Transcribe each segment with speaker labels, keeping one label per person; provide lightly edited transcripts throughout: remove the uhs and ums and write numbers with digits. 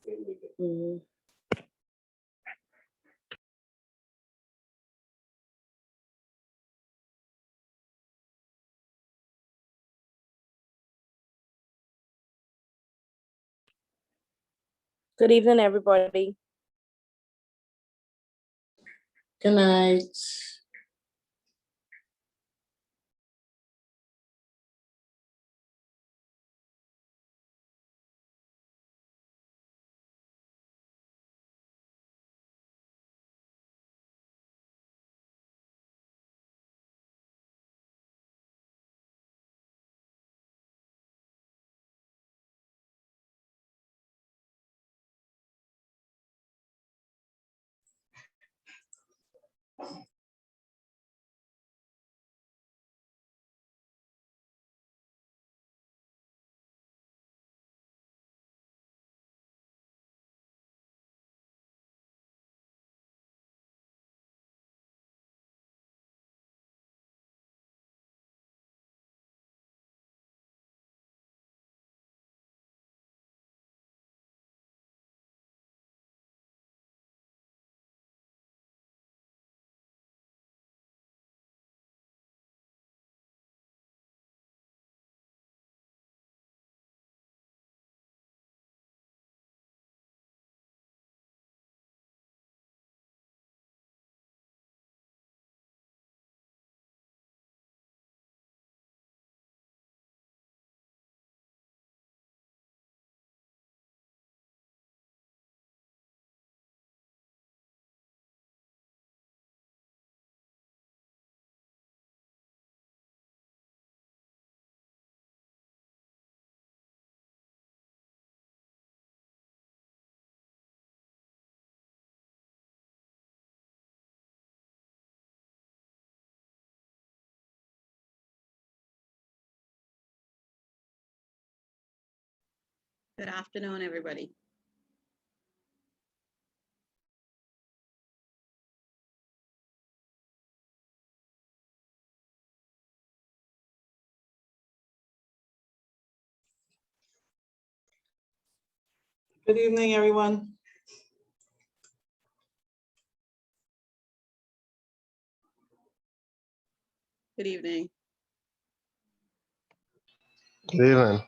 Speaker 1: Mhm. Good evening, everybody.
Speaker 2: Good night.
Speaker 3: Good afternoon, everybody.
Speaker 2: Good evening, everyone.
Speaker 3: Good evening.
Speaker 4: Good evening.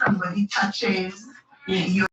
Speaker 4: somebody touches your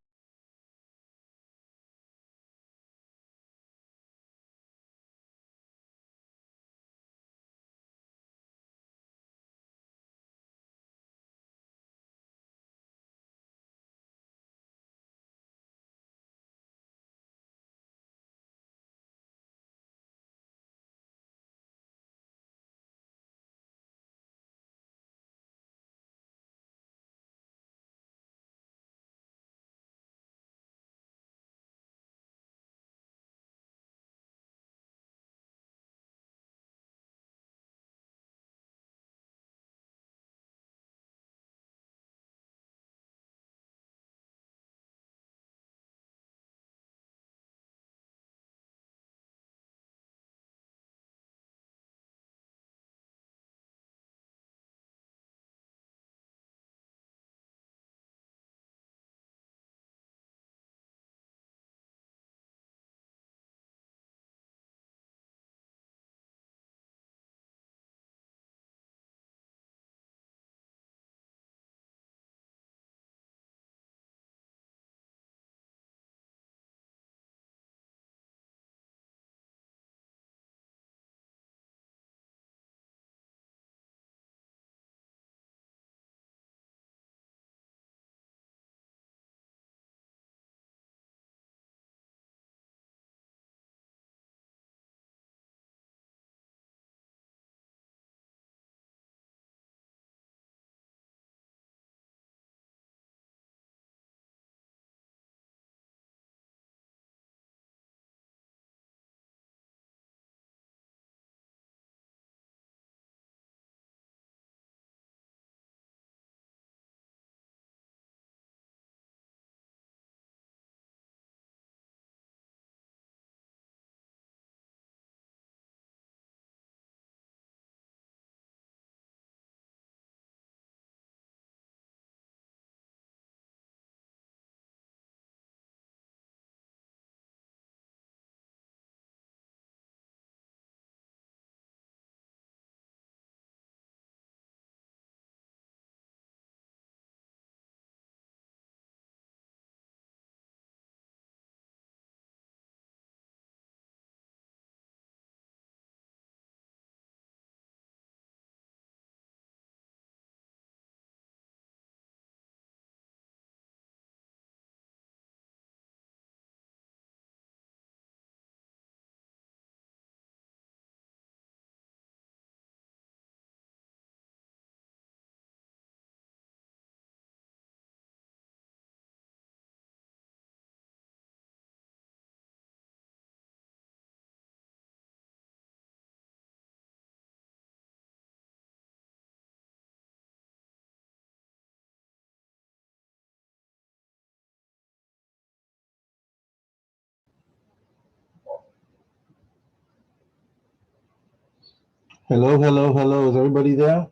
Speaker 5: Hello, hello, hello. Is everybody there?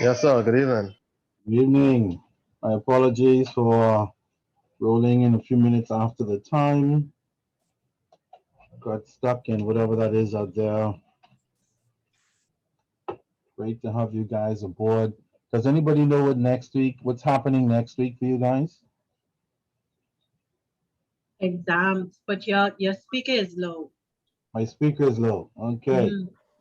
Speaker 6: Yes, sir. Good evening.
Speaker 5: Good evening. My apologies for rolling in a few minutes after the time. Got stuck in whatever that is out there. Great to have you guys aboard. Does anybody know what's happening next week for you guys?
Speaker 7: Exams, but your speaker is low.
Speaker 5: My speaker is low. Okay.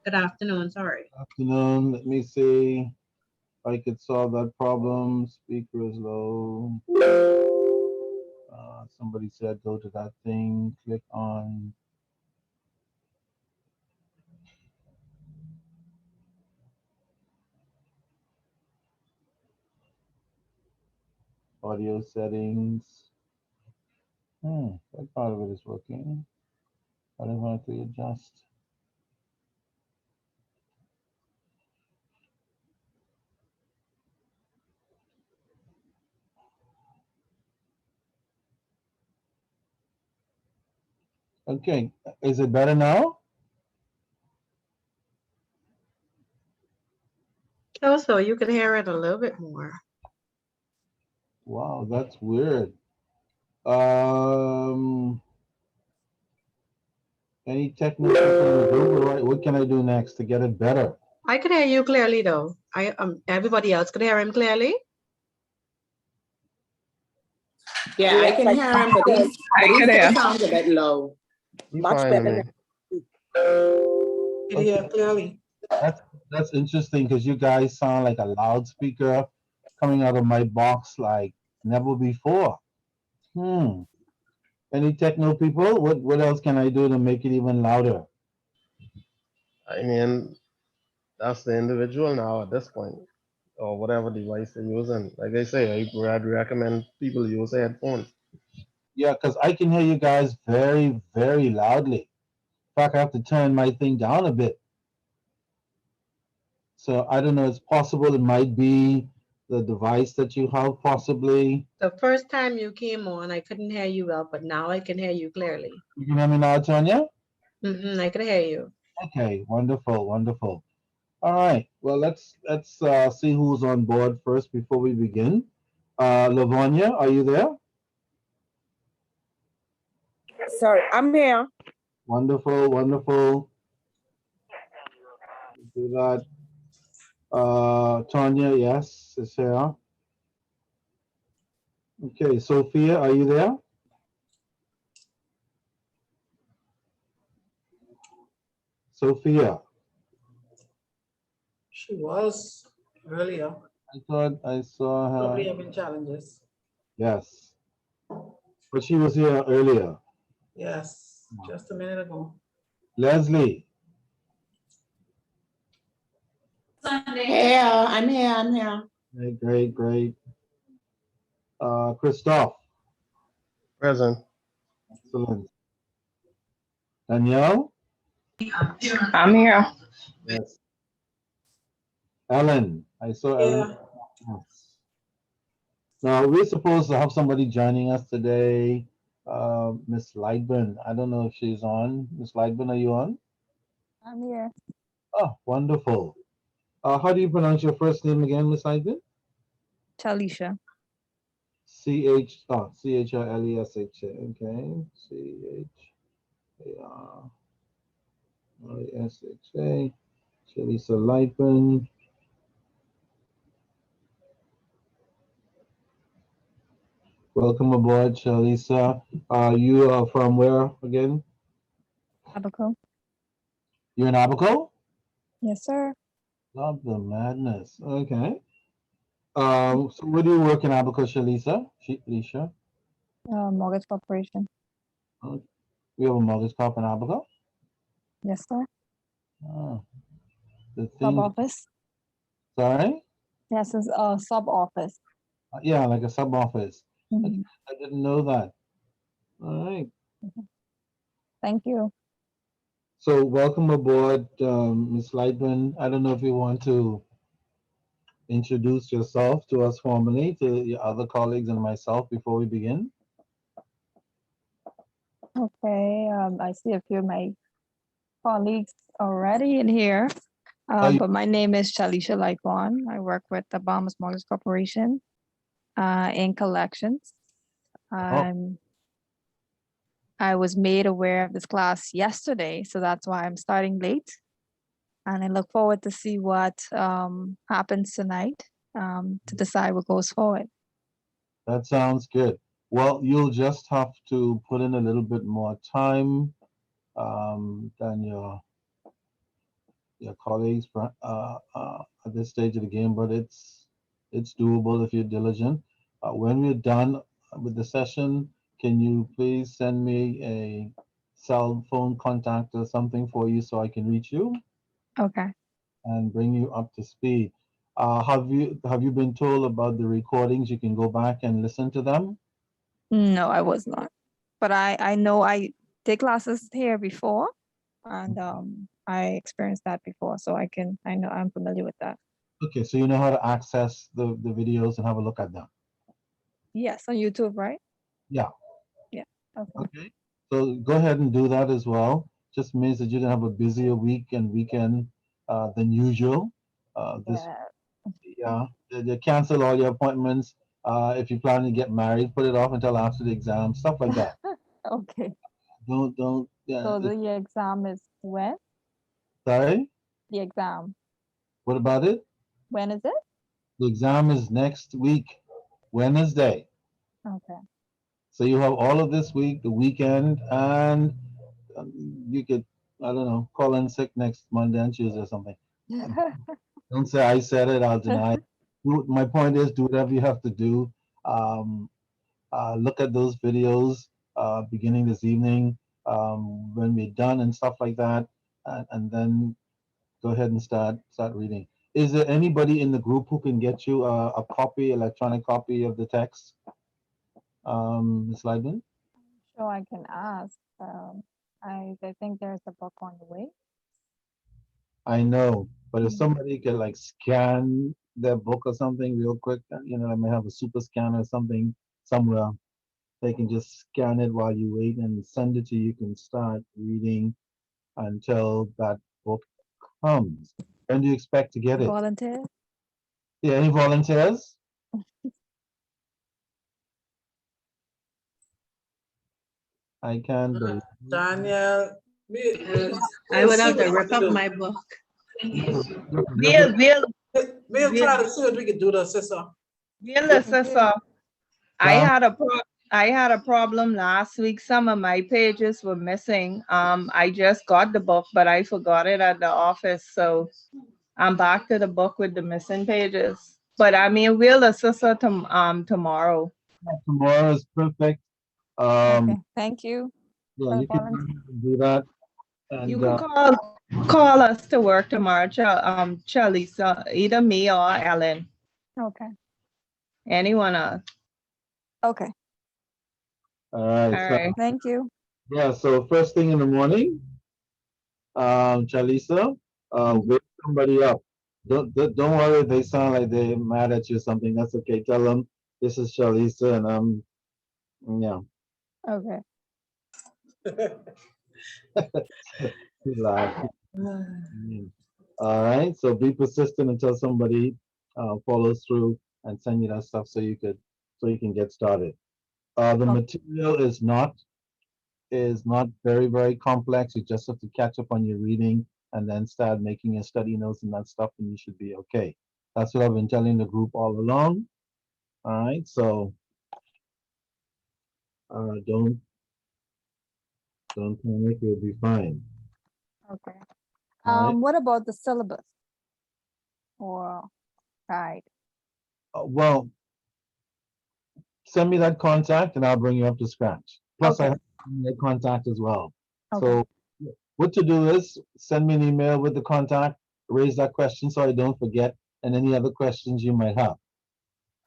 Speaker 7: Good afternoon, sorry.
Speaker 5: Afternoon. Let me see if I could solve that problem. Speaker is low. Somebody said go to that thing, click on audio settings. That part of it is working. I don't want to adjust. Okay, is it better now?
Speaker 7: Also, you can hear it a little bit more.
Speaker 5: Wow, that's weird. Any technical thing? What can I do next to get it better?
Speaker 7: I could hear you clearly though. Everybody else could hear him clearly.
Speaker 2: Yeah, I can hear him, but he still sounds a bit low.
Speaker 6: You
Speaker 1: Much
Speaker 6: fine to
Speaker 1: better
Speaker 6: me.
Speaker 2: Can you hear clearly?
Speaker 5: That's interesting because you guys sound like a loudspeaker coming out of my box like never before. Any techno people? What else can I do to make it even louder?
Speaker 6: I mean, that's the individual now at this point, or whatever device they're using. Like they say, I'd recommend people use headphones.
Speaker 5: Yeah, because I can hear you guys very, very loudly. In fact, I have to turn my thing down a bit. So I don't know. It's possible it might be the device that you have, possibly.
Speaker 7: The first time you came on, I couldn't hear you well, but now I can hear you clearly.
Speaker 5: You can hear me now, Tanya?
Speaker 7: I can hear you.
Speaker 5: Okay, wonderful, wonderful. All right. Well, let's see who's on board first before we begin. Lavonia, are you there?
Speaker 1: Sorry, I'm here.
Speaker 5: Wonderful, wonderful. Do that. Tanya, yes, is here. Okay, Sophia, are you there? Sophia,
Speaker 2: She was earlier.
Speaker 5: I thought I saw
Speaker 2: Probably
Speaker 5: her.
Speaker 2: having challenges.
Speaker 5: Yes, but she was here earlier.
Speaker 2: Yes, just a minute ago.
Speaker 5: Leslie,
Speaker 2: Yeah, I'm here. I'm here.
Speaker 5: great, great, great. Christoph,
Speaker 6: Present.
Speaker 5: excellent. Danielle,
Speaker 4: I'm here.
Speaker 5: yes. Ellen, I saw Ellen.
Speaker 2: Yeah.
Speaker 5: Yes. Now we're supposed to have somebody joining us today. Miss Lightburn. I don't know if she's on. Miss Lightburn, are you on?
Speaker 8: I'm here.
Speaker 5: Oh, wonderful. How do you pronounce your first name again, Miss Lightburn?
Speaker 8: Talisha.
Speaker 5: Chalesha. Okay. Charlesha. Chalisa Lightburn. Welcome aboard, Chalisa. You are from where again?
Speaker 8: Abaco.
Speaker 5: You're in Abaco?
Speaker 8: Yes, sir.
Speaker 5: Love the madness. Okay. So where do you work in Abaco, Chalisa? Lisha?
Speaker 8: Mortgage Corporation.
Speaker 5: We have a mortgage corp in Abaco?
Speaker 8: Yes, sir.
Speaker 5: Oh, the
Speaker 8: Sub
Speaker 5: thing.
Speaker 8: office.
Speaker 5: Sorry?
Speaker 8: Yes, it's a sub office.
Speaker 5: Yeah, like a sub office.
Speaker 8: Mhm.
Speaker 5: I didn't know that. All right.
Speaker 8: Thank you.
Speaker 5: So welcome aboard, Ms. Lightman. I don't know if you want to introduce yourself to us formally, to your other colleagues and myself before we begin.
Speaker 8: Okay. I see a few of my colleagues already in here.
Speaker 5: you-
Speaker 8: But my name is Shalisha Laikwan. I work with the Bahamas Mortgage Corporation in collections. I was made aware of this class yesterday, so that's why I'm starting late. And I look forward to see what happens tonight to decide what goes forward.
Speaker 5: That sounds good. Well, you'll just have to put in a little bit more time than your colleagues at this stage of the game, but it's doable if you're diligent. When we're done with the session, can you please send me a cell phone contact or something for you so I can reach you
Speaker 8: Okay.
Speaker 5: and bring you up to speed? Have you been told about the recordings? You can go back and listen to them.
Speaker 8: No, I was not. But I know I did classes here before, and I experienced that before, so I know I'm familiar with that.
Speaker 5: Okay, so you know how to access the videos and have a look at them.
Speaker 8: Yes, on YouTube, right?
Speaker 5: Yeah.
Speaker 8: Yeah. Okay.
Speaker 5: Okay. So go ahead and do that as well. Just means that you're gonna have a busier week and weekend than usual. This
Speaker 8: Yeah.
Speaker 5: they cancel all your appointments. If you plan to get married, put it off until after the exam, stuff like that.
Speaker 8: Okay.
Speaker 5: don't, yeah.
Speaker 8: So the exam is when?
Speaker 5: Sorry,
Speaker 8: The exam.
Speaker 5: what about it?
Speaker 8: When is it?
Speaker 5: The exam is next week, Wednesday.
Speaker 8: Okay.
Speaker 5: So you have all of this week, the weekend, and you could, I don't know, call in sick next Monday and Tuesday or something. Don't say I said it, I'll deny it. My point is, do whatever you have to do. Um, look at those videos beginning this evening when we're done and stuff like that, and then go ahead and start reading. Is there anybody in the group who can get you a copy, electronic copy of the text, Ms. Leibman?
Speaker 8: So I can ask. I think there's a book on the way.
Speaker 5: I know, but if
Speaker 8: Mm.
Speaker 5: somebody could like scan their book or something real quick, they may have a super scanner or something somewhere. They can just scan it while you wait and send it to you. You can start reading until that book comes. When do you expect to get it?
Speaker 8: Volunteer?
Speaker 5: Yeah, any volunteers? I can't believe.
Speaker 2: Daniel,
Speaker 7: I would have to rip up my book.
Speaker 2: we'll try to see what we can do to assist her.
Speaker 4: Real assessor. I had a problem last week. Some of my pages were missing. I just got the book, but I forgot it at the office. So I'm back to the book with the missing pages. But I mean, we'll assess her tomorrow.
Speaker 5: Tomorrow is perfect.
Speaker 8: Okay. Thank you.
Speaker 5: Yeah,
Speaker 8: for
Speaker 5: you can
Speaker 8: volunteer.
Speaker 5: do that.
Speaker 4: You
Speaker 5: And
Speaker 4: can call us to work tomorrow, Chalisa, either me or Ellen,
Speaker 8: Okay.
Speaker 4: anyone else.
Speaker 8: Okay.
Speaker 5: all right,
Speaker 4: All
Speaker 5: so
Speaker 4: right.
Speaker 8: Thank you.
Speaker 5: yeah, so first thing in the morning, Chalisa, wake somebody up. Don't worry if they sound like they're mad at you or something. That's okay. Tell them this is Chalisa and yeah.
Speaker 8: Okay.
Speaker 5: Relax. All right. So be persistent until somebody follows through and send you that stuff so you can get started. The material is not very, very complex. You just have to catch up on your reading and then start making your study notes and that stuff, and you should be okay. That's what I've been telling the group all along. All right. So don't panic. You'll be fine.
Speaker 8: Okay.
Speaker 5: All right.
Speaker 8: What about the syllabus or guide?
Speaker 5: Well, send me that contact and I'll bring you up to scratch. Plus, I
Speaker 8: Okay.
Speaker 5: have your contact as well.
Speaker 8: Okay.
Speaker 5: So, what to do is send me an email with the contact, raise that question so I don't forget, and any other questions you might have.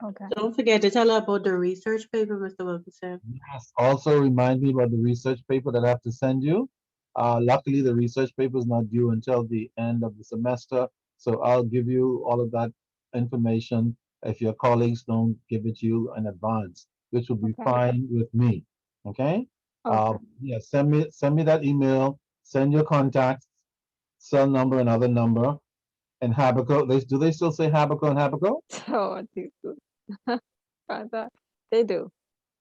Speaker 8: Okay.
Speaker 7: Don't forget to tell her about the research paper, Mr. Wilkinson.
Speaker 5: Yes. Also, remind me about the research paper that I have to send you. Luckily, the research paper is not due until the end of the semester, so I'll give you all of that information if your colleagues don't give it to you in advance, which will be
Speaker 8: Okay.
Speaker 5: fine with me. Okay?
Speaker 8: Okay.
Speaker 5: Yeah, send me that email, send your contacts, cell number and other number, and Habakkuk. Do they still say Habakkuk and Habakkuk?
Speaker 8: Oh, too good. Fanta. They do.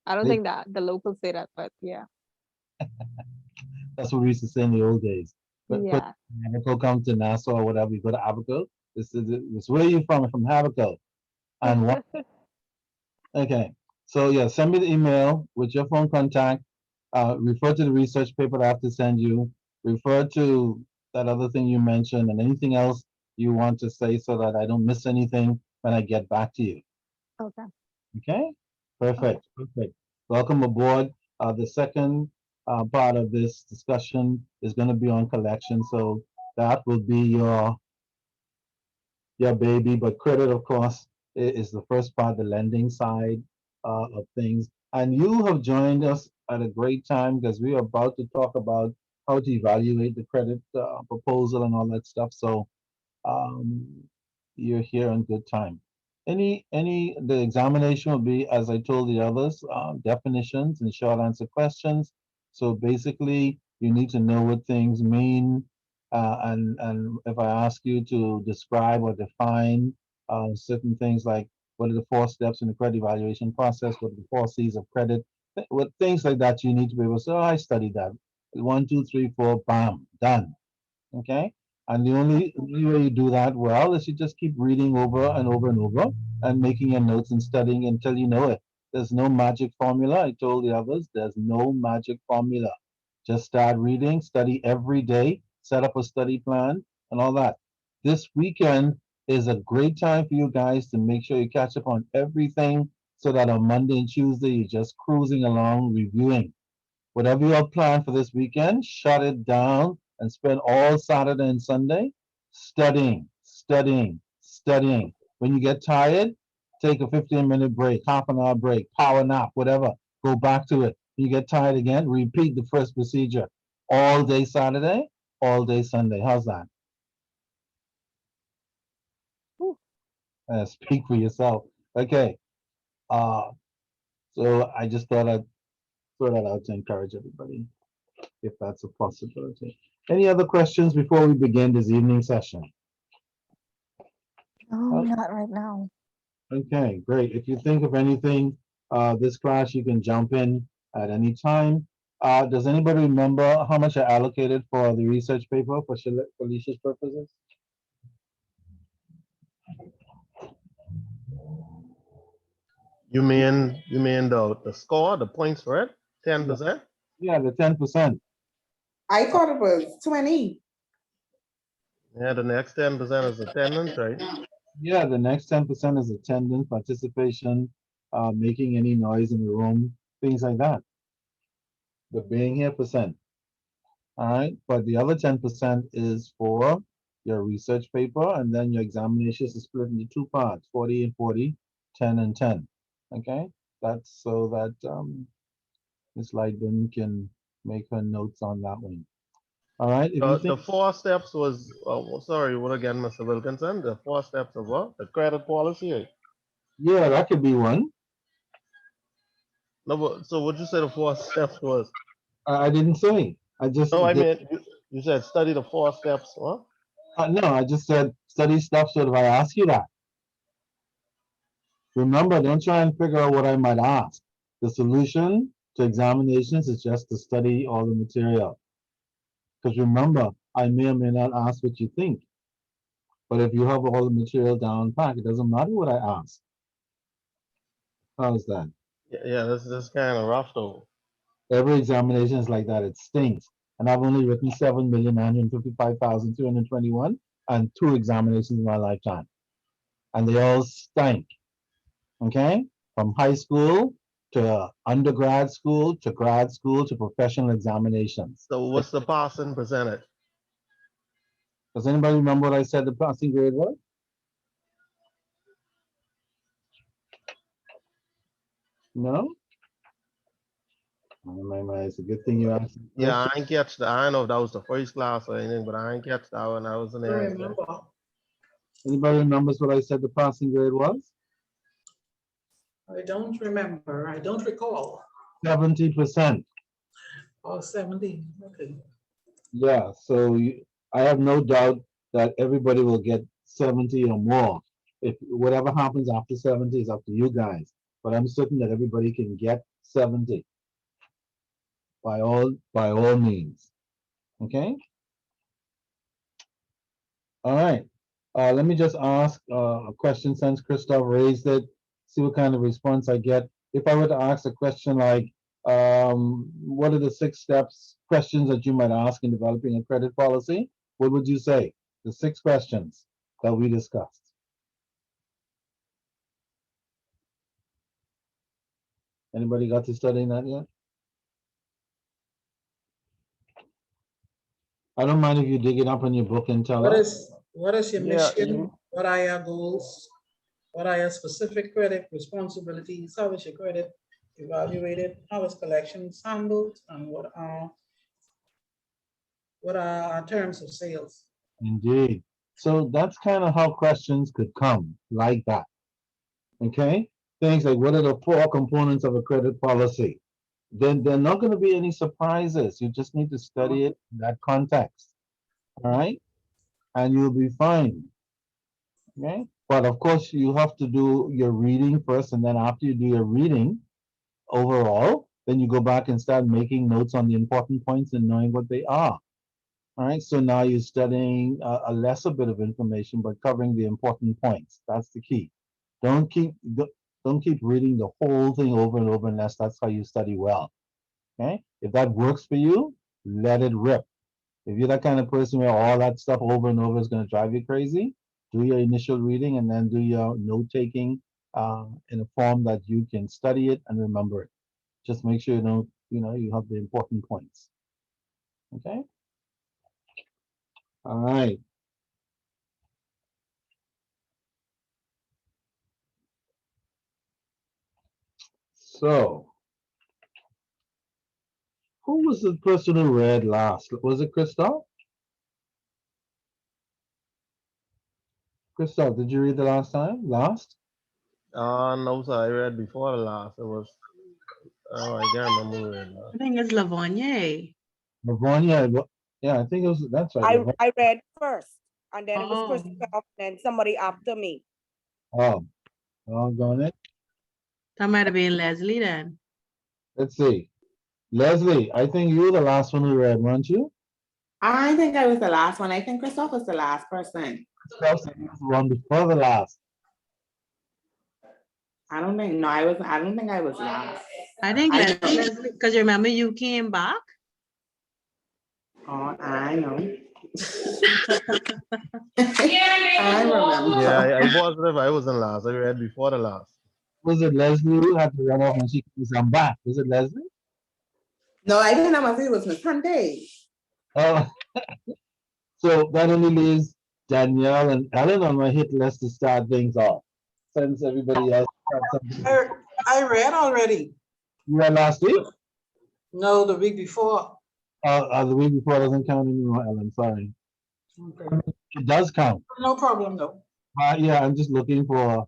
Speaker 8: I don't
Speaker 5: They-
Speaker 8: think that the locals say that, but yeah.
Speaker 5: That's what we used to say in the old days. But
Speaker 8: Yeah.
Speaker 5: Habakkuk come to Nassau or whatever, you go to Habakkuk. This where are you from? I'm from Habakkuk. And what? Okay. So yeah, send me the email with your phone contact. Refer to the research paper that I have to send you. Refer to that other thing you mentioned and anything else you want to say so that I don't miss anything when I get back to you.
Speaker 8: Okay.
Speaker 5: Okay? Perfect. Perfect. Welcome aboard. The second part of this discussion is going to be on collection. So that will be your baby, but credit, of course, is the first part, the lending side of things. And you have joined us at a great time because we are about to talk about how to evaluate the credit proposal and all that stuff. So um, you're here on good time. The examination will be, as I told the others, definitions and short answer questions. So basically, you need to know what things mean, and if I ask you to describe or define certain things like what are the four steps in the credit evaluation process, what are the four C's of credit, with things like that, you need to be able to say, oh, I studied that. 1, 2, 3, 4, bam, done. Okay? And the only way you do that well is you just keep reading over and over and over and making your notes and studying until you know it. There's no magic formula. I told the others, there's no magic formula. Just start reading, study every day, set up a study plan and all that. This weekend is a great time for you guys to make sure you catch up on everything so that on Monday and Tuesday you're just cruising along, reviewing. Whatever you have planned for this weekend, shut it down and spend all Saturday and Sunday studying, studying, studying. When you get tired, take a 15-minute break, half an hour break, power nap, whatever. Go back to it. You get tired again, repeat the first procedure. All day Saturday, all day Sunday. How's that? Speak for yourself. Okay. So I just thought I'd throw that out to encourage everybody, if that's a possibility. Any other questions before we begin this evening session?
Speaker 8: No, not right now.
Speaker 5: Okay, great. If you think of anything, this class, you can jump in at any time. Does anybody remember how much I allocated for the research paper for Felicia's purposes?
Speaker 6: You mean the score, the points for it? 10%?
Speaker 5: Yeah, the 10%.
Speaker 2: I thought it was 20.
Speaker 6: Yeah, the next 10% is attendance, right?
Speaker 5: Yeah, the next 10% is attendance, participation, making any noise in the room, things like that. The being here percent. All right, but the other 10% is for your research paper, and then your examinations is split into two parts, 40 and 40, 10 and 10. Okay, that's so that Ms. Lightburn can make her notes on that one. All right, if you
Speaker 6: The
Speaker 5: think,
Speaker 6: 4 steps was, sorry, what again, Mr. Wilkinson? The 4 steps of what? The credit policy? Right?
Speaker 5: yeah, that could be one.
Speaker 6: No, but, so what you say the 4 steps was?
Speaker 5: I didn't say. I just
Speaker 6: No, I
Speaker 5: did,
Speaker 6: mean, you said study the 4 steps, what?
Speaker 5: no, I just said study stuff. So if I ask you that, remember, don't try and figure out what I might ask. The solution to examinations is just to study all the material. Because remember, I may or may not ask what you think. But if you have all the material down pack, it doesn't matter what I ask. How's that?
Speaker 6: Yeah, this is kind of rough though.
Speaker 5: Every examination is like that. It stinks. And I've only written 7,955,221 and 2 examinations in my lifetime. And they all stink. Okay? From high school to undergrad school to grad school to professional examinations.
Speaker 6: So what's the passing percentage?
Speaker 5: Does anybody remember what I said the passing grade was? No? It's a good thing you asked. the
Speaker 6: Yeah, I
Speaker 5: question.
Speaker 6: ain't catch that. I don't know if that was the first class or anything, but I ain't catch that when I was in
Speaker 7: I
Speaker 6: there.
Speaker 7: remember.
Speaker 5: Anybody remembers what I said the passing grade was?
Speaker 7: I don't remember. I don't recall.
Speaker 5: 70%.
Speaker 7: Oh, 70. Okay.
Speaker 5: Yeah, so I have no doubt that everybody will get 70 or more. If whatever happens after 70 is up to you guys. But I'm certain that everybody can get 70 by all means. Okay? All right. Let me just ask a question since Christoph raised it, see what kind of response I get. If I were to ask a question like, what are the 6 steps, questions that you might ask in developing a credit policy? What would you say? The 6 questions that we discussed. Anybody got to studying that yet? I don't mind if you dig it up in your book and tell us.
Speaker 7: What is your
Speaker 6: Yeah,
Speaker 7: mission? What are your goals? What are your specific credit responsibilities? How is your credit evaluated? How is collections handled? And what are our terms of sales?
Speaker 5: Indeed. So that's kind of how questions could come like that. Okay? Things like what are the 4 components of a credit policy? Then there are not going to be any surprises. You just need to study it in that context. All right? And you'll be fine. Okay? But of course, you have to do your reading first, and then after you do your reading overall, then you go back and start making notes on the important points and knowing what they are. All right, so now you're studying a lesser bit of information, but covering the important points. That's the key. Don't keep reading the whole thing over and over unless that's how you study well. Okay, if that works for you, let it rip. If you're that kind of person where all that stuff over and over is going to drive you crazy, do your initial reading and then do your note taking in a form that you can study it and remember it. Just make sure you have the important points. Okay. All right. So, who was the person who read last? Was it Christoph? Christoph, did you read the last time? Last?
Speaker 6: No, sir, I read before the last. It was, oh, I can't remember who read last.
Speaker 2: I think it's Lavogne.
Speaker 5: Livonia. Yeah, I think it was. That's right.
Speaker 1: I read first, and then it was
Speaker 2: Oh.
Speaker 1: Christoph, and somebody after me.
Speaker 5: Oh, going it.
Speaker 2: That might have been Leslie then.
Speaker 5: Let's see. Leslie, I think you were the last one who read, weren't you?
Speaker 2: I think I was the last one. I think Christoph was the last person.
Speaker 5: Christoph said he was the one before the last.
Speaker 2: I don't think, no, I don't think I was last.
Speaker 3: I think
Speaker 2: I know.
Speaker 3: Leslie, because you remember you came back?
Speaker 2: Oh, I know. I remember.
Speaker 6: Yeah, I positive I wasn't last. I read before the last.
Speaker 5: Was it Leslie who had to run off and she was I'm back? Was it Leslie?
Speaker 2: No, I think that must be it was Miss Sunday.
Speaker 5: Oh, so that only leaves Danielle and Ellen on my hit list to start things off. Since everybody else had something.
Speaker 7: I read already.
Speaker 5: You read last week?
Speaker 7: No, the week before.
Speaker 5: The week before doesn't count anymore, Ellen. Sorry.
Speaker 7: Okay.
Speaker 5: It does count.
Speaker 7: No problem, though.
Speaker 5: Yeah, I'm just looking for.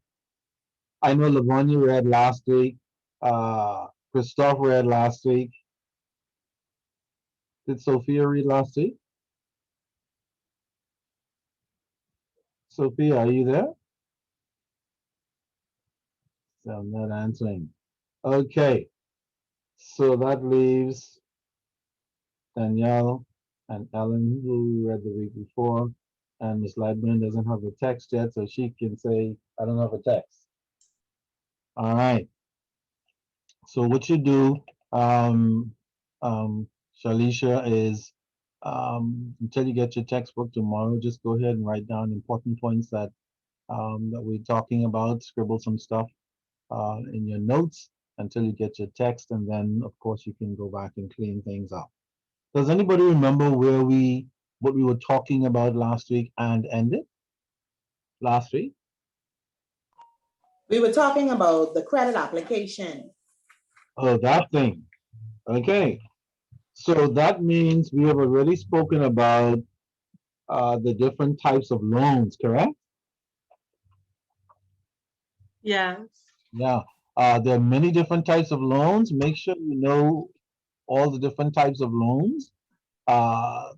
Speaker 5: I know Livonia read last week. Christoph read last week. Did Sophia read last week? Sophia, are you there? So I'm not answering. Okay. So that leaves Danielle and Ellen, who read the week before, and Miss Lightburn doesn't have a text yet, so she can say, I don't have a text. All right. So what you do, Shalisha, is until you get your textbook tomorrow, just go ahead and write down important points that we're talking about, scribble some stuff in your notes until you get your text, and then of course you can go back and clean things up. Does anybody remember what we were talking about last week and ended last week?
Speaker 2: We were talking about the credit application.
Speaker 5: Oh, that thing. Okay. So that means we have already spoken about the different types of loans, correct?
Speaker 2: Yes.
Speaker 5: Yeah. There are many different types of loans. Make sure you know all the different types of loans. I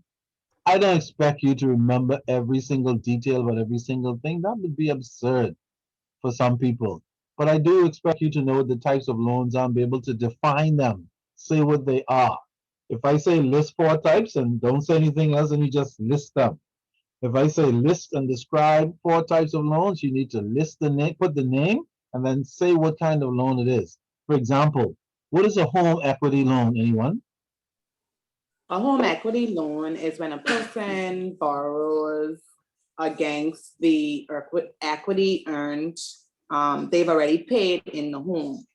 Speaker 5: don't expect you to remember every single detail about every single thing. That would be absurd for some people. But I do expect you to know the types of loans are and be able to define them, say what they are. If I say list 4 types and don't say anything else, and you just list them. If I say list and describe 4 types of loans, you need to list the name, put the name, and then say what kind of loan it is. For example, what is a home equity loan? Anyone?
Speaker 2: A home equity loan is when a person borrows against the equity earned, they've already paid in the home.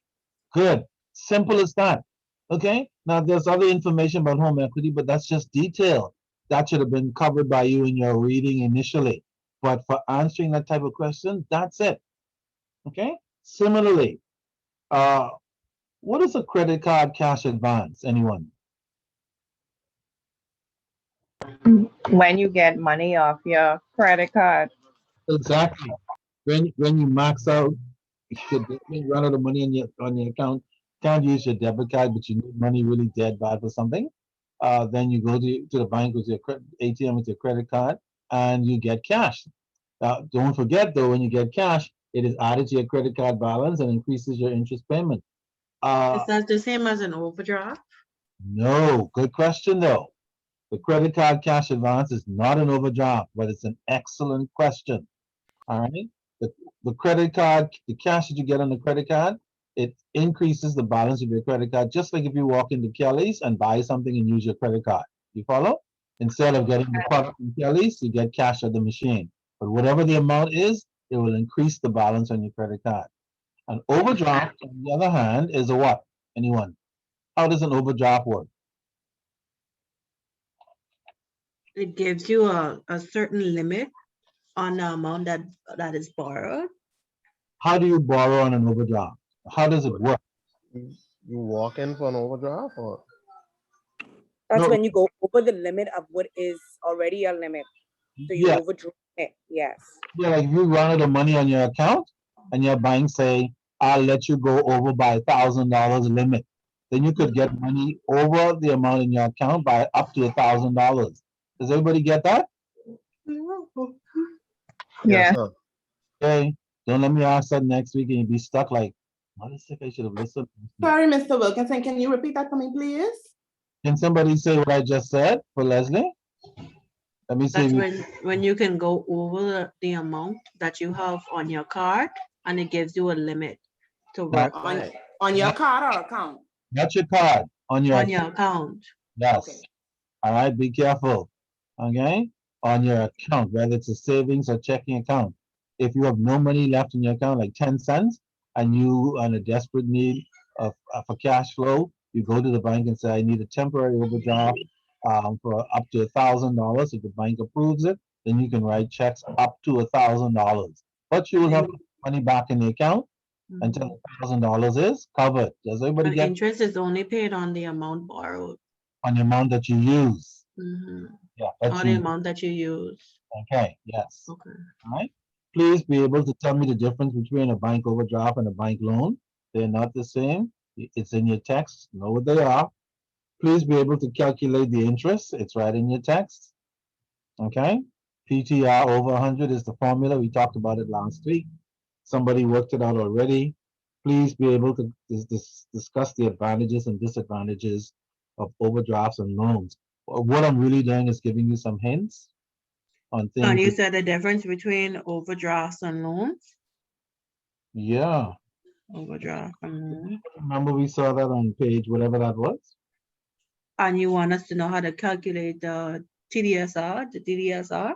Speaker 5: Good. Simple as that. Okay. Now there's other information about home equity, but that's just detail. That should have been covered by you in your reading initially. But for answering that type of question, that's it. Okay. Similarly, what is a credit card cash advance? Anyone?
Speaker 4: When you get money off your credit card.
Speaker 5: Exactly. When you max out, you run out of money on your account, can't use your debit card, but you need money really dead bad for something. Then you go to the bank with your ATM with your credit card, and you get cash. Don't forget though, when you get cash, it is added to your credit card balance and increases your interest payment.
Speaker 3: Is that the same as an overdraft?
Speaker 5: No, good question though. The credit card cash advance is not an overdraft, but it's an excellent question. All right. The credit card, the cash that you get on the credit card, it increases the balance of your credit card, just like if you walk into Kelly's and buy something and use your credit card. You follow? Instead of getting the product from Kelly's, you get cash at the machine. But whatever the amount is, it will increase the balance on your credit card. An overdraft, on the other hand, is a what? Anyone? How does an overdraft work?
Speaker 3: It gives you a certain limit on the amount that is borrowed.
Speaker 5: How do you borrow on an overdraft? How does it work?
Speaker 6: You walk in for an overdraft or?
Speaker 1: That's
Speaker 5: No.
Speaker 1: when you go over the limit of what is already a limit. So you
Speaker 5: Yeah,
Speaker 1: overdraw it. Yes.
Speaker 5: yeah, like you run out of money on your account and your bank say, I'll let you go over by $1,000 limit. Then you could get money over the amount in your account by up to $1,000. Does everybody get that?
Speaker 4: Yeah.
Speaker 6: Sir.
Speaker 5: Okay, don't let me ask that next week and you be stuck like, what is it? I should have listened.
Speaker 2: Sorry, Mr. Wilkinson, can you repeat that for me, please?
Speaker 5: Can somebody say what I just said for Leslie? Let me see.
Speaker 3: That's
Speaker 5: if you-
Speaker 3: when you can go over the amount that you have on your card, and it gives you a limit to work
Speaker 2: On,
Speaker 3: with
Speaker 2: on your card or account?
Speaker 5: Not your card, on your,
Speaker 3: on your account.
Speaker 5: yes.
Speaker 2: Okay.
Speaker 5: All right, be careful. Okay, on your account, whether it's a savings or checking account. If you have no money left in your account, like 10 cents, and you are in a desperate need of a cash flow, you go to the bank and say, I need a temporary overdraft for up to $1,000. If the bank approves it, then you can write checks up to $1,000. But you will have money back in the account until $1,000 is covered. Does everybody
Speaker 3: And
Speaker 5: get
Speaker 3: interest is only paid on the amount borrowed.
Speaker 5: on the amount that you use?
Speaker 3: Mhm.
Speaker 5: Yeah, that
Speaker 3: On the
Speaker 5: you,
Speaker 3: amount that you use.
Speaker 5: okay, yes.
Speaker 3: Okay.
Speaker 5: All right. Please be able to tell me the difference between a bank overdraft and a bank loan. They're not the same. It's in your text. Know what they are. Please be able to calculate the interest. It's right in your text. Okay. PTR over 100 is the formula. We talked about it last week. Somebody worked it out already. Please be able to discuss the advantages and disadvantages of overdrafts and loans. What I'm really doing is giving you some hints on things.
Speaker 3: And you
Speaker 5: that-
Speaker 3: said the difference between overdrafts and loans?
Speaker 5: yeah.
Speaker 3: Overdraft and loan.
Speaker 5: Remember we saw that on page, whatever that was?
Speaker 3: And you want us to know how to calculate the TDSR, the DDSR?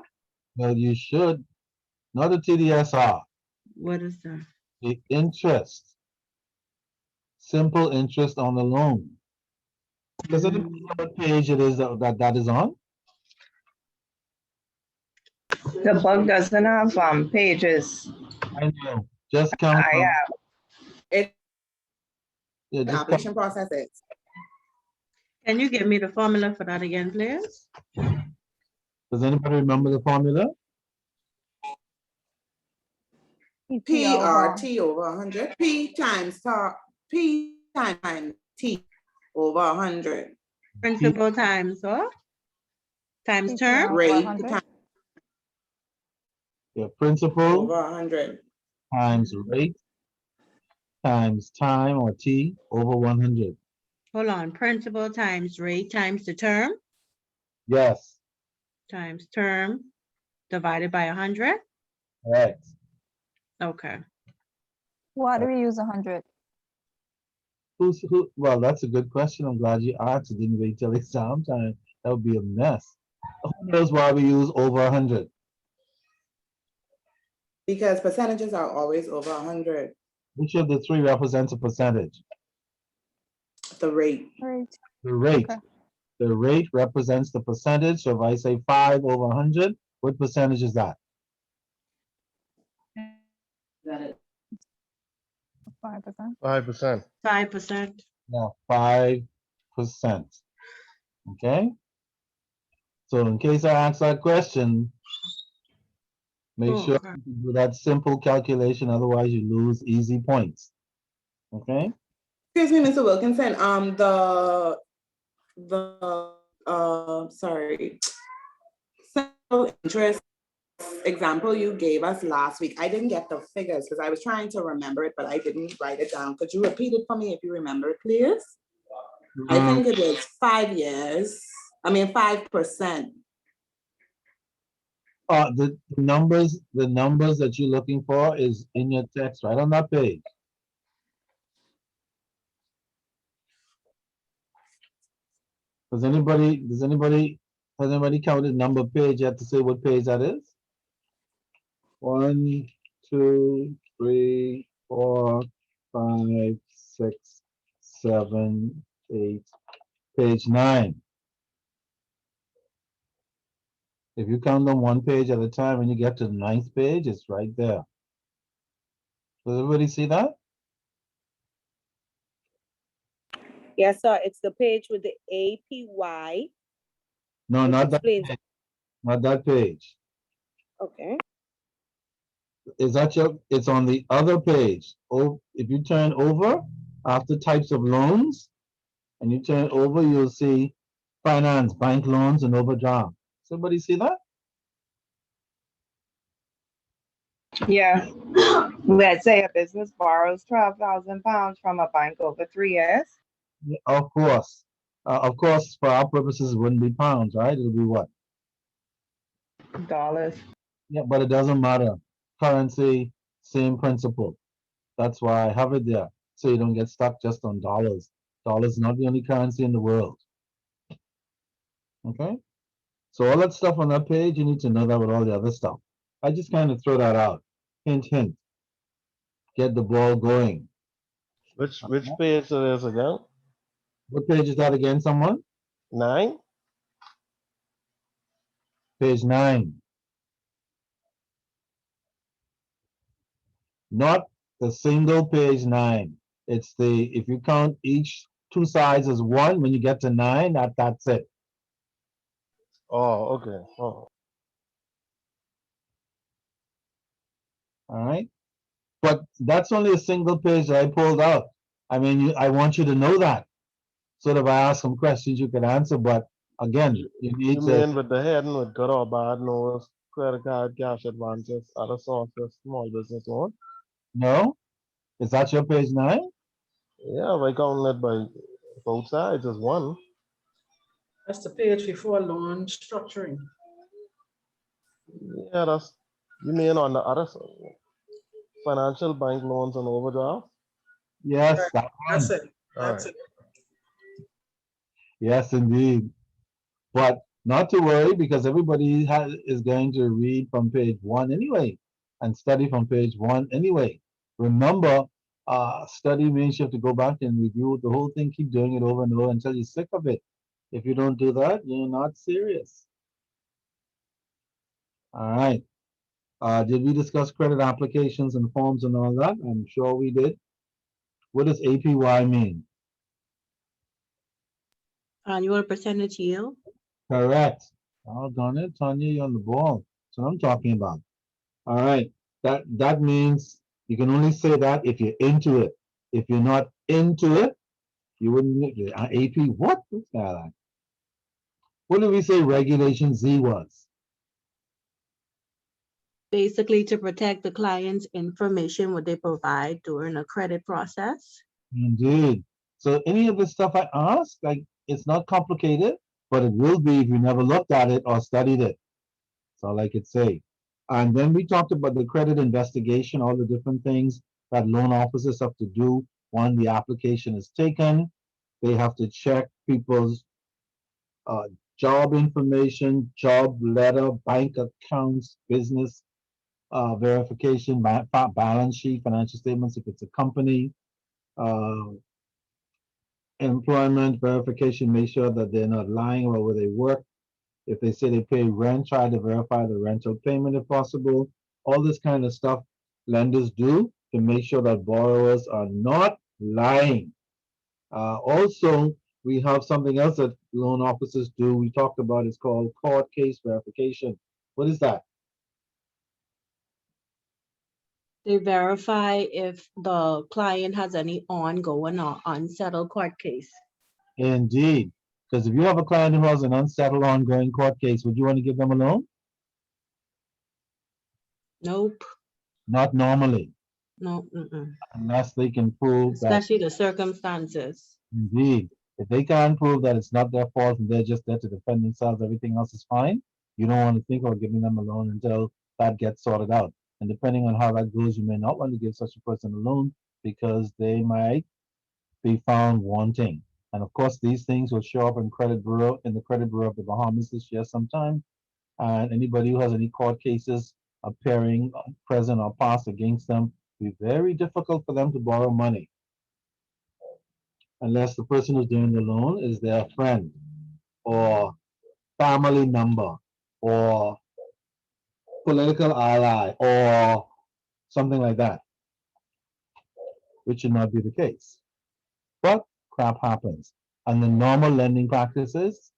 Speaker 5: Well, you should, not the TDSR,
Speaker 3: What is that?
Speaker 5: the interest. Simple interest on the loan. Does it know what page it is that is on?
Speaker 4: The book doesn't have pages.
Speaker 5: I know, just count.
Speaker 4: I have.
Speaker 2: It,
Speaker 5: Yeah,
Speaker 2: the
Speaker 5: just
Speaker 2: application process is.
Speaker 3: Can you give me the formula for that again, please?
Speaker 5: does anybody remember the formula?
Speaker 2: PRT over 100, P times T over 100.
Speaker 3: Principal times what? Times term?
Speaker 2: Rate
Speaker 8: 100.
Speaker 2: times
Speaker 5: Yeah, principal
Speaker 2: over 100.
Speaker 5: times rate times time or T over 100.
Speaker 3: Hold on, principal times rate times the term,
Speaker 5: Yes,
Speaker 3: times term divided by 100?
Speaker 5: correct.
Speaker 3: Okay.
Speaker 8: Why do we use 100?
Speaker 5: Well, that's a good question. I'm glad you asked. It didn't wait till exam time. That would be a mess. Who knows why we use over 100?
Speaker 2: Because percentages are always over 100.
Speaker 5: Which of the three represents a percentage?
Speaker 2: The rate.
Speaker 8: Right.
Speaker 5: The rate.
Speaker 8: Okay.
Speaker 5: The rate represents the percentage. So if I say 5 over 100, what percentage is that?
Speaker 8: 5%.
Speaker 6: 5%.
Speaker 3: 5%.
Speaker 5: Yeah, 5%. Okay? So in case I ask that question, make
Speaker 3: Oh,
Speaker 5: sure
Speaker 3: okay.
Speaker 5: you do that simple calculation, otherwise you lose easy points. Okay?
Speaker 2: Excuse me, Mr. Wilkinson, sorry. Simple interest example you gave us last week, I didn't get the figures because I was trying to remember it, but I didn't write it down. Could you repeat it for me if you remember it, please? I think it was 5 years. I mean, 5%.
Speaker 5: The numbers that you're looking for is in your text, right on that page. Has anybody counted number page yet to say what page that is? 1, 2, 3, 4, 5, 6, 7, 8. Page 9. If you count them one page at a time, when you get to the 9th page, it's right there. Does everybody see that?
Speaker 1: Yes, sir. It's the page with the APY.
Speaker 5: No,
Speaker 1: which
Speaker 5: not that
Speaker 1: explains-
Speaker 5: page. Not that page.
Speaker 1: Okay.
Speaker 5: Is that it's on the other page. Oh, if you turn over after types of loans and you turn over, you'll see finance, bank loans, and overdraft. Somebody see that?
Speaker 4: Yeah. Let's say a business borrows £12,000 from a bank over 3 years.
Speaker 5: Yeah, of course. Of course, for our purposes, it wouldn't be pounds, right? It'll be what?
Speaker 4: Dollars.
Speaker 5: Yeah, but it doesn't matter. Currency, same principle. That's why I have it there, so you don't get stuck just on dollars. Dollars is not the only currency in the world. Okay? So all that stuff on that page, you need to know that with all the other stuff. I just kind of throw that out. Hint, hint. Get the ball going.
Speaker 6: Which page it is again?
Speaker 5: What page is that again, someone?
Speaker 6: 9?
Speaker 5: Page 9. Not the single page 9. It's if you count each two sides as one, when you get to 9, that's it.
Speaker 6: Oh, okay. Oh.
Speaker 5: All right. But that's only a single page that I pulled out. I mean, I want you to know that. So that if I ask some questions, you can answer. But again, you need
Speaker 6: You
Speaker 5: to.
Speaker 6: mean with the heading with good or bad no's, credit card, cash advances, other sources, small business loan?
Speaker 5: No? Is that your page 9?
Speaker 6: Yeah, by counting it by both sides is one.
Speaker 7: That's the page before loan structuring.
Speaker 6: Yeah, you mean on the other side, financial bank loans and overdraft?
Speaker 5: Yes,
Speaker 7: Right.
Speaker 5: that one.
Speaker 7: That's it.
Speaker 6: All
Speaker 7: That's
Speaker 6: right.
Speaker 7: it.
Speaker 5: Yes, indeed. But not to worry, because everybody is going to read from page 1 anyway and study from page 1 anyway. Remember, study means you have to go back and review the whole thing, keep doing it over and over until you're sick of it. If you don't do that, you're not serious. All right. Did we discuss credit applications and forms and all that? I'm sure we did. What does APY mean?
Speaker 3: Annual percentage yield.
Speaker 5: Correct. Oh, darn it, Tanya, you're on the ball. That's what I'm talking about. All right. That means you can only say that if you're into it. If you're not into it, you wouldn't. AP, what? What's that like? What did we say Regulation Z was?
Speaker 3: Basically to protect the client's information, what they provide during a credit process.
Speaker 5: Indeed. So any of the stuff I ask, like, it's not complicated, but it will be if you never looked at it or studied it. That's all I could say. And then we talked about the credit investigation, all the different things that loan officers have to do when the application is taken. They have to check people's job information, job letter, bank accounts, business verification, balance sheet, financial statements if it's a company, uh, employment verification, make sure that they're not lying about where they work. If they say they pay rent, try to verify the rental payment if possible. All this kind of stuff lenders do to make sure that borrowers are not lying. Also, we have something else that loan officers do. We talked about it's called court case verification. What is that?
Speaker 3: They verify if the client has any ongoing or unsettled court case.
Speaker 5: Indeed. Because if you have a client who has an unsettled ongoing court case, would you want to give them a loan?
Speaker 3: Nope,
Speaker 5: Not normally,
Speaker 3: no,
Speaker 5: unless they can prove that
Speaker 3: especially the circumstances.
Speaker 5: indeed, if they can't prove that it's not their fault and they're just there to defend themselves, everything else is fine. You don't want to think of giving them a loan until that gets sorted out. And depending on how that goes, you may not want to give such a person a loan because they might be found wanting. And of course, these things will show up in the credit bureau of the Bahamas this year sometime. And anybody who has any court cases appearing present or past against them, be very difficult for them to borrow money unless the person who's doing the loan is their friend or family member or political ally or something like that, which should not be the case. But crap happens. Under normal lending practices,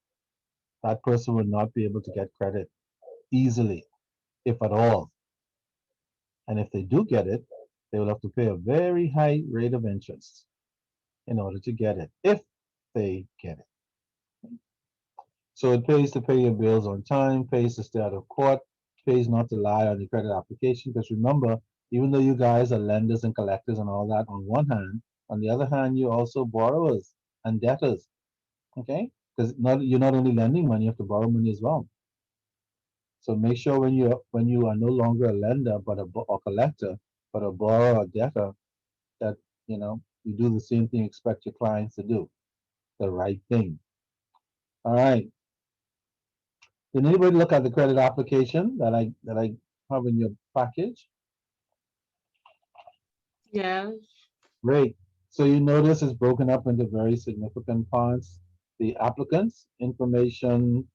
Speaker 5: that person would not be able to get credit easily, if at all. And if they do get it, they will have to pay a very high rate of interest in order to get it, if they get it. So it pays to pay your bills on time, pays to stay out of court, pays not to lie on the credit application. Because remember, even though you guys are lenders and collectors and all that on one hand, on the other hand, you're also borrowers and debtors. Okay? Because you're not only lending money, you have to borrow money as well. So make sure when you are no longer a lender but a collector, but a borrower or debtor, that you do the same thing you expect your clients to do, the right thing. All right. Did anybody look at the credit application that I have in your package?
Speaker 3: Yeah,
Speaker 5: Great. So you notice it's broken up into very significant parts. The applicant's information,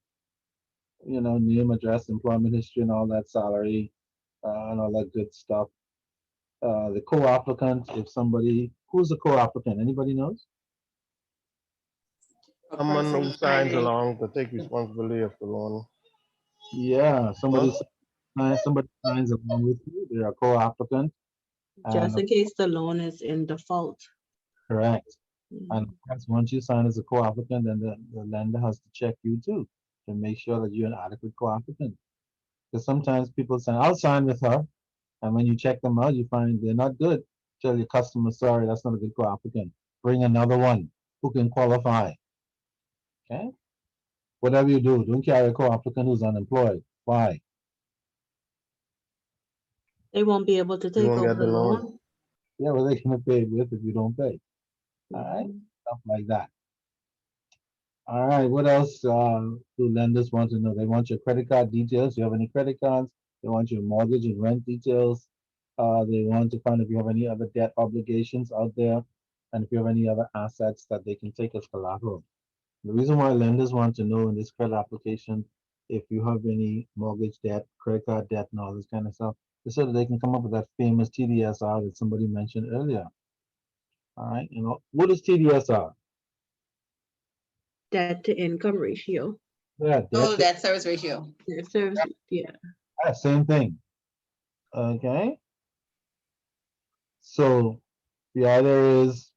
Speaker 5: name, address, employment history, and all that, salary, and all that good stuff. The co-applicant, if somebody, who's the co-applicant? Anybody knows?
Speaker 6: Someone who signs along to take responsibility of the loan.
Speaker 5: Yeah, somebody
Speaker 6: Huh?
Speaker 5: somebody signs along with you. They're a co-applicant.
Speaker 3: just
Speaker 5: And
Speaker 3: in case the loan is in default.
Speaker 5: correct. And
Speaker 3: Mm.
Speaker 5: of course, once you sign as a co-applicant, then the lender has to check you too to make sure that you're an adequate co-applicant. Because sometimes people say, I'll sign with her. And when you check them out, you find they're not good. Tell your customer, sorry, that's not a good co-applicant. Bring another one who can qualify. Okay? Whatever you do, don't carry a co-applicant who's unemployed. Why?
Speaker 3: They won't be able to
Speaker 6: You
Speaker 3: take
Speaker 6: won't
Speaker 3: over
Speaker 6: get
Speaker 3: the
Speaker 6: the loan.
Speaker 3: loan.
Speaker 5: Yeah, well, they can pay with if you don't pay. All right?
Speaker 3: Mhm.
Speaker 5: Stuff like that. All right, what else do lenders want to know? They want your credit card details. Do you have any credit cards? They want your mortgage and rent details. They want to find if you have any other debt obligations out there and if you have any other assets that they can take as collateral. The reason why lenders want to know in this credit application if you have any mortgage debt, credit card debt, and all this kind of stuff is so that they can come up with that famous TDSR that somebody mentioned earlier. All right, what is TDSR?
Speaker 3: Debt to income ratio.
Speaker 5: Yeah,
Speaker 2: Oh,
Speaker 5: debt.
Speaker 2: that service ratio.
Speaker 3: Debt service, yeah.
Speaker 5: Same thing. Okay. So the idea is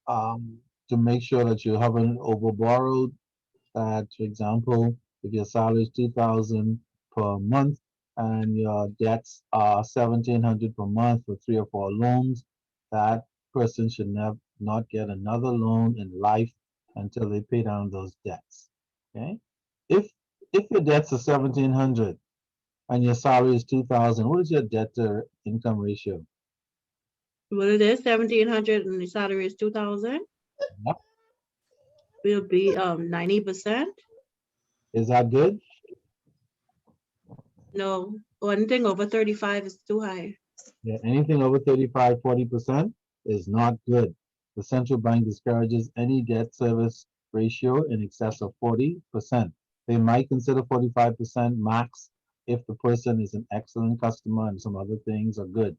Speaker 5: to make sure that you haven't over borrowed. That, for example, if your salary is 2,000 per month and your debts are 1,700 per month for 3 or 4 loans, that person should not get another loan in life until they pay down those debts. Okay. If your debts are 1,700 and your salary is 2,000, what is your debt to income ratio?
Speaker 3: Well, it is 1,700 and the salary is 2,000.
Speaker 5: Yeah.
Speaker 3: Will be 90%.
Speaker 5: Is that good?
Speaker 3: No, one thing over 35 is too high.
Speaker 5: Yeah, anything over 35, 40% is not good. The central bank discourages any debt service ratio in excess of 40%. They might consider 45% max if the person is an excellent customer and some other things are good.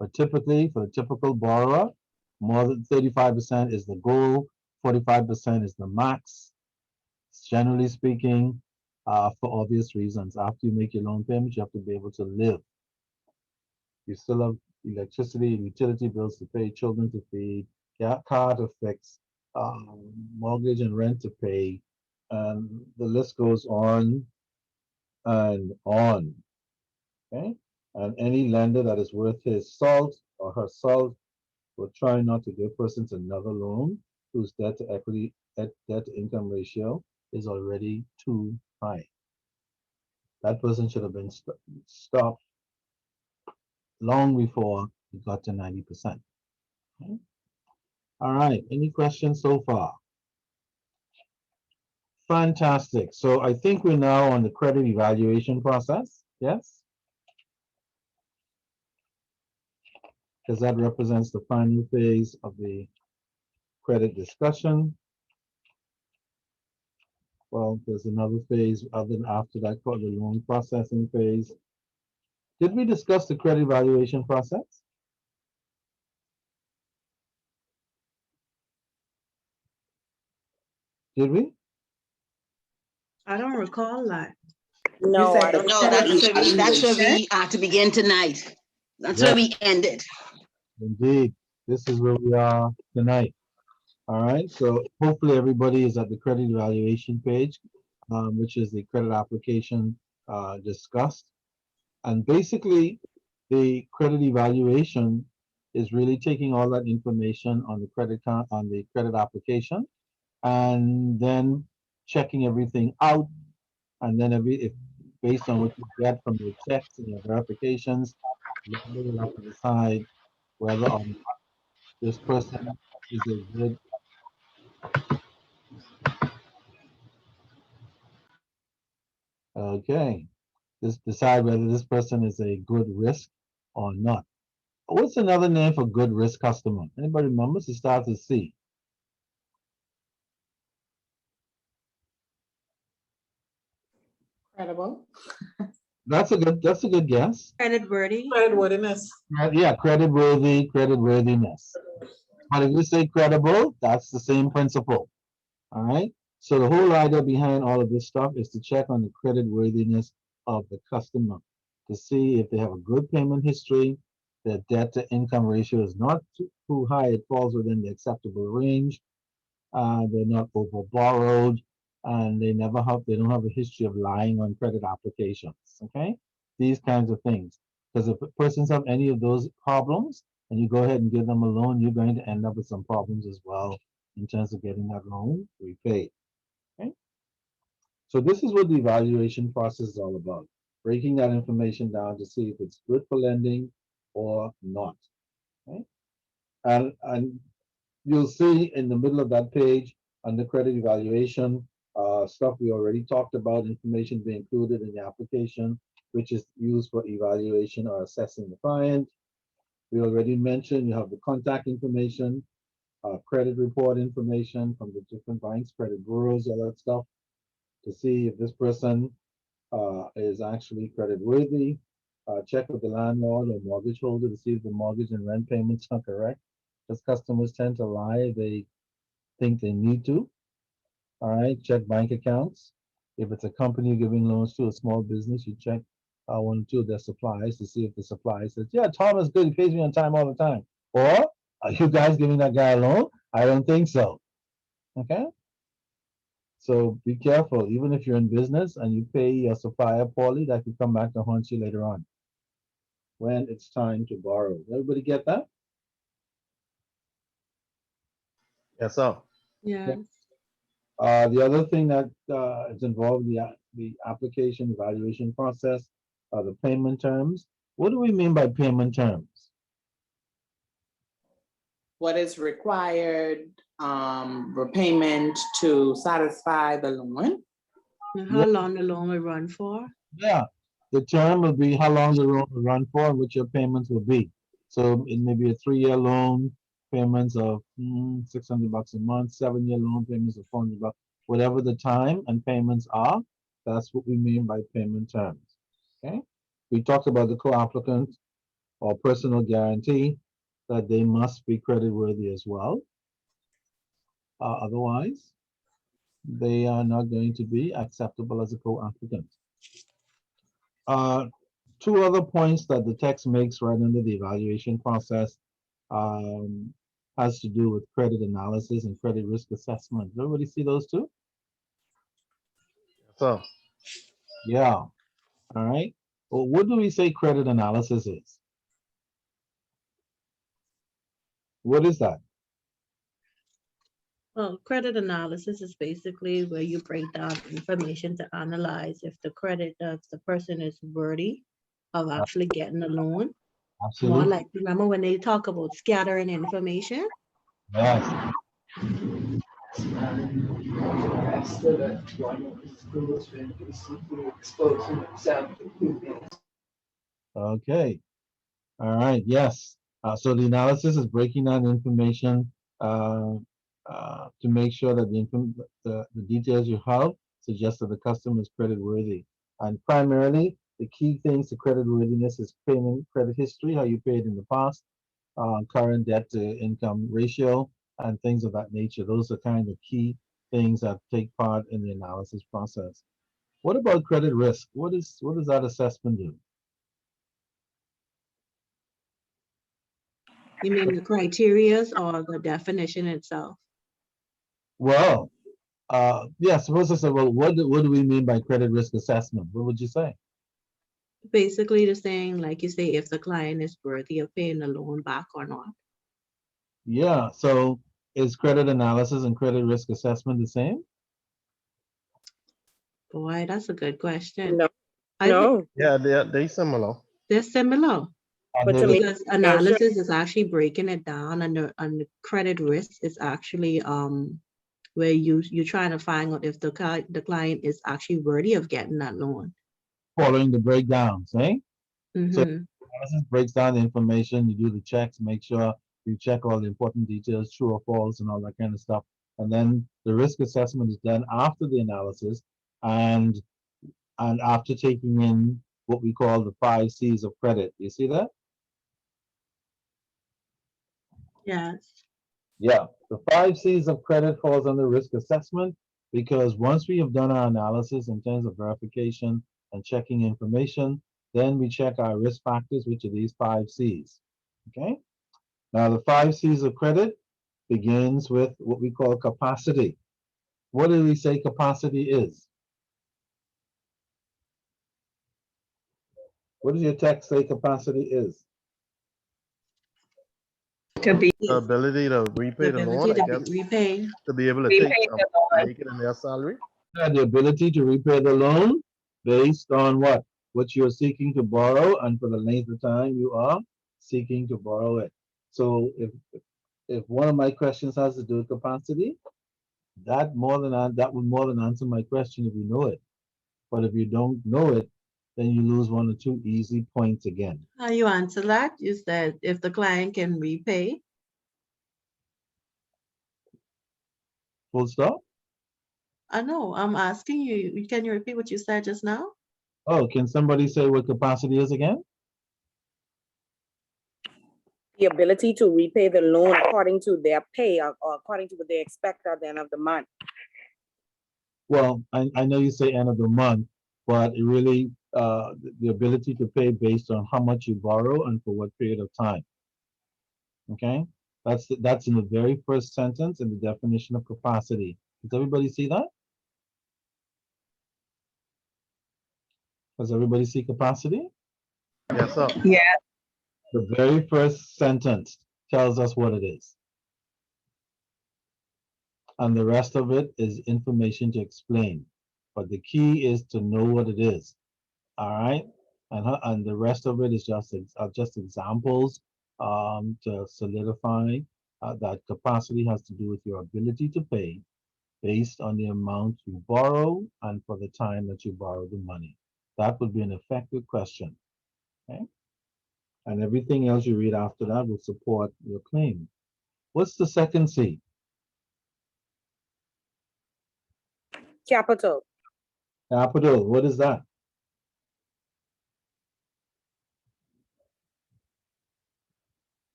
Speaker 5: But typically, for the typical borrower, more than 35% is the goal, 45% is the max. Generally speaking, for obvious reasons. After you make your loan payments, you have to be able to live. You still have electricity and utility bills to pay, children to feed, car to fix, mortgage and rent to pay, and the list goes on and on. Okay? And any lender that is worth his salt or her salt will try not to give persons another loan whose debt to equity, debt to income ratio is already too high. That person should have been stopped long before it got to 90%. Okay. All right, any questions so far? Fantastic. So I think we're now on the credit evaluation process. Yes? Because that represents the final phase of the credit discussion. Well, there's another phase other than after that called the loan processing phase. Did we discuss the credit evaluation process? Did we?
Speaker 3: I don't recall that.
Speaker 1: No, I don't.
Speaker 9: No, that's where we are to begin tonight. That's where we ended.
Speaker 5: Indeed. This is where we are tonight. All right. So hopefully everybody is at the credit evaluation page, which is the credit application discussed. And basically, the credit evaluation is really taking all that information on the credit application, and then checking everything out, and then if based on what you get from your checks and your verifications, you will have to decide whether or not this person is a good. Okay, just decide whether this person is a good risk or not. What's another name for good risk customer? Anybody remembers? It starts with C.
Speaker 2: Credible.
Speaker 5: That's a good guess.
Speaker 3: Credit worthy.
Speaker 7: Creditworthiness.
Speaker 5: Yeah, creditworthiness. But if you say credible, that's the same principle. All right. So the whole idea behind all of this stuff is to check on the creditworthiness of the customer to see if they have a good payment history, their debt to income ratio is not too high, it falls within the acceptable range, they're not over borrowed, and they don't have a history of lying on credit applications. Okay, these kinds of things. Because if persons have any of those problems, and you go ahead and give them a loan, you're going to end up with some problems as well in terms of getting that loan repaid. Okay, so this is what the evaluation process is all about: breaking that information down to see if it's good for lending or not. Okay, and you'll see in the middle of that page under credit evaluation, stuff we already talked about, information being included in the application, which is used for evaluation or assessing the client. We already mentioned you have the contact information, credit report information from the different banks, credit bureaus, all that stuff, to see if this person is actually credit worthy. Check with the landlord or mortgage holder to see if the mortgage and rent payments are correct, because customers tend to lie. They think they need to. All right, check bank accounts. If it's a company giving loans to a small business, you check one or two of their suppliers to see if the supplier says, yeah, Tom is good, he pays me on time all the time. Or, are you guys giving that guy a loan? I don't think so. Okay? So be careful. Even if you're in business and you pay your supplier poorly, that could come back to haunt you later on when it's time to borrow. Everybody get that?
Speaker 6: Yes, sir.
Speaker 3: Yeah.
Speaker 5: The other thing that is involved in the application evaluation process are the payment terms. What do we mean by payment terms?
Speaker 2: What is required, repayment to satisfy the loan?
Speaker 3: And how long the loan will run for?
Speaker 5: Yeah, the term will be how long the loan will run for and what your payments will be. So it may be a 3-year loan, payments of $600 a month, 7-year loan payments of $400, whatever the time and payments are. That's what we mean by payment terms. Okay, we talked about the co-applicant or personal guarantee, that they must be creditworthy as well. Otherwise, they are not going to be acceptable as a co-applicant. Two other points that the text makes right under the evaluation process has to do with credit analysis and credit risk assessment. Does everybody see those two?
Speaker 6: Yes, sir.
Speaker 5: Yeah. All right. Well, what do we say credit analysis is? What is that?
Speaker 3: Well, credit analysis is basically where you break down information to analyze if the person is worthy of actually getting a loan. More
Speaker 5: Absolutely.
Speaker 3: like, remember when they talk about scattering information?
Speaker 5: Yes. Okay. All right. Yes. So the analysis is breaking down information to make sure that the details you have suggest that the customer is credit worthy. And primarily, the key things to credit worthiness is payment credit history, how you paid in the past, current debt to income ratio, and things of that nature. Those are kind of key things that take part in the analysis process. What about credit risk? What does that assessment do?
Speaker 3: You mean the criterias or the definition itself?
Speaker 5: Well, yeah, suppose I said, well, what do we mean by credit risk assessment? What would you say?
Speaker 3: Basically the saying, like you say, if the client is worthy of paying the loan back or not.
Speaker 5: Yeah, so is credit analysis and credit risk assessment the same?
Speaker 3: Boy, that's a good question.
Speaker 1: No,
Speaker 3: I think
Speaker 1: no,
Speaker 6: Yeah, they similar.
Speaker 3: they're similar
Speaker 5: And
Speaker 1: but
Speaker 5: they're
Speaker 1: to
Speaker 5: the-
Speaker 1: me,
Speaker 3: because analysis is actually breaking it down, and the credit risk is actually where you're trying to find out if the client is actually worthy of getting that loan.
Speaker 5: following the breakdowns, eh? So
Speaker 3: Mhm.
Speaker 5: analysis breaks down the information, you do the checks, make sure you check all the important details, true or false, and all that kind of stuff. And then the risk assessment is done after the analysis and after taking in what we call the 5 C's of credit. You see that?
Speaker 3: Yes.
Speaker 5: Yeah, the 5 C's of credit falls under risk assessment because once we have done our analysis in terms of verification and checking information, then we check our risk factors, which are these 5 C's. Okay? Now, the 5 C's of credit begins with what we call capacity. What do we say capacity is? What does your text say capacity is?
Speaker 4: To be
Speaker 6: The ability to repay the loan,
Speaker 3: ability
Speaker 6: I
Speaker 3: to
Speaker 6: guess,
Speaker 3: repay.
Speaker 6: to be able to
Speaker 4: repay
Speaker 6: take,
Speaker 4: the loan.
Speaker 6: make it in their salary.
Speaker 5: The ability to repay the loan based on what? What you're seeking to borrow and for the length of time you are seeking to borrow it. So if one of my questions has to do with capacity, that would more than answer my question if you know it. But if you don't know it, then you lose one or two easy points again.
Speaker 3: How you answer that? You said if the client can repay.
Speaker 5: Full stop?
Speaker 3: I know, I'm asking you, can you repeat what you said just now?
Speaker 5: Oh, can somebody say what capacity is again?
Speaker 1: the ability to repay the loan according to their pay or according to what they expect at the end of the month.
Speaker 5: Well, I know you say end of the month, but it really, the ability to pay based on how much you borrow and for what period of time. Okay? That's in the very first sentence in the definition of capacity. Does everybody see that? Does everybody see capacity?
Speaker 6: Yes, sir.
Speaker 4: Yeah,
Speaker 5: The very first sentence tells us what it is. And the rest of it is information to explain. But the key is to know what it is. All right? And the rest of it is just examples to solidify that capacity has to do with your ability to pay based on the amount you borrow and for the time that you borrow the money. That would be an effective question. Okay? And everything else you read after that will support your claim. What's the second C?
Speaker 1: Capital.
Speaker 5: Capital. What is that?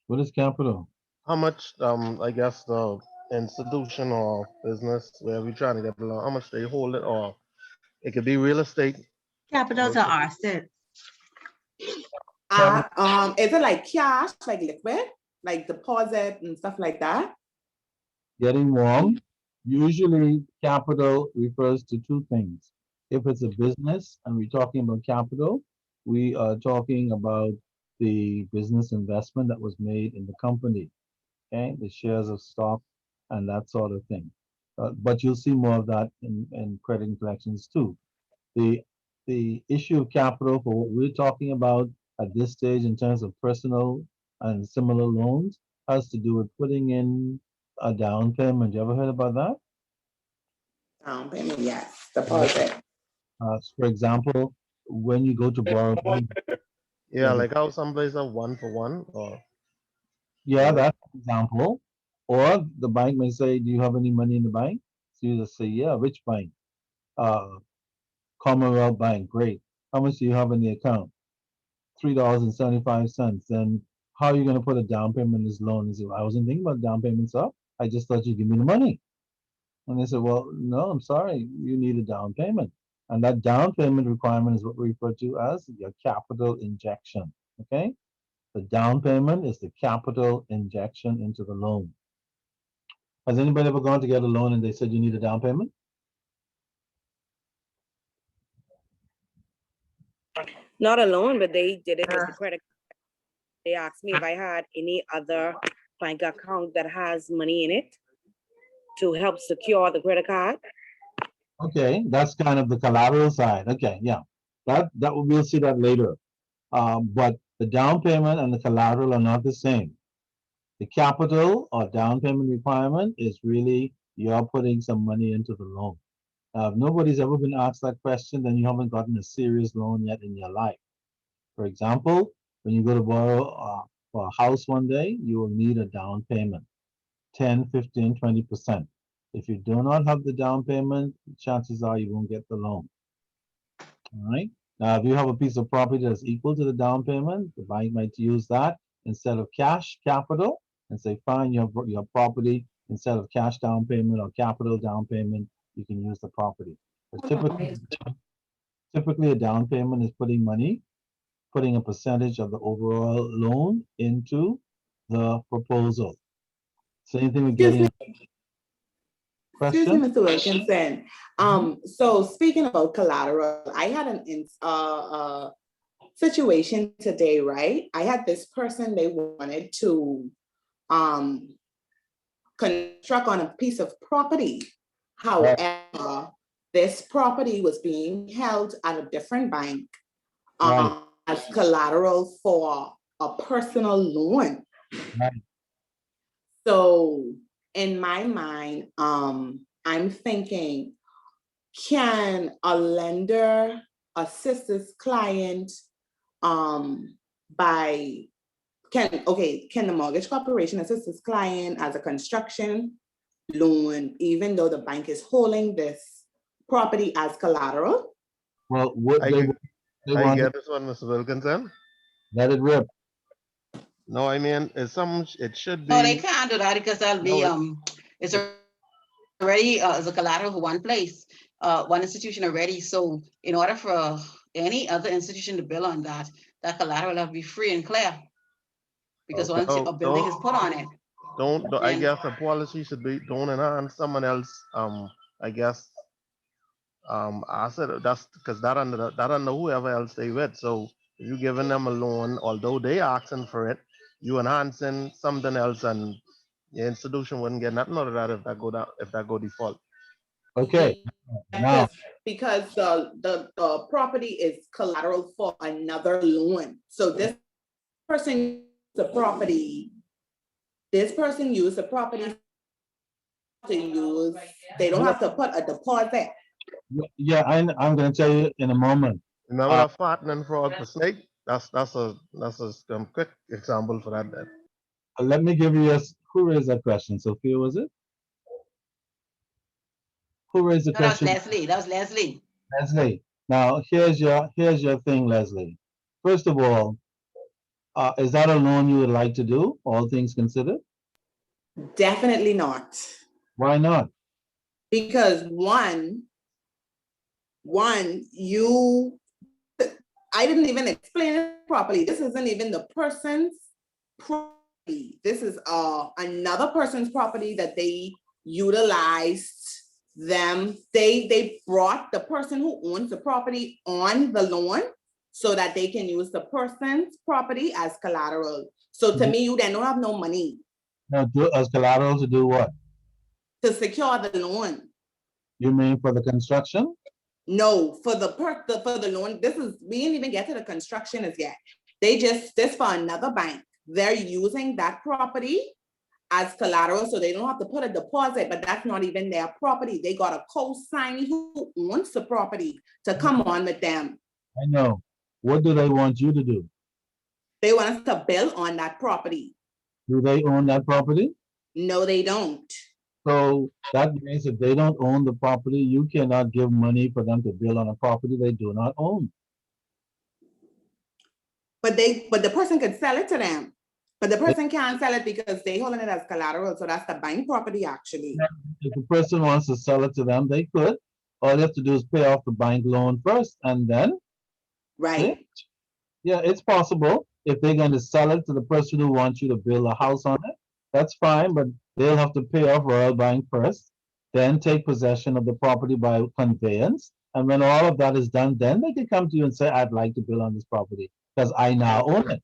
Speaker 5: What is capital?
Speaker 6: How much, I guess the institution or business where we trying to get the loan, how much they hold it, or it could be real estate.
Speaker 3: Capitals are assets.
Speaker 2: Is it like cash, like liquid, like deposit and stuff like that?
Speaker 5: Getting warm. Usually capital refers to two things. If it's a business and we're talking about capital, we are talking about the business investment that was made in the company, okay? The shares of stock and that sort of thing. But you'll see more of that in credit and collections too. The issue of capital for what we're talking about at this stage in terms of personal and similar loans has to do with putting in a down payment. You ever heard about that?
Speaker 2: Down payment, yes, deposit.
Speaker 5: For example, when you go to borrow money,
Speaker 6: Yeah, like how some places are 1-for-1 or
Speaker 5: yeah, that's an example. Or the bank may say, "Do you have any money in the bank?" So you just say, "Yeah." Which bank? Uh, Commonwealth Bank. Great. How much do you have in the account? $3.75. Then how are you going to put a down payment on this loan? He said, "I wasn't thinking about down payments up. I just thought you'd give me the money." And they said, "Well, no, I'm sorry. You need a down payment." And that down payment requirement is what we refer to as your capital injection. Okay? The down payment is the capital injection into the loan. Has anybody ever gone to get a loan and they said you need a down payment?
Speaker 1: Not alone, but they did it with the credit. They asked me if I had any other bank account that has money in it to help secure the credit card.
Speaker 5: Okay, that's kind of the collateral side. Okay, yeah, we'll see that later. But the down payment and the collateral are not the same. The capital or down payment requirement is really you're putting some money into the loan. If nobody's ever been asked that question, then you haven't gotten a serious loan yet in your life. For example, when you go to borrow for a house one day, you will need a down payment, 10, 15, 20%. If you do not have the down payment, chances are you won't get the loan. All right. Now, if you have a piece of property that's equal to the down payment, the bank might use that instead of cash capital and say, fine, your property, instead of cash down payment or capital down payment, you can use the property. But typically a down payment is putting a percentage of the overall loan into the proposal. Same thing with getting a
Speaker 2: Excuse me,
Speaker 5: question.
Speaker 2: Mr. Wilkinson. So speaking about collateral, I had an situation today, right? I had this person, they wanted to construct on a piece of property. However, this property was being held at a different bank as collateral for a personal loan.
Speaker 5: Right.
Speaker 2: So in my mind, I'm thinking, can a lender assist this client can the mortgage corporation assist this client as a construction loan, even though the bank is holding this property as collateral?
Speaker 5: Well, what
Speaker 6: I
Speaker 5: they
Speaker 6: I
Speaker 5: want
Speaker 6: get
Speaker 5: to
Speaker 6: this one, Mr. Wilkinson.
Speaker 5: let it rip.
Speaker 6: No, I mean it should be.
Speaker 9: No, they can't do that because that'll be it's already as a collateral for one place, one institution already. So in order for any other institution to build on that, that collateral will have to be free and clear. Because once a building is put on it.
Speaker 6: Don't I guess the policy should be don't enhance someone else I guess asset. That's because that under whoever else they with. So if you're giving them a loan, although they asking for it, you enhancing something else, and your institution wouldn't get nothing out of that if that go default.
Speaker 5: Okay. Now,
Speaker 2: Because the property is collateral for another loan. So this person used the property to use, they don't have to put a deposit.
Speaker 5: yeah, I'm going to tell you in a moment.
Speaker 6: Remember that partner fraud for snake? That's a quick example for that. Then.
Speaker 5: Let me give you who raised that question? Sophia, was it? Who raised the
Speaker 9: No, that was
Speaker 5: question?
Speaker 9: Leslie. That was Leslie.
Speaker 5: Leslie. Now, here's your thing, Leslie. First of all, is that a loan you would like to do, all things considered?
Speaker 2: Definitely not.
Speaker 5: Why not?
Speaker 2: Because I didn't even explain it properly. This isn't even the person's property. This is another person's property that they utilized they brought the person who owns the property on the loan so that they can use the person's property as collateral. So to me, you then don't have no money
Speaker 5: Now, as collateral to do what?
Speaker 2: to secure the loan.
Speaker 5: You mean for the construction?
Speaker 2: No, for the loan, we didn't even get to the construction as yet. This for another bank. They're using that property as collateral, so they don't have to put a deposit, but that's not even their property. They got a co-signee who owns the property to come on with them.
Speaker 5: I know. What do they want you to do?
Speaker 2: They want us to build on that property.
Speaker 5: Do they own that property?
Speaker 2: No, they don't.
Speaker 5: So that means if they don't own the property, you cannot give money for them to build on a property they do not own.
Speaker 2: But the person could sell it to them. But the person can't sell it because they holding it as collateral. So that's the bank property actually.
Speaker 5: If the person wants to sell it to them, they could. All they have to do is pay off the bank loan first and then.
Speaker 2: Right.
Speaker 5: Yeah, it's possible. If they're going to sell it to the person who wants you to build a house on it, that's fine, but they'll have to pay off Royal Bank first, then take possession of the property by conveyance. And when all of that is done, then they can come to you and say, I'd like to build on this property because I now own it.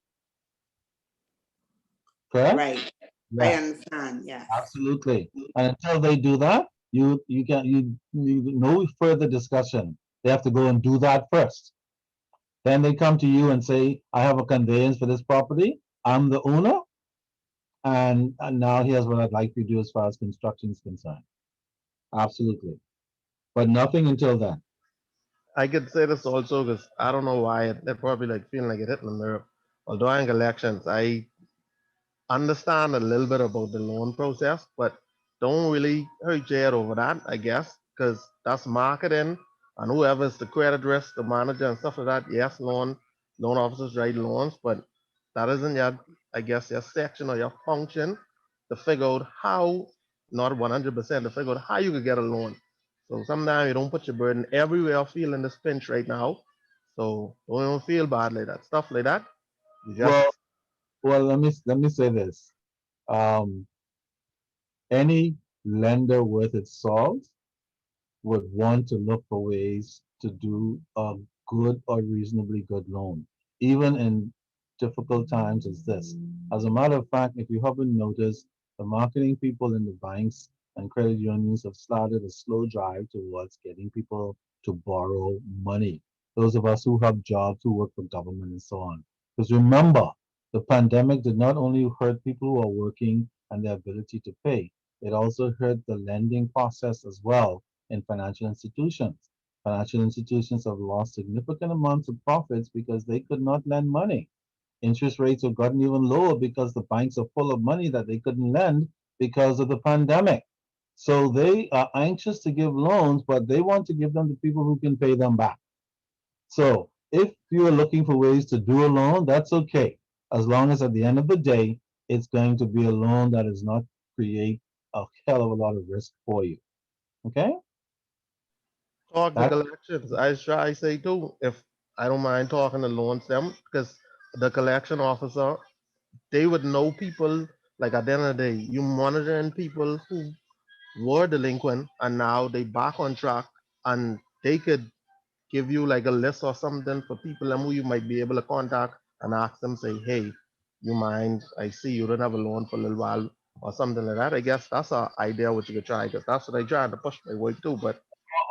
Speaker 5: Correct?
Speaker 2: Right.
Speaker 5: Yeah.
Speaker 2: I understand. Yeah.
Speaker 5: Absolutely. And until they do that, you no further discussion. They have to go and do that first. Then they come to you and say, I have a conveyance for this property. I'm the owner. And now here's what I'd like you to do as far as construction is concerned. Absolutely. But nothing until then.
Speaker 6: I could say this also because I don't know why they're probably like feeling like it hit in nerve. Although I think elections, I understand a little bit about the loan process, but don't really hurt your head over that, I guess, because that's marketing and whoever's the credit risk, the manager and stuff like that. Yes, loan officers write loans, but that isn't your, I guess, your section or your function to figure out how, not 100%, to figure out how you could get a loan. So sometimes you don't put your burden everywhere feeling this pinch right now. So don't feel bad like that. Stuff like that. You just
Speaker 5: Well, let me say this. Any lender worth its salt would want to look for ways to do a good or reasonably good loan, even in difficult times as this. As a matter of fact, if you haven't noticed, the marketing people in the banks and credit unions have started a slow drive towards getting people to borrow money. Those of us who have jobs, who work for government and so on. Because remember, the pandemic did not only hurt people who are working and their ability to pay, it also hurt the lending process as well in financial institutions. Financial institutions have lost significant amounts of profits because they could not lend money. Interest rates have gotten even lower because the banks are full of money that they couldn't lend because of the pandemic. So they are anxious to give loans, but they want to give them to people who can pay them back. So if you are looking for ways to do a loan, that's okay. As long as at the end of the day, it's going to be a loan that does not create a hell of a lot of risk for you. Okay?
Speaker 6: talk the
Speaker 5: That,
Speaker 6: collections. I say too, if I don't mind talking to loans them, because the collection officer, they would know people, like at the end of the day, you monitoring people who were delinquent and now they back on track, and they could give you like a list or something for people who you might be able to contact and ask them, say, hey, you mind, I see you don't have a loan for a little while or something like that. I guess that's an idea what you could try, because that's what I try to push my way too. But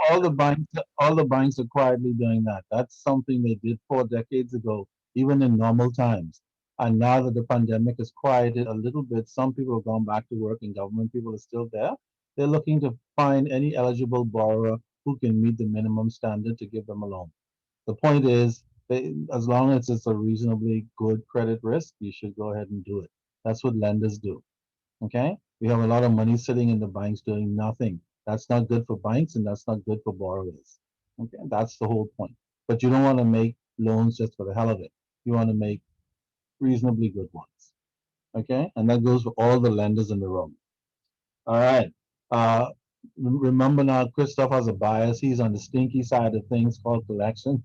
Speaker 5: all the banks are quietly doing that. That's something they did 4 decades ago, even in normal times. And now that the pandemic has quieted a little bit, some people have gone back to work and government people are still there. They're looking to find any eligible borrower who can meet the minimum standard to give them a loan. The point is, as long as it's a reasonably good credit risk, you should go ahead and do it. That's what lenders do. Okay? We have a lot of money sitting in the banks doing nothing. That's not good for banks and that's not good for borrowers. Okay? That's the whole point. But you don't want to make loans just for the hell of it. You want to make reasonably good ones. Okay? And that goes for all the lenders in the room. All right. Uh, remember now, Christoph has a bias. He's on the stinky side of things called collections.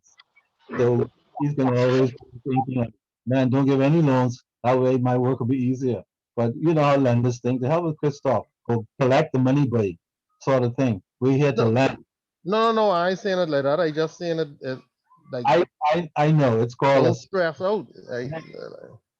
Speaker 5: So he's going to always be thinking, like, man, don't give any loans. That way my work will be easier. But you know how lenders think. The hell with Christoph. Go collect the money, buddy. sort of thing. We're here to
Speaker 6: No.
Speaker 5: lend.
Speaker 6: No, I ain't saying it like that. I just saying it like
Speaker 5: I know it's called
Speaker 6: don't stress out.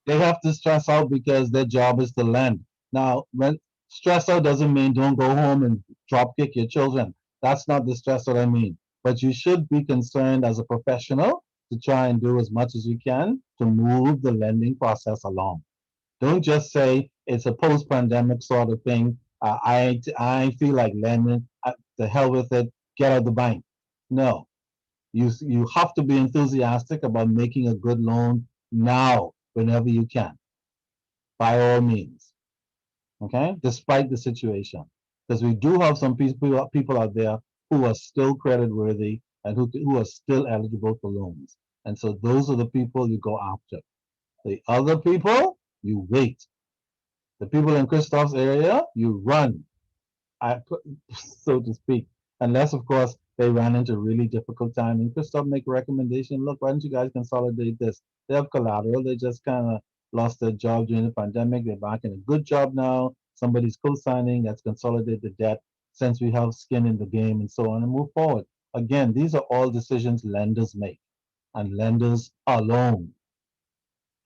Speaker 5: they have to stress out because their job is to lend. Now, when stress out doesn't mean don't go home and drop kick your children. That's not the stress that I mean. But you should be concerned as a professional to try and do as much as you can to move the lending process along. Don't just say it's a post-pandemic sort of thing. I feel like lending. The hell with it. Get out the bank. No, you have to be enthusiastic about making a good loan now, whenever you can, by all means. Okay, despite the situation, because we do have some people out there who are still credit worthy and who are still eligible for loans. And so those are the people you go after. The other people, you wait. The people in Christoph's area, you run, so to speak. Unless, of course, they ran into a really difficult time. And Christoph make a recommendation, look, why don't you guys consolidate this? They have collateral. They just kind of lost their job during the pandemic. They're back in a good job now. Somebody's co-signing, that's consolidated the debt since we have skin in the game and so on, and move forward. Again, these are all decisions lenders make, and lenders alone,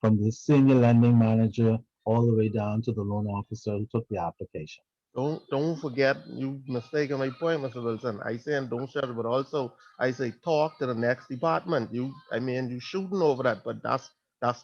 Speaker 5: from the senior lending manager all the way down to the loan officer who took the application.
Speaker 6: Don't forget, you mistaken my point, Mr. Wilson. I saying don't shut it, but also I say talk to the next department. I mean you shooting over that, but that's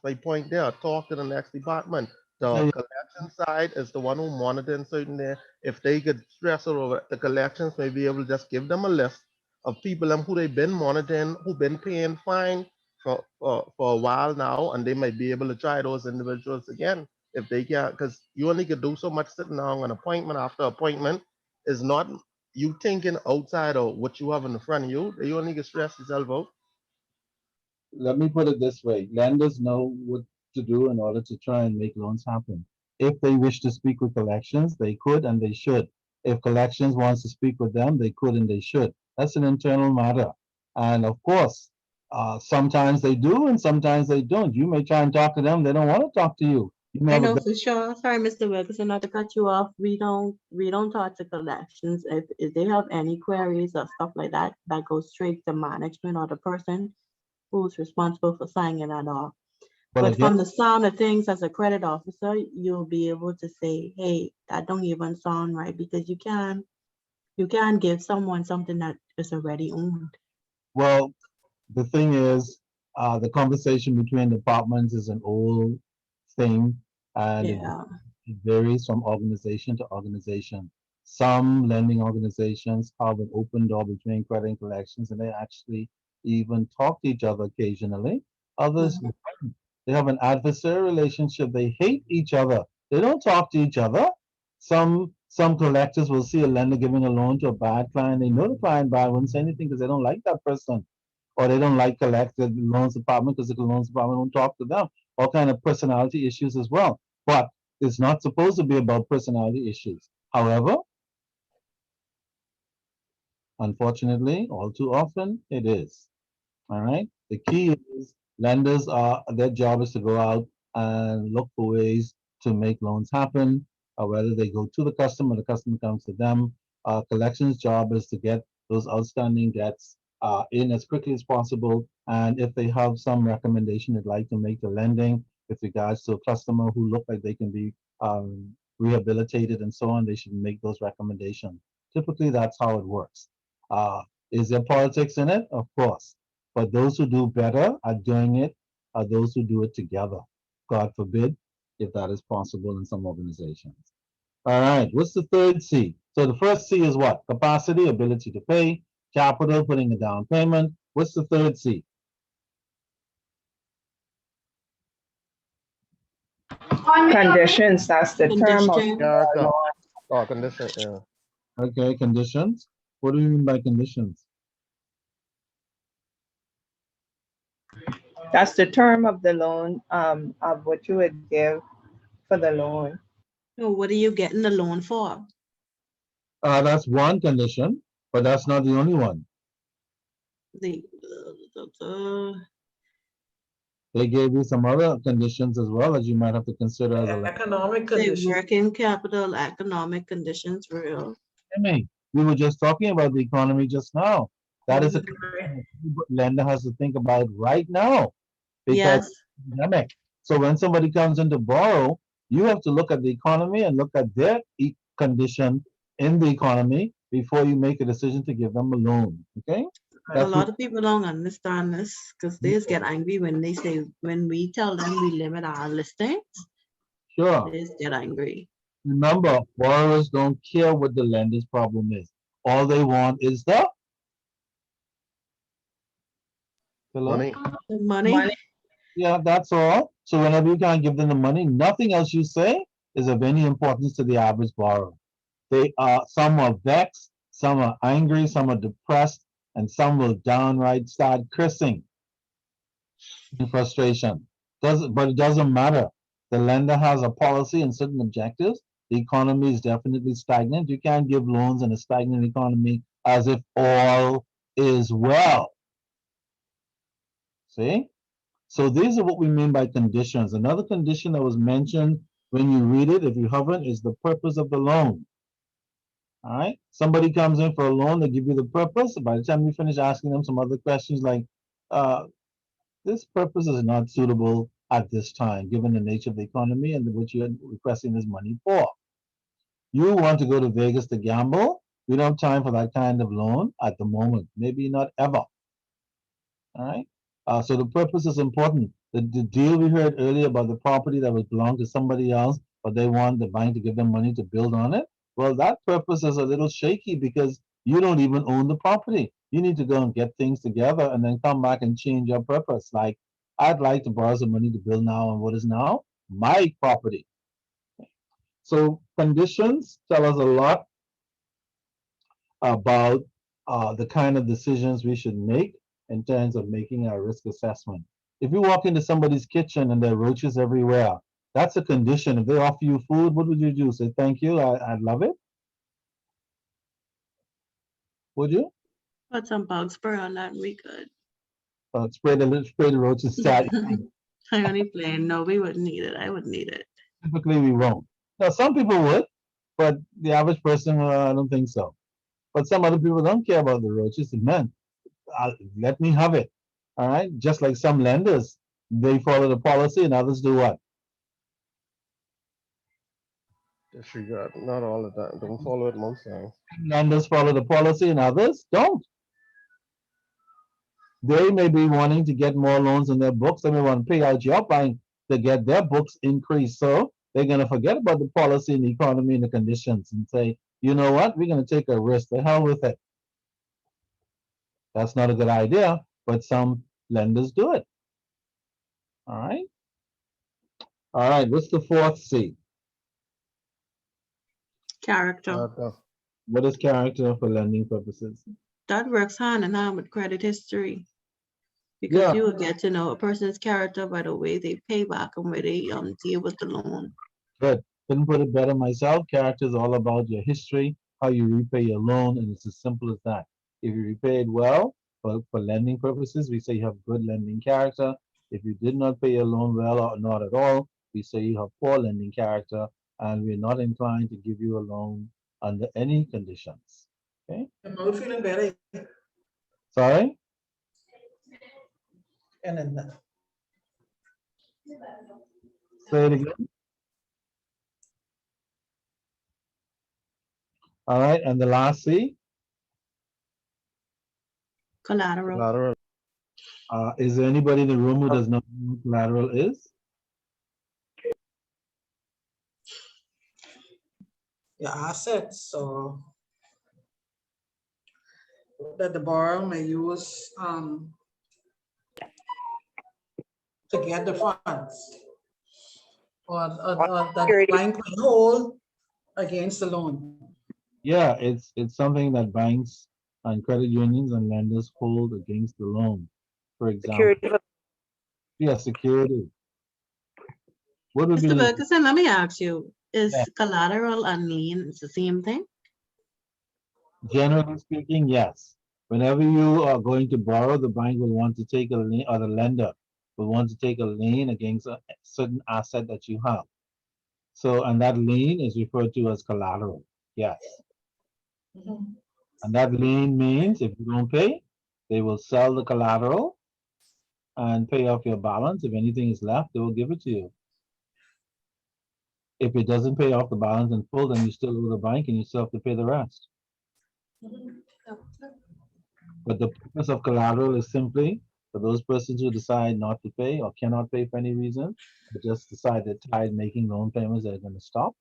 Speaker 6: my point there. Talk to the next department. The
Speaker 5: So-
Speaker 6: collection side is the one who monitoring certain there. If they get stressed over it, the collections may be able to just give them a list of people who they've been monitoring, who've been paying fine for a while now, and they might be able to try those individuals again if they can, because you only can do so much sitting down on appointment after appointment. Is not you thinking outside of what you have in the front of you. You only get stressed yourself out.
Speaker 5: Let me put it this way, lenders know what to do in order to try and make loans happen. If they wish to speak with collections, they could and they should. If collections wants to speak with them, they could and they should. That's an internal matter. And of course, sometimes they do and sometimes they don't. You may try and talk to them, they don't want to talk to you. You may
Speaker 3: I
Speaker 5: have a
Speaker 3: know
Speaker 5: good-
Speaker 3: for sure. Sorry, Mr. Wilkerson, not to cut you off. We don't talk to collections. If they have any queries or stuff like that, that goes straight to management or the person who's responsible for signing that off.
Speaker 5: But
Speaker 3: But
Speaker 5: again,
Speaker 3: from the sound of things, as a credit officer, you'll be able to say, hey, that don't even sound right, because you can give someone something that is already owned.
Speaker 5: well, the thing is, the conversation between departments is an old thing, and
Speaker 3: Yeah.
Speaker 5: it varies from organization to organization. Some lending organizations have an open door between credit and collections, and they actually even talk to each other occasionally. Others, they have an adversarial relationship. They hate each other. They don't talk to each other. Some collectors will see a lender giving a loan to a bad client. They know the client bad, won't say anything because they don't like that person, or they don't like collected loans department because the loans department won't talk to them. All kind of personality issues as well. But it's not supposed to be about personality issues. However, unfortunately, all too often it is. All right. The key is lenders are their job is to go out and look for ways to make loans happen, whether they go to the customer comes to them. Collections job is to get those outstanding debts in as quickly as possible. And if they have some recommendation they'd like to make to lending with regards to a customer who look like they can be rehabilitated and so on, they should make those recommendations. Typically, that's how it works. Is there politics in it? Of course. But those who do better at doing it are those who do it together. God forbid if that is possible in some organizations. All right, what's the third C? So the first C is what? Capacity, ability to pay, capital, putting a down payment. What's the third C?
Speaker 4: Conditions, that's the term of
Speaker 3: Condition.
Speaker 6: Character or condition. Yeah.
Speaker 5: Okay, conditions. What do you mean by conditions?
Speaker 4: that's the term of the loan, of what you would give for the loan.
Speaker 3: So what are you getting the loan for?
Speaker 5: That's one condition, but that's not the only one.
Speaker 3: The
Speaker 5: They gave you some other conditions as well that you might have to consider as a lender.
Speaker 7: Economic
Speaker 3: say
Speaker 7: condition.
Speaker 3: working capital, economic conditions, real.
Speaker 5: I mean, We were just talking about the economy just now. That is a
Speaker 7: Right.
Speaker 5: lender has to think about right now because
Speaker 3: Yes,
Speaker 5: pandemic. So when somebody comes in to borrow, you have to look at the economy and look at their condition in the economy before you make a decision to give them a loan. Okay,
Speaker 3: a
Speaker 5: that's
Speaker 3: lot of people don't understand this because they just get angry when they say, when we tell them we limit our listings,
Speaker 5: sure.
Speaker 3: they just get angry.
Speaker 5: Remember, borrowers don't care what the lender's problem is. All they want is the hello.
Speaker 6: Money.
Speaker 3: The money,
Speaker 5: Yeah, that's all. So whenever you can't give them the money, nothing else you say is of any importance to the average borrower. They are some are vexed, some are angry, some are depressed, and some will downright start cursing in frustration. But it doesn't matter. The lender has a policy and certain objectives. The economy is definitely stagnant. You can't give loans in a stagnant economy as if all is well. See? So these are what we mean by conditions. Another condition that was mentioned when you read it, if you haven't, is the purpose of the loan. All right. Somebody comes in for a loan, they give you the purpose. By the time you finish asking them some other questions like, uh, this purpose is not suitable at this time, given the nature of the economy and what you're requesting this money for. You want to go to Vegas to gamble? We don't have time for that kind of loan at the moment. Maybe not ever. All right. So the purpose is important. The deal we heard earlier about the property that was belonged to somebody else, but they want the bank to give them money to build on it. Well, that purpose is a little shaky because you don't even own the property. You need to go and get things together and then come back and change your purpose. Like, I'd like to borrow some money to build now on what is now my property. So conditions tell us a lot about the kind of decisions we should make in terms of making our risk assessment. If you walk into somebody's kitchen and there are roaches everywhere, that's a condition. If they offer you food, what would you do? Say, thank you, I'd love it? Would you?
Speaker 3: put some bug spray on that, we could.
Speaker 5: Spray the roaches side.
Speaker 3: I only playing. No, we wouldn't need it. I wouldn't need it.
Speaker 5: Typically, we won't. Now, some people would, but the average person, I don't think so. But some other people don't care about the roaches. Man, let me have it. All right. Just like some lenders, they follow the policy and others do what?
Speaker 6: Disregard. Not all of that. Don't follow it most times.
Speaker 5: Lenders follow the policy and others don't. They may be wanting to get more loans in their books. They may want to pay out your bank to get their books increased. So they're going to forget about the policy and the economy and the conditions and say, you know what? We're going to take a risk. The hell with it. That's not a good idea, but some lenders do it. All right. All right. What's the fourth C?
Speaker 3: Character.
Speaker 5: What is character for lending purposes?
Speaker 3: That works hand in hand with credit history. Because
Speaker 5: Yeah.
Speaker 3: you will get to know a person's character by the way they pay back and where they deal with the loan.
Speaker 5: Good. Couldn't put it better myself. Character is all about your history, how you repay your loan, and it's as simple as that. If you repay it well, for lending purposes, we say you have good lending character. If you did not pay your loan well or not at all, we say you have poor lending character, and we're not inclined to give you a loan under any conditions. Okay?
Speaker 7: I'm not feeling better.
Speaker 5: Sorry?
Speaker 7: And then
Speaker 5: Say it again. All right, and the last C,
Speaker 3: Collateral.
Speaker 6: Collateral.
Speaker 5: is there anybody in the room who does not know what collateral is?
Speaker 7: your assets, so that the borrower may use to get the funds. Or that the
Speaker 1: Security.
Speaker 7: bank may hold against the loan.
Speaker 5: Yeah, it's something that banks and credit unions and lenders hold against the loan. For example,
Speaker 1: Security for
Speaker 5: yeah, security. What would be
Speaker 3: Mr.
Speaker 5: an
Speaker 3: Ferguson, let me ask you, is
Speaker 5: Yeah.
Speaker 3: collateral and lien the same thing?
Speaker 5: generally speaking, yes. Whenever you are going to borrow, the bank will want to take a lien, or the lender will want to take a lien against a certain asset that you have. So, and that lien is referred to as collateral. Yes.
Speaker 7: Mhm.
Speaker 5: And that lien means if you don't pay, they will sell the collateral and pay off your balance. If anything is left, they will give it to you. If it doesn't pay off the balance in full, then you still owe the bank and you still have to pay the rest.
Speaker 7: Mhm.
Speaker 5: But the purpose of collateral is simply for those persons who decide not to pay or cannot pay for any reason, or just decide they're tired making loan payments, they're going to stop,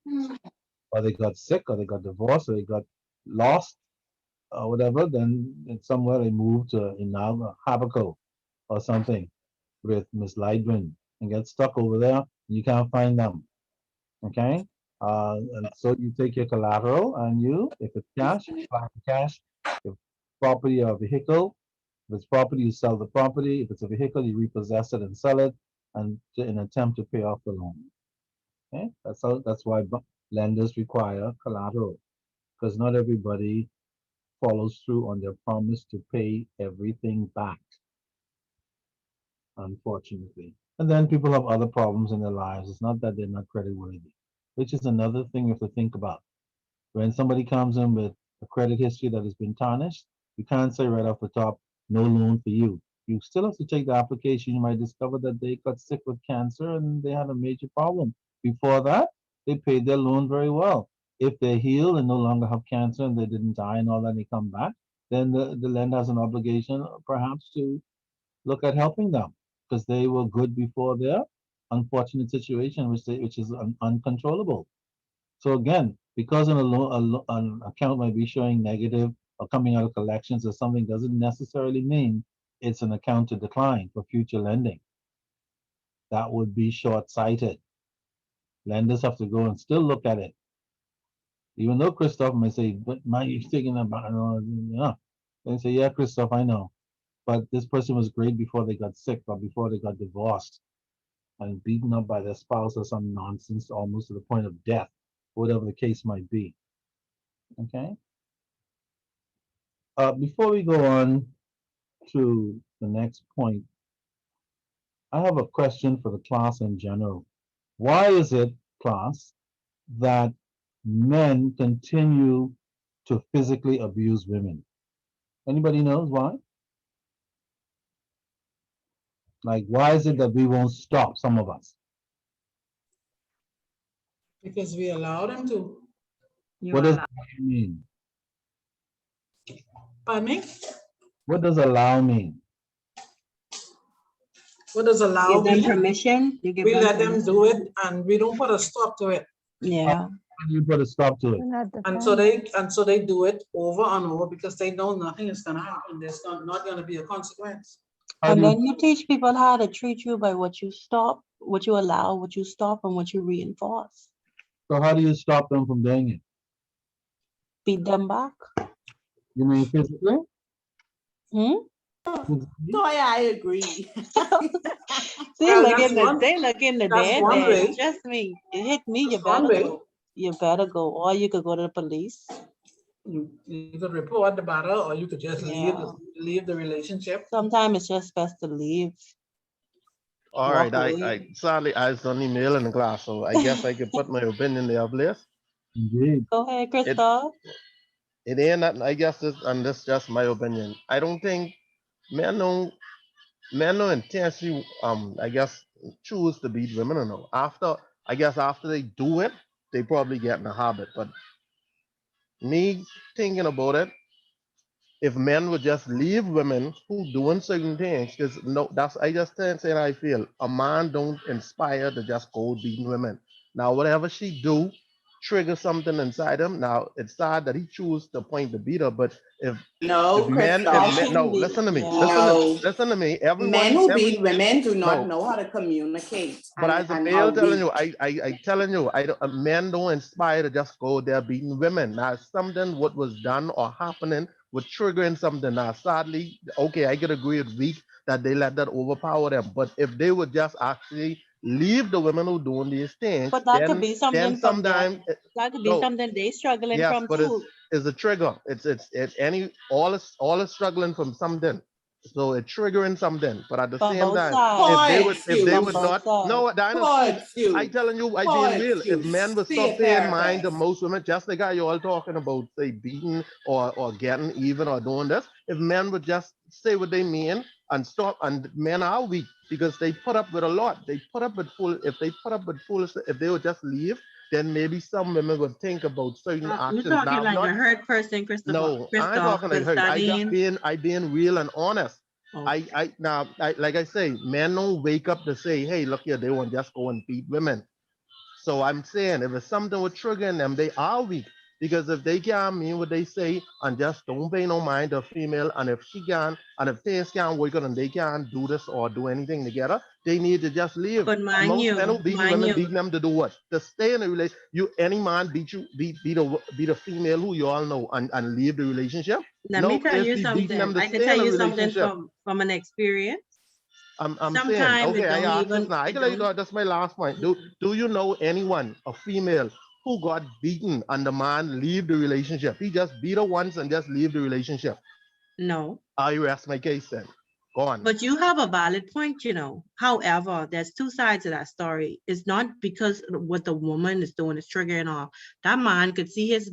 Speaker 5: or they got sick, or they got divorced, or they got lost, or whatever, then it's somewhere they move to Habakkuk or something with Miss Lydwin and get stuck over there. You can't find them. Okay? And so you take your collateral and you, if it's cash, you apply for cash. If property or vehicle, if it's property, you sell the property. If it's a vehicle, you repossess it and sell it and in an attempt to pay off the loan. Okay? That's why lenders require collateral because not everybody follows through on their promise to pay everything back, unfortunately. And then people have other problems in their lives. It's not that they're not credit worthy, which is another thing we have to think about. When somebody comes in with a credit history that has been tarnished, you can't say right off the top, no loan for you. You still have to take the application. You might discover that they got sick with cancer and they had a major problem. Before that, they paid their loan very well. If they're healed and no longer have cancer and they didn't die and all that, and they come back, then the lender has an obligation perhaps to look at helping them because they were good before their unfortunate situation, which is uncontrollable. So again, because an account might be showing negative or coming out of collections or something doesn't necessarily mean it's an account to decline for future lending. That would be short-sighted. Lenders have to go and still look at it. Even though Christoph may say, but man, you're thinking about it. Yeah. They say, yeah, Christoph, I know. But this person was great before they got sick or before they got divorced and beaten up by their spouse or some nonsense almost to the point of death, whatever the case might be. Okay. Before we go on to the next point, I have a question for the class in general. Why is it, class, that men continue to physically abuse women? Anybody knows why? Like, why is it that we won't stop, some of us?
Speaker 7: Because we allow them to.
Speaker 5: What does that mean?
Speaker 7: Pardon me?
Speaker 5: What does allow mean?
Speaker 7: What does allow
Speaker 3: Give them
Speaker 7: mean?
Speaker 3: permission. You give
Speaker 7: We
Speaker 3: them
Speaker 7: let them do
Speaker 3: permission.
Speaker 7: it and we don't put a stop to it.
Speaker 3: Yeah.
Speaker 5: How do you put a stop to it?
Speaker 7: And so they do it over and over because they know nothing is gonna happen. There's not gonna be a consequence.
Speaker 5: How
Speaker 3: And
Speaker 5: do you,
Speaker 3: then you teach people how to treat you by what you stop, what you allow, what you stop, and what you reinforce.
Speaker 5: so how do you stop them from doing it?
Speaker 3: Beat them back.
Speaker 5: You mean physically?
Speaker 3: Hmm?
Speaker 5: Physically?
Speaker 2: Toya, I agree.
Speaker 3: They
Speaker 7: Well,
Speaker 3: look
Speaker 7: that's
Speaker 3: in the
Speaker 7: one-
Speaker 3: they look in the
Speaker 7: that's
Speaker 3: dead
Speaker 7: one
Speaker 3: there.
Speaker 7: way.
Speaker 3: Trust me. It hit me, you
Speaker 7: That's one
Speaker 3: better
Speaker 7: way.
Speaker 3: go. You better go. Or you could go to the police.
Speaker 7: You could report the matter or you could just
Speaker 3: Yeah.
Speaker 7: leave the relationship.
Speaker 3: Sometimes it's just best to leave.
Speaker 6: All
Speaker 3: Walk
Speaker 6: right,
Speaker 3: away.
Speaker 6: I sadly I don't email in the class, so I guess I could put my opinion there, Bliss.
Speaker 5: Indeed.
Speaker 3: Go ahead,
Speaker 6: It
Speaker 3: Christoph.
Speaker 6: it ain't nothing. I guess this and this just my opinion. I don't think men don't intentionally I guess choose to beat women or no. After they do it, they probably get in a habit. But me thinking about it, if men would just leave women who doing certain things, because no, that's I just saying I feel a man don't inspire to just go beating women. Now whatever she do, trigger something inside him. Now it's sad that he choose to point the beat her, but
Speaker 2: No,
Speaker 3: Why
Speaker 6: if
Speaker 2: Christoph.
Speaker 6: men no,
Speaker 3: shouldn't we?
Speaker 6: listen to me,
Speaker 3: Yeah.
Speaker 2: No.
Speaker 6: listen to me.
Speaker 2: Men who
Speaker 6: Every
Speaker 2: beat women do not
Speaker 6: no,
Speaker 2: know how to communicate
Speaker 6: but as a
Speaker 2: and
Speaker 6: male
Speaker 2: are
Speaker 6: telling
Speaker 2: weak.
Speaker 6: you, I telling you, men don't inspire to just go there beating women. Now something what was done or happening was triggering something. Now sadly, okay, I could agree with weak that they let that overpower them. But if they would just actually leave the women who doing these things,
Speaker 3: But that could be
Speaker 6: then
Speaker 3: something from them.
Speaker 6: sometimes
Speaker 3: That could be
Speaker 6: no,
Speaker 3: something they struggling
Speaker 6: yes,
Speaker 3: from
Speaker 6: but
Speaker 3: too.
Speaker 6: it's a trigger. It's any all is struggling from something. So it's triggering something, but at the
Speaker 3: From
Speaker 6: same
Speaker 3: both
Speaker 6: time,
Speaker 3: sides.
Speaker 6: if they
Speaker 3: From
Speaker 6: would
Speaker 3: both
Speaker 6: not,
Speaker 3: sides.
Speaker 6: no, Diana,
Speaker 2: Poor
Speaker 6: see, I
Speaker 2: excuse.
Speaker 6: telling you, I
Speaker 2: Poor
Speaker 6: being real. If
Speaker 2: excuse.
Speaker 6: men would
Speaker 2: See a
Speaker 6: stop paying mind to
Speaker 2: therapist.
Speaker 6: most women, just like how you all talking about, say, beating or getting even or doing this, if men would just say what they mean and stop, and men are weak because they put up with a lot. They put up with if they put up with foolishness, if they would just leave, then maybe some women would think about certain
Speaker 3: You're
Speaker 6: actions.
Speaker 3: talking
Speaker 6: Now, I'm
Speaker 3: like
Speaker 6: not
Speaker 3: a hurt person,
Speaker 6: no, I ain't
Speaker 3: Christoph,
Speaker 6: talking like
Speaker 3: been
Speaker 6: hurt.
Speaker 3: studying.
Speaker 6: I being real and honest.
Speaker 3: Okay.
Speaker 6: Like I say, men don't wake up to say, hey, look here, they won't just go and beat women. So I'm saying if it's something with triggering them, they are weak. Because if they can't mean what they say and just don't pay no mind to a female, and if she can, and if things can't work out and they can't do this or do anything together, they need to just leave.
Speaker 3: But
Speaker 6: Most men who beating
Speaker 3: mind
Speaker 6: women
Speaker 3: you,
Speaker 6: beating them to do what? To stay in a relationship. You any man beat a female who you all know and leave the relationship?
Speaker 3: let
Speaker 6: No,
Speaker 3: me tell
Speaker 6: if
Speaker 3: you
Speaker 6: he beating them
Speaker 3: something.
Speaker 6: to
Speaker 3: I can
Speaker 6: stay
Speaker 3: tell
Speaker 6: in a
Speaker 3: you something
Speaker 6: relationship.
Speaker 3: from an experience.
Speaker 6: I'm saying,
Speaker 3: Sometimes it
Speaker 6: okay, I
Speaker 3: don't
Speaker 6: asked this
Speaker 3: even,
Speaker 6: now. I
Speaker 3: it
Speaker 6: can let you
Speaker 3: don't,
Speaker 6: know that's my last point. Do you know anyone, a female, who got beaten and the man leave the relationship? He just beat her once and just leave the relationship.
Speaker 3: no.
Speaker 6: I rest my case then. Go on.
Speaker 3: But you have a valid point, you know. However, there's two sides to that story. It's not because what the woman is doing is triggering off. That man could see his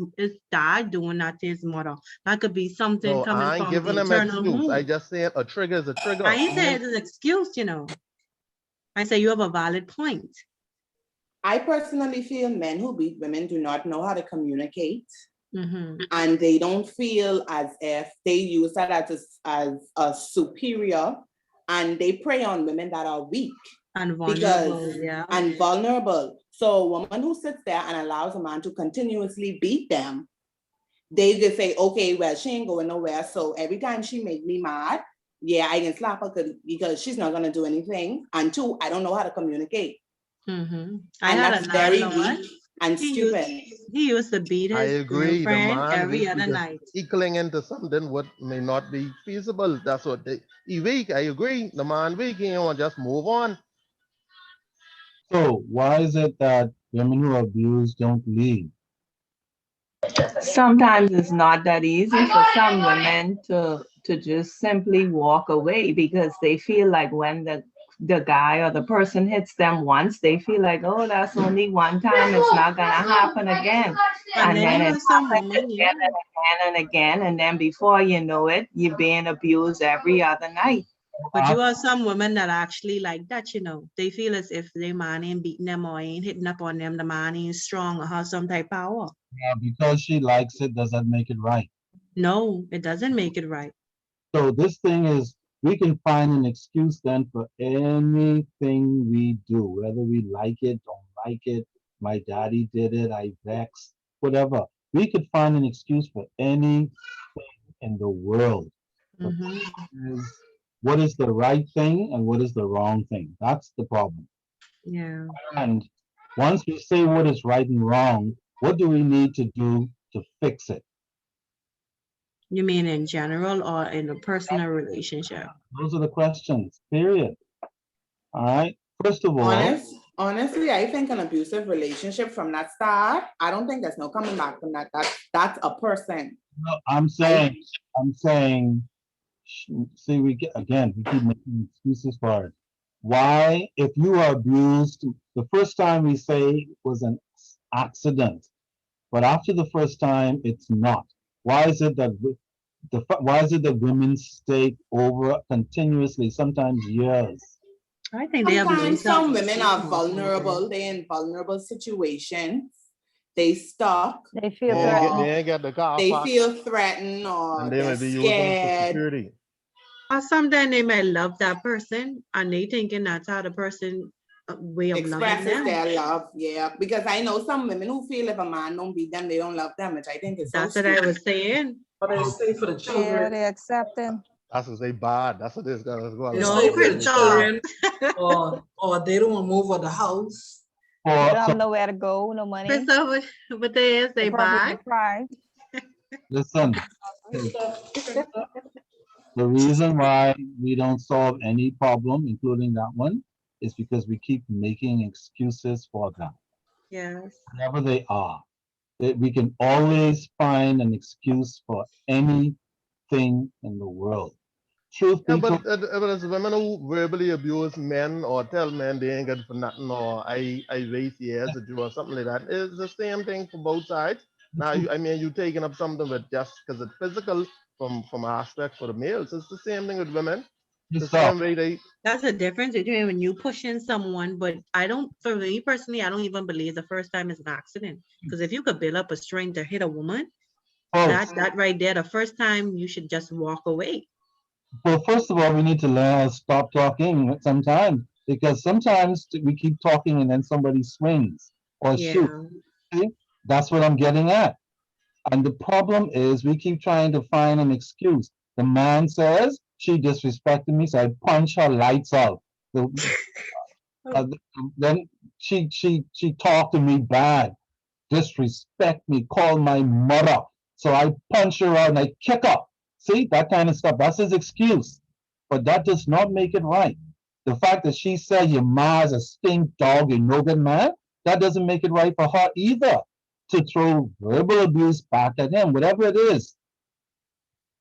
Speaker 3: dad doing that to his mother. That could be something
Speaker 6: No,
Speaker 3: coming
Speaker 6: I ain't
Speaker 3: from
Speaker 6: giving
Speaker 3: the
Speaker 6: them
Speaker 3: internal
Speaker 6: excuse. I
Speaker 3: home.
Speaker 6: just saying a trigger is a trigger.
Speaker 3: I ain't saying it's an excuse, you know. I say you have a valid point.
Speaker 2: I personally feel men who beat women do not know how to communicate.
Speaker 3: Mm-hmm.
Speaker 2: And they don't feel as if they use that as a superior, and they prey on women that are weak
Speaker 3: And vulnerable, yeah.
Speaker 2: and vulnerable. So a woman who sits there and allows a man to continuously beat them, they just say, okay, well, she ain't going nowhere. So every time she make me mad, yeah, I can slap her because she's not gonna do anything. And two, I don't know how to communicate.
Speaker 3: Mm-hmm.
Speaker 2: And that's very weak and stupid.
Speaker 3: He used to beat
Speaker 6: I
Speaker 3: his
Speaker 6: agree. The
Speaker 3: girlfriend
Speaker 6: man
Speaker 3: every
Speaker 6: weak
Speaker 3: other
Speaker 6: because
Speaker 3: night.
Speaker 6: he cling into something what may not be feasible. That's what he weak. I agree. The man weak. He want just move on.
Speaker 5: So why is it that women who are abused don't leave?
Speaker 4: Sometimes it's not that easy for some women to just simply walk away because they feel like when the guy or the person hits them once, they feel like, oh, that's only one time, it's not gonna happen again. And then
Speaker 3: you
Speaker 4: it
Speaker 3: have some
Speaker 4: happens
Speaker 3: women, yeah.
Speaker 4: again and again and again, and then before you know it, you're being abused every other night.
Speaker 3: But you have some women that actually like that, you know. They feel as if their man ain't beating them or ain't hitting up on them, the man ain't strong or has some type of power.
Speaker 5: Because she likes it, does that make it right?
Speaker 3: No, it doesn't make it right.
Speaker 5: So this thing is, we can find an excuse then for anything we do, whether we like it, don't like it, my daddy did it, I vexed, whatever. We could find an excuse for anything in the world. The
Speaker 3: Mhm.
Speaker 5: question is, what is the right thing and what is the wrong thing? That's the problem.
Speaker 3: Yeah.
Speaker 5: And once we say what is right and wrong, what do we need to do to fix it?
Speaker 3: You mean in general or in a personal relationship?
Speaker 5: Those are the questions, period. All right. First of all,
Speaker 2: Honestly, I think an abusive relationship from that start, I don't think there's no coming back from that. That's a person.
Speaker 5: no, I'm saying, see, we keep making excuses for it. Why, if you are abused, the first time we say was an accident, but after the first time, it's not. Why is it that why is it that women stay over continuously, sometimes years?
Speaker 3: I think they have low
Speaker 2: Sometimes some women are
Speaker 3: self-esteem or
Speaker 2: vulnerable. They're in vulnerable situations. They stuck.
Speaker 8: They feel
Speaker 6: They
Speaker 8: threatened.
Speaker 6: ain't get the car
Speaker 2: They
Speaker 6: park,
Speaker 2: feel threatened or
Speaker 6: and they
Speaker 2: they're
Speaker 6: may be using it for
Speaker 2: scared.
Speaker 6: security.
Speaker 3: Or sometimes they may love that person and they thinking that's how the person way of loving
Speaker 2: Expresses
Speaker 3: them.
Speaker 2: their love, yeah. Because I know some women who feel if a man don't beat them, they don't love them, which I think is so
Speaker 3: That's what I
Speaker 2: stupid.
Speaker 3: was saying.
Speaker 7: But they stay for the
Speaker 8: Yeah,
Speaker 7: children.
Speaker 8: they accepting.
Speaker 6: That's what they bad. That's what this guy is going
Speaker 7: They
Speaker 3: No,
Speaker 7: stay for the
Speaker 3: Christoph.
Speaker 7: children, or they don't want to move out the house.
Speaker 8: They don't
Speaker 5: So
Speaker 8: have nowhere to go, no money.
Speaker 3: Christoph, but they is they
Speaker 8: Probably
Speaker 3: bad.
Speaker 8: cry.
Speaker 5: listen, the reason why we don't solve any problem, including that one, is because we keep making excuses for them,
Speaker 3: Yes.
Speaker 5: whatever they are. We can always find an excuse for anything in the world. Truth
Speaker 6: Yeah,
Speaker 5: be told,
Speaker 6: but it's women who verbally abuse men or tell men they ain't good for nothing or I wait years to do or something like that. It's the same thing for both sides. Now, I mean, you taking up something with just because it's physical from aspect for the males. It's the same thing with women. The same way they.
Speaker 3: That's the difference between when you pushing someone, but for me personally, I don't even believe the first time is an accident. Because if you could build up a strength to hit a woman, that right there, the first time you should just walk away.
Speaker 5: well, first of all, we need to learn how to stop talking sometimes because sometimes we keep talking and then somebody swings or shoots. See? That's what I'm getting at. And the problem is we keep trying to find an excuse. The man says she disrespected me, so I punch her lights out. Uh, then she talked to me bad, disrespect me, called my mother. So I punch her out and I kick her. See, that kind of stuff. That's his excuse. But that does not make it right. The fact that she said your ma's a stink dog, you're no good man, that doesn't make it right for her either to throw verbal abuse back at him, whatever it is.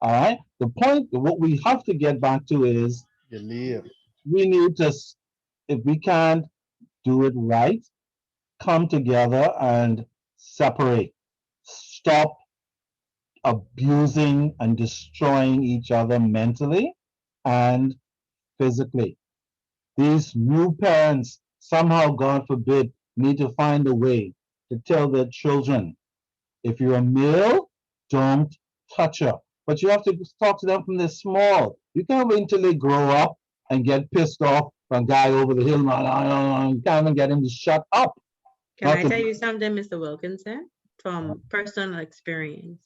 Speaker 5: All right. The point, what we have to get back to is we need to, if we can't do it right, come together and separate. Stop abusing and destroying each other mentally and physically. These new parents, somehow, God forbid, need to find a way to tell their children, if you're a male, don't touch her. But you have to talk to them from they're small. You can't wait until they grow up and get pissed off from a guy over the hill. You can't even get him to shut up.
Speaker 3: Can I tell you something, Mr. Wilkinson, from personal experience?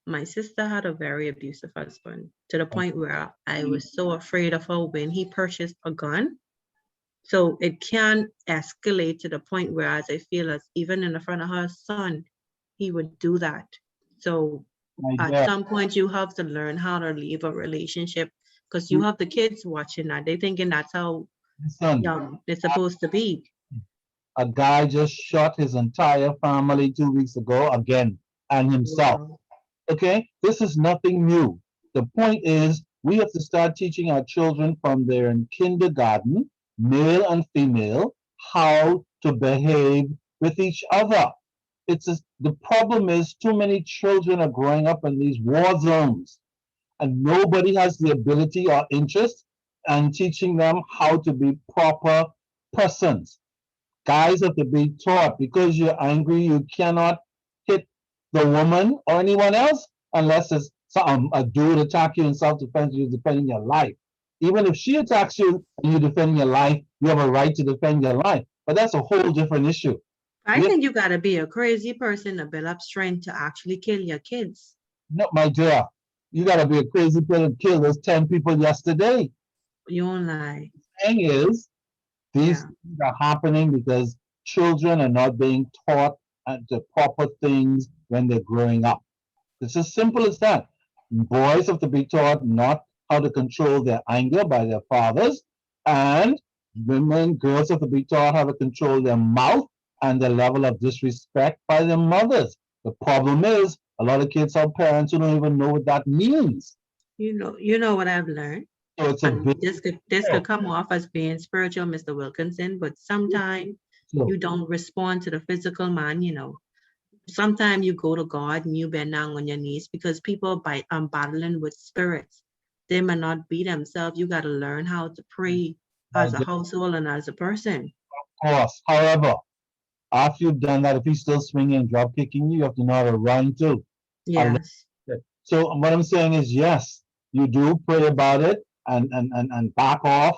Speaker 3: My sister had a very abusive husband to the point where I was so afraid of her when he purchased a gun. So it can escalate to the point where, as I feel as even in the front of her son, he would do that. So at some point, you have to learn how to leave a relationship because you have the kids watching that. They thinking that's how it's supposed to be.
Speaker 5: A guy just shot his entire family 2 weeks ago again and himself. Wow. Okay, this is nothing new. The point is we have to start teaching our children from their in kindergarten, male and female, how to behave with each other. The problem is too many children are growing up in these war zones and nobody has the ability or interest in teaching them how to be proper persons. Guys have to be taught because you're angry, you cannot hit the woman or anyone else unless it's a dude attack you in self-defense, you're defending your life. Even if she attacks you and you're defending your life, you have a right to defend your life. But that's a whole different issue.
Speaker 3: I think you got to be a crazy person to build up strength to actually kill your kids.
Speaker 5: No, my dear, you got to be a crazy person to kill those 10 people yesterday.
Speaker 3: You don't lie.
Speaker 5: The thing is, these things are happening because children are not being taught the proper things when they're growing up. It's as simple as that. Boys have to be taught not how to control their anger by their fathers, and girls have to be taught how to control their mouth and their level of disrespect by their mothers. The problem is a lot of kids have parents who don't even know what that means.
Speaker 3: You know what I've learned. So it's this could come off as being spiritual, Mr. Wilkinson, but sometimes you don't respond to the physical man, Sometimes you go to God and you bend down on your knees because people battling with spirits. They may not be themselves. You got to learn how to pray as a household and as a person.
Speaker 5: Of course. However, after you've done that, if he's still swinging and drop kicking you, you have to know how to run too.
Speaker 3: Yes.
Speaker 5: So what I'm saying is, yes, you do pray about it and back off.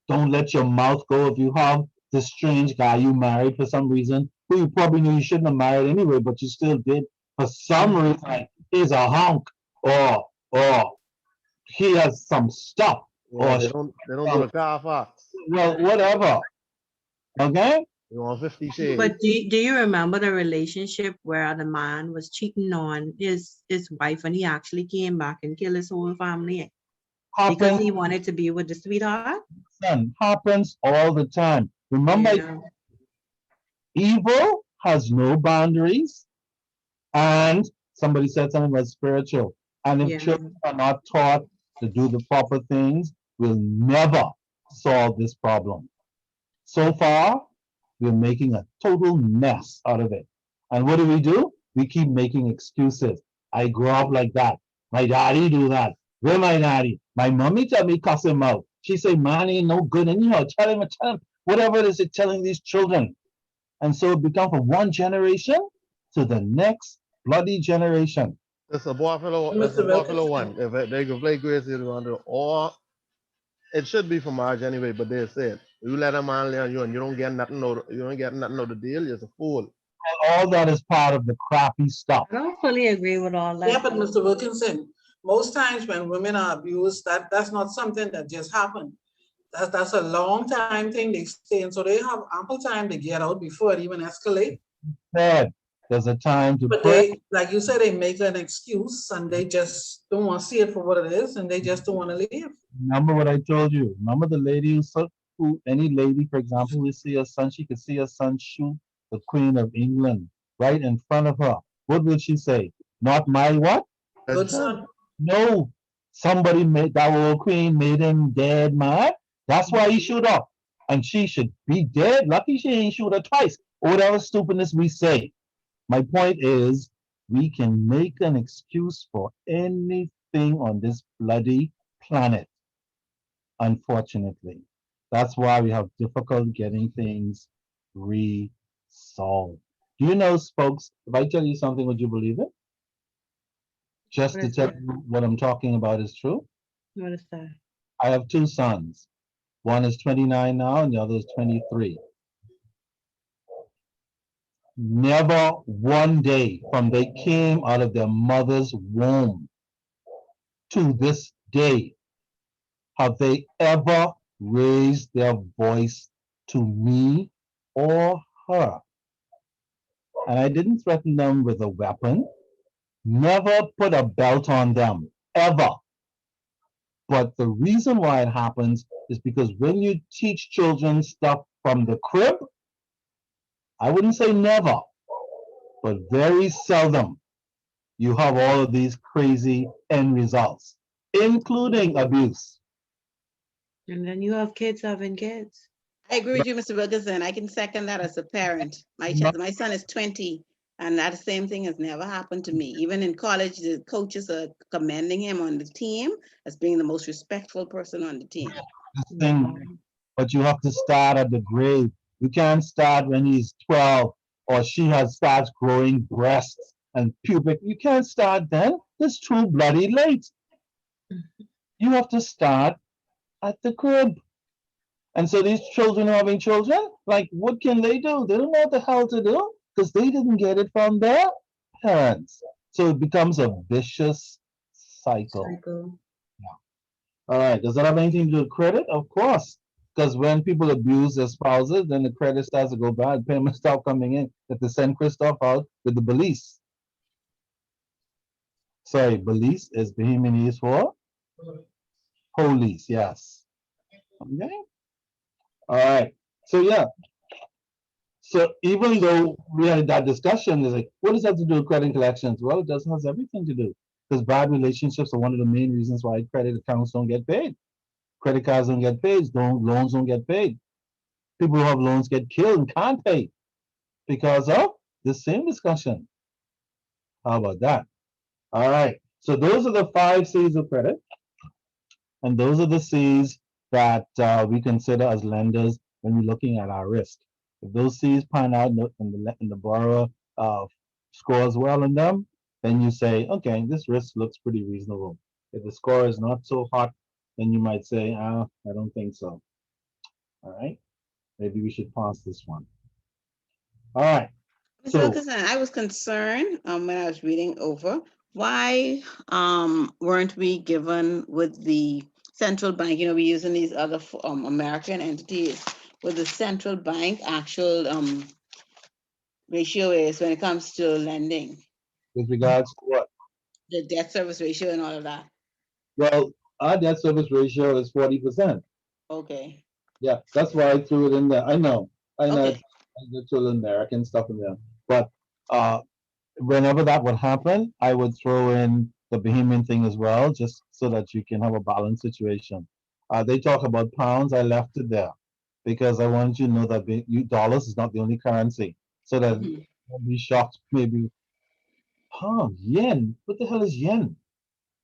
Speaker 5: Don't let your mouth go if you have this strange guy you married for some reason, who you probably knew you shouldn't have married anyway, but you still did for some reason. Like he's a hunk, or he has some stuff, or
Speaker 6: they don't do the car fox.
Speaker 5: Well, whatever. Okay.
Speaker 6: You want 50 shades.
Speaker 3: But do you remember the relationship where the man was cheating on his wife and he actually came back and killed his whole family because he wanted to be with the sweetheart?
Speaker 5: Happens all the time. Remember, evil has no boundaries, and somebody said something about spiritual. And if children are not taught to do the proper things will never solve this problem. So far, we're making a total mess out of it. And what do? We keep making excuses. I grew up like that. My daddy do that. Where my daddy? My mommy tell me cuss him out. She say, man ain't no good anyhow. Tell him, whatever it is they're telling these children. And so it becomes from one generation to the next bloody generation.
Speaker 6: It's a Buffalo, it's a
Speaker 7: Mr.
Speaker 6: Buffalo
Speaker 7: Wilkinson.
Speaker 6: one. If they can play Gracie under, or it should be for March anyway, but they said you let a man lay on you and you don't get nothing out, you don't get nothing out of the deal, you're a fool.
Speaker 5: And all that is part of the crappy stuff.
Speaker 3: I don't fully agree with all that.
Speaker 7: Yeah, but Mr. Wilkinson, most times when women are abused, that's not something that just happened. That's a long time thing they stay in, so they have ample time to get out before it even escalate.
Speaker 5: Said there's a time to
Speaker 7: But
Speaker 5: pray.
Speaker 7: they, like you said, they make an excuse and they just don't want to see it for what it is and they just don't want to leave.
Speaker 5: Remember what I told you. Remember the lady who any lady, for example, who see her son, she could see her son shoot the Queen of England right in front of her. What will she say? Not my what?
Speaker 7: Good son.
Speaker 5: No. Somebody made that old queen made him dead mad. That's why he shoot her. And she should be dead. Lucky she ain't shoot her twice. Or whatever stupidness we say. My point is, we can make an excuse for anything on this bloody planet. Unfortunately. That's why we have difficulty getting things resolved. Do you know, folks, if I tell you something, would you believe it? Just
Speaker 3: What
Speaker 5: to
Speaker 3: is
Speaker 5: tell
Speaker 3: that?
Speaker 5: you what I'm talking about is true.
Speaker 3: What is that?
Speaker 5: I have two sons. One is 29 now and the other is 23. Never one day from they came out of their mother's womb to this day have they ever raised their voice to me or her. And I didn't threaten them with a weapon, never put a belt on them, ever. But the reason why it happens is because when you teach children stuff from the crib, I wouldn't say never, but very seldom you have all of these crazy end results, including abuse.
Speaker 3: And then you have kids having kids.
Speaker 9: I agree with you, Mr. Wilkinson. I can second that as a parent. My son is 20, and that same thing has never happened to me. Even in college, the coaches are commending him on the team as being the most respectful person on the team.
Speaker 5: This thing, but you have to start at the grave. You can't start when he's 12 or she starts growing breasts and pubic. You can't start then. It's too bloody late. You have to start at the crib. And so these children are having children, like, what can they do? They don't know what the hell to do because they didn't get it from their parents. So it becomes a vicious cycle. All right. Does that have anything to do with credit? Of course. Because when people abuse their spouses, then the credit starts to go bad. Payments start coming in. That they send Christoph out with the police. Sorry, police is Bahamianese for police. Yes. Okay. All right. So yeah. So even though we had that discussion, it's like, what does that have to do with credit collections? Well, it does has everything to do. Because bad relationships are one of the main reasons why credit accounts don't get paid. Credit cards don't get paid, loans don't get paid. People who have loans get killed and can't pay because of the same discussion. How about that? All right. So those are the 5 C's of credit. And those are the C's that we consider as lenders when we're looking at our risk. If those C's pan out and the borrower scores well in them, then you say, okay, this risk looks pretty reasonable. If the score is not so hot, then you might say, I don't think so. All right, maybe we should pass this one. All right.
Speaker 9: Mr. Wilkinson, I was concerned when I was reading over, why weren't we given with the central bank, we're using these other American entities, with the central bank actual ratio is when it comes to lending?
Speaker 5: With regards to what?
Speaker 9: The debt service ratio and all of that.
Speaker 5: Well, our debt service ratio is 40%.
Speaker 9: Okay.
Speaker 5: Yeah, that's why I threw it in there. I know
Speaker 9: Okay.
Speaker 5: it's all American stuff in there. But whenever that would happen, I would throw in the Bahamian thing as well, just so that you can have a balanced situation. They talk about pounds. I left it there because I want you to know that dollars is not the only currency. So that
Speaker 9: Mhm.
Speaker 5: don't be shocked, maybe pound, yen. What the hell is yen?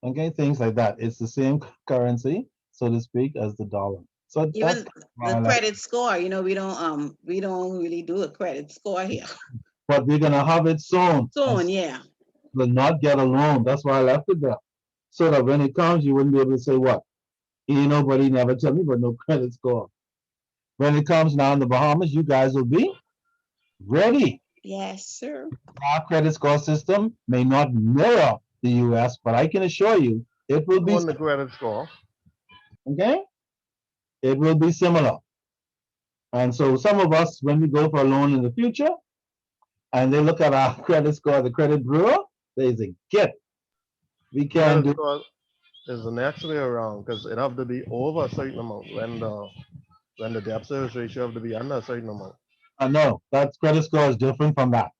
Speaker 5: Okay, things like that. It's the same currency, so to speak, as the dollar. So that's
Speaker 9: Even
Speaker 5: why
Speaker 9: the
Speaker 5: I like.
Speaker 9: credit score, we don't really do a credit score here.
Speaker 5: But we're gonna have it soon.
Speaker 9: Soon, yeah.
Speaker 5: Will not get a loan. That's why I left it there. So that when it comes, you wouldn't be able to say what? Ain't nobody never tell me but no credit score. When it comes now in the Bahamas, you guys will be ready.
Speaker 9: Yes, sir.
Speaker 5: Our credit score system may not mirror the US, but I can assure you it will be
Speaker 6: On the credit score.
Speaker 5: okay. It will be similar. And so some of us, when we go for a loan in the future, and they look at our credit score, the credit bureau, they say, get. We can
Speaker 6: Credit
Speaker 5: do
Speaker 6: score is the next way around because it have to be over a certain amount when the debt service ratio have to be under a certain amount.
Speaker 5: no, that credit score is different from that.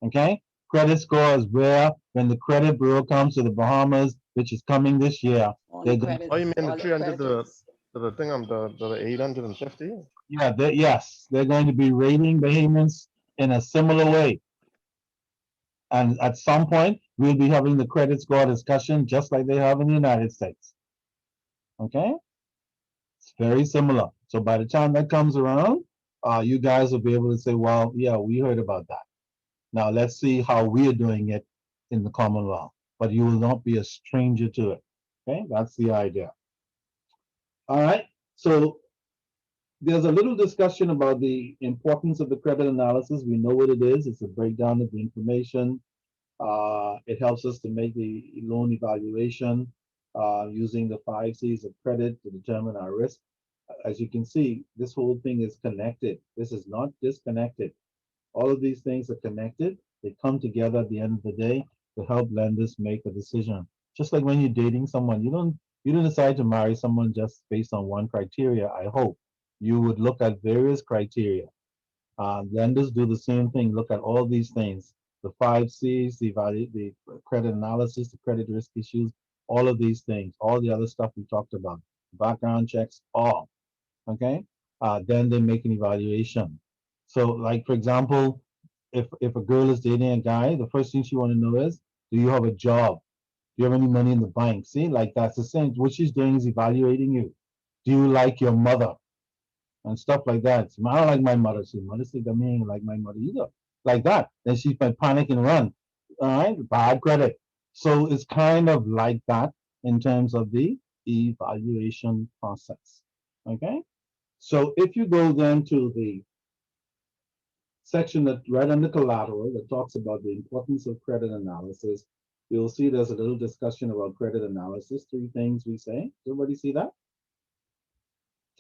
Speaker 5: Okay? Credit score is where when the credit bureau comes to the Bahamas, which is coming this year,
Speaker 9: On
Speaker 5: they're
Speaker 9: the
Speaker 5: going
Speaker 9: credit,
Speaker 6: Oh, you mean the
Speaker 9: all the
Speaker 6: 300
Speaker 9: creditors.
Speaker 6: to the thing to the 850?
Speaker 5: yeah, yes, they're going to be rating Bahamians in a similar way. And at some point, we'll be having the credit score discussion just like they have in the United States. Okay? It's very similar. So by the time that comes around, you guys will be able to say, well, yeah, we heard about that. Now let's see how we are doing it in the Commonwealth. But you will not be a stranger to it. Okay? That's the idea. All right. So there's a little discussion about the importance of the credit analysis. We know what it is. It's a breakdown of the information. It helps us to make the loan evaluation using the 5 C's of credit to determine our risk. As you can see, this whole thing is connected. This is not disconnected. All of these things are connected. They come together at the end of the day to help lenders make a decision. Just like when you're dating someone, you don't decide to marry someone just based on one criteria. I hope you would look at various criteria. Lenders do the same thing. Look at all these things: the 5 C's, the credit analysis, the credit risk issues, all of these things, all the other stuff we talked about, background checks, all. Okay. Then they make an evaluation. So, like for example, if a girl is dating a guy, the first thing she want to know is, do you have a job? Do you have any money in the bank? See, like that's the same. What she's doing is evaluating you. Do you like your mother? And stuff like that. So, I don't like my mother. See, mother said, I mean, like my mother either. Like that. Then she might panic and run. All right, bad credit. So it's kind of like that in terms of the evaluation process. Okay. So if you go then to the section that right under collateral that talks about the importance of credit analysis, you'll see there's a little discussion about credit analysis. 3 things we say. Does everybody see that?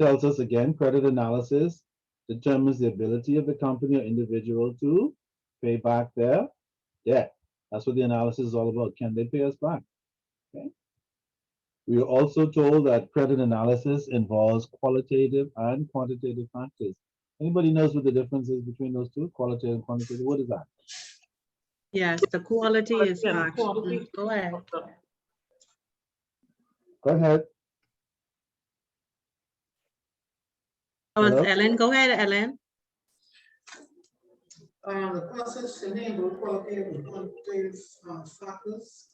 Speaker 5: Tells us again, credit analysis determines the ability of the company or individual to pay back their debt. That's what the analysis is all about. Can they pay us back? Okay. We are also told that credit analysis involves qualitative and quantitative factors. Anybody knows what the difference is between those two, qualitative and quantitative? What is that?
Speaker 3: Yes, the quality is actually, go ahead.
Speaker 5: Go ahead.
Speaker 3: Oh, it's
Speaker 5: Hello?
Speaker 3: Ellen, go ahead, Ellen.
Speaker 7: The process enable qualitative and quantitative factors.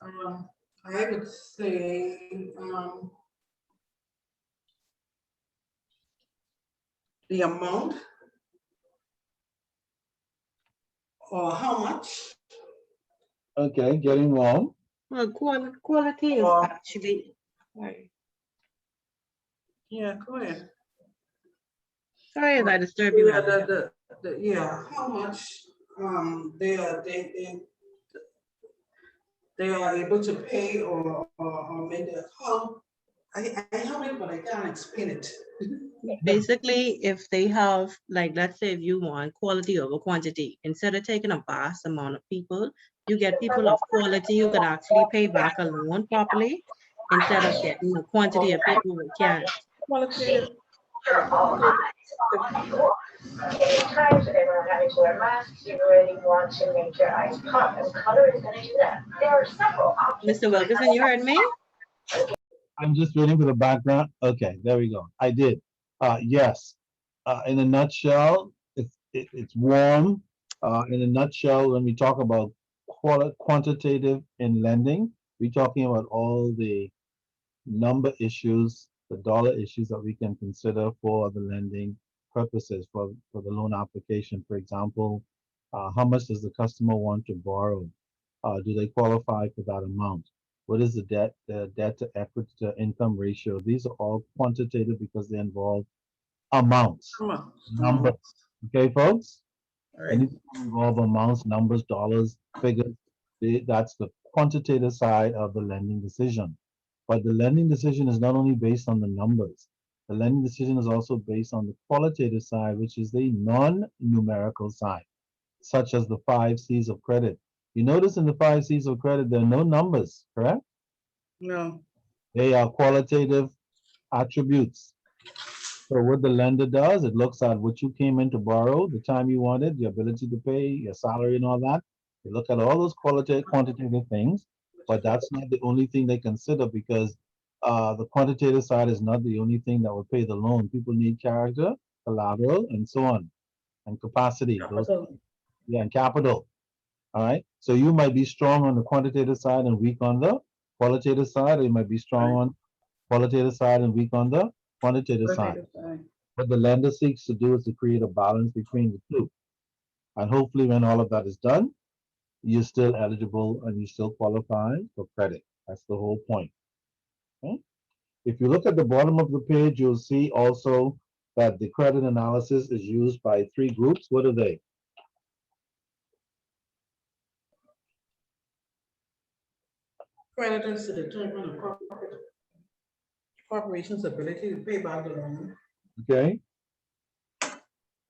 Speaker 7: I would say the amount or how much.
Speaker 5: Okay, getting warm.
Speaker 3: Well, quality is
Speaker 7: Or-
Speaker 3: actually, sorry,
Speaker 7: Yeah, go ahead.
Speaker 3: sorry if I disturb you.
Speaker 7: Yeah,
Speaker 3: Ellen.
Speaker 7: yeah, how much they are able to pay or make the how. I have it, but I can't explain it.
Speaker 3: Basically, if they have, like, let's say if you want quality over quantity, instead of taking a vast amount of people, you get people of quality who could actually pay back a loan properly instead of getting a quantity of people who can't.
Speaker 7: Qualitative.
Speaker 10: everybody to wear masks, you really want to make your eyes pop, and color is going to do that. There are several options.
Speaker 3: Mr. Wilkerson, you heard me?
Speaker 5: I'm just waiting for the background. Okay, there we go. I did. Yes. In a nutshell, it's warm. In a nutshell, when we talk about quantitative in lending, we're talking about all the number issues, the dollar issues that we can consider for the lending purposes for the loan application. For example, how much does the customer want to borrow? Do they qualify for that amount? What is the debt to equity to income ratio? These are all quantitative because they involve amounts, numbers. Okay, folks?
Speaker 7: All right.
Speaker 5: Anything that involve amounts, numbers, dollars, figures, that's the quantitative side of the lending decision. But the lending decision is not only based on the numbers. The lending decision is also based on the qualitative side, which is the non-numerical side, such as the 5 C's of credit. You notice in the 5 C's of credit, there are no numbers, correct?
Speaker 7: No.
Speaker 5: They are qualitative attributes. So what the lender does, it looks at what you came in to borrow, the time you wanted, your ability to pay, your salary and all that. They look at all those quantitative things, but that's not the only thing they consider because the quantitative side is not the only thing that will pay the loan. People need character, collateral, and so on, and capacity. Those, yeah, and capital. All right. So you might be strong on the quantitative side and weak on the qualitative side, or you might be strong on qualitative side and weak on the quantitative side. What the lender seeks to do is to create a balance between the two. And hopefully when all of that is done, you're still eligible and you still qualify for credit. That's the whole point. Okay? If you look at the bottom of the page, you'll see also that the credit analysis is used by 3 groups. What are they?
Speaker 7: Creditors to determine a corporation's ability to pay back the loan.
Speaker 5: Okay.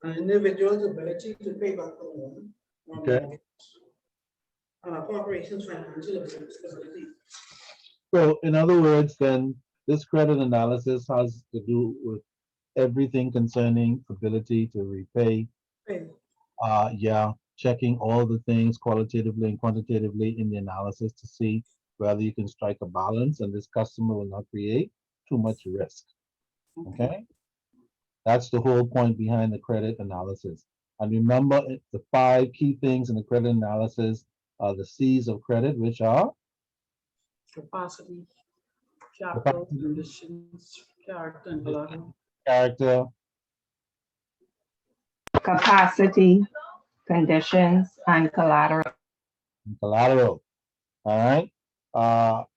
Speaker 7: An individual's ability to pay back the loan.
Speaker 5: Okay.
Speaker 7: And a corporation's financial ability.
Speaker 5: So in other words, then this credit analysis has to do with everything concerning ability to repay. Yeah, checking all the things qualitatively and quantitatively in the analysis to see whether you can strike a balance and this customer will not create too much risk. Okay? That's the whole point behind the credit analysis. And remember, the 5 key things in the credit analysis are the C's of credit, which are
Speaker 7: Capacity, capital, conditions, character, and collateral.
Speaker 5: character,
Speaker 4: Capacity, conditions, and collateral.
Speaker 5: and collateral. All right.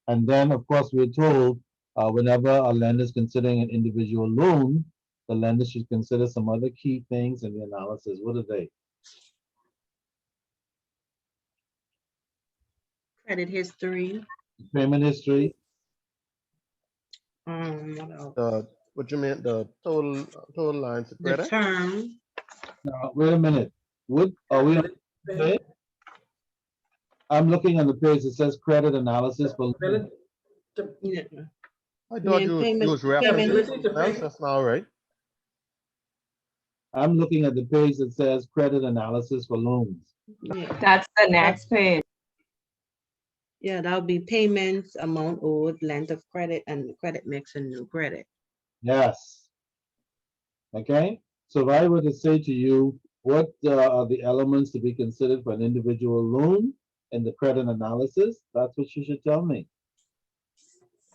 Speaker 5: And then, of course, we're told whenever a lender is considering an individual loan, the lender should consider some other key things in the analysis. What are they?
Speaker 3: Credit history.
Speaker 5: Payment history.
Speaker 3: What else?
Speaker 6: What you mean, the total lines of
Speaker 3: The
Speaker 6: credit?
Speaker 3: term.
Speaker 5: Now, wait a minute. What are we on the page? I'm looking on the page that says credit analysis for loans.
Speaker 3: Yeah.
Speaker 6: I thought you was referencing something else. That's not right.
Speaker 5: I'm looking at the page that says credit analysis for loans.
Speaker 3: Yeah.
Speaker 4: That's the next page.
Speaker 3: Yeah, that would be payments, amount owed, length of credit, and credit mix and new credit.
Speaker 5: Yes. Okay. So if I were to say to you, what are the elements to be considered for an individual loan in the credit analysis? That's what you should tell me.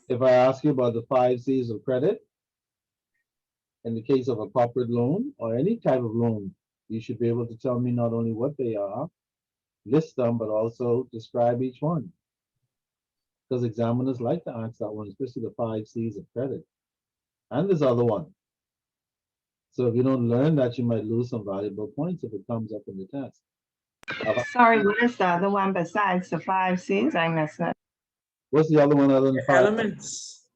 Speaker 5: If I ask you about the 5 C's of credit, in the case of a corporate loan or any type of loan, you should be able to tell me not only what they are, list them, but also describe each one. Because examiners like to ask that one, especially the 5 C's of credit. And this other one. So if you don't learn that, you might lose some valuable points if it comes up in the test.
Speaker 4: Sorry, what is the other one besides the 5 C's? I missed that.
Speaker 5: What's the other one other than 5?
Speaker 7: Elements.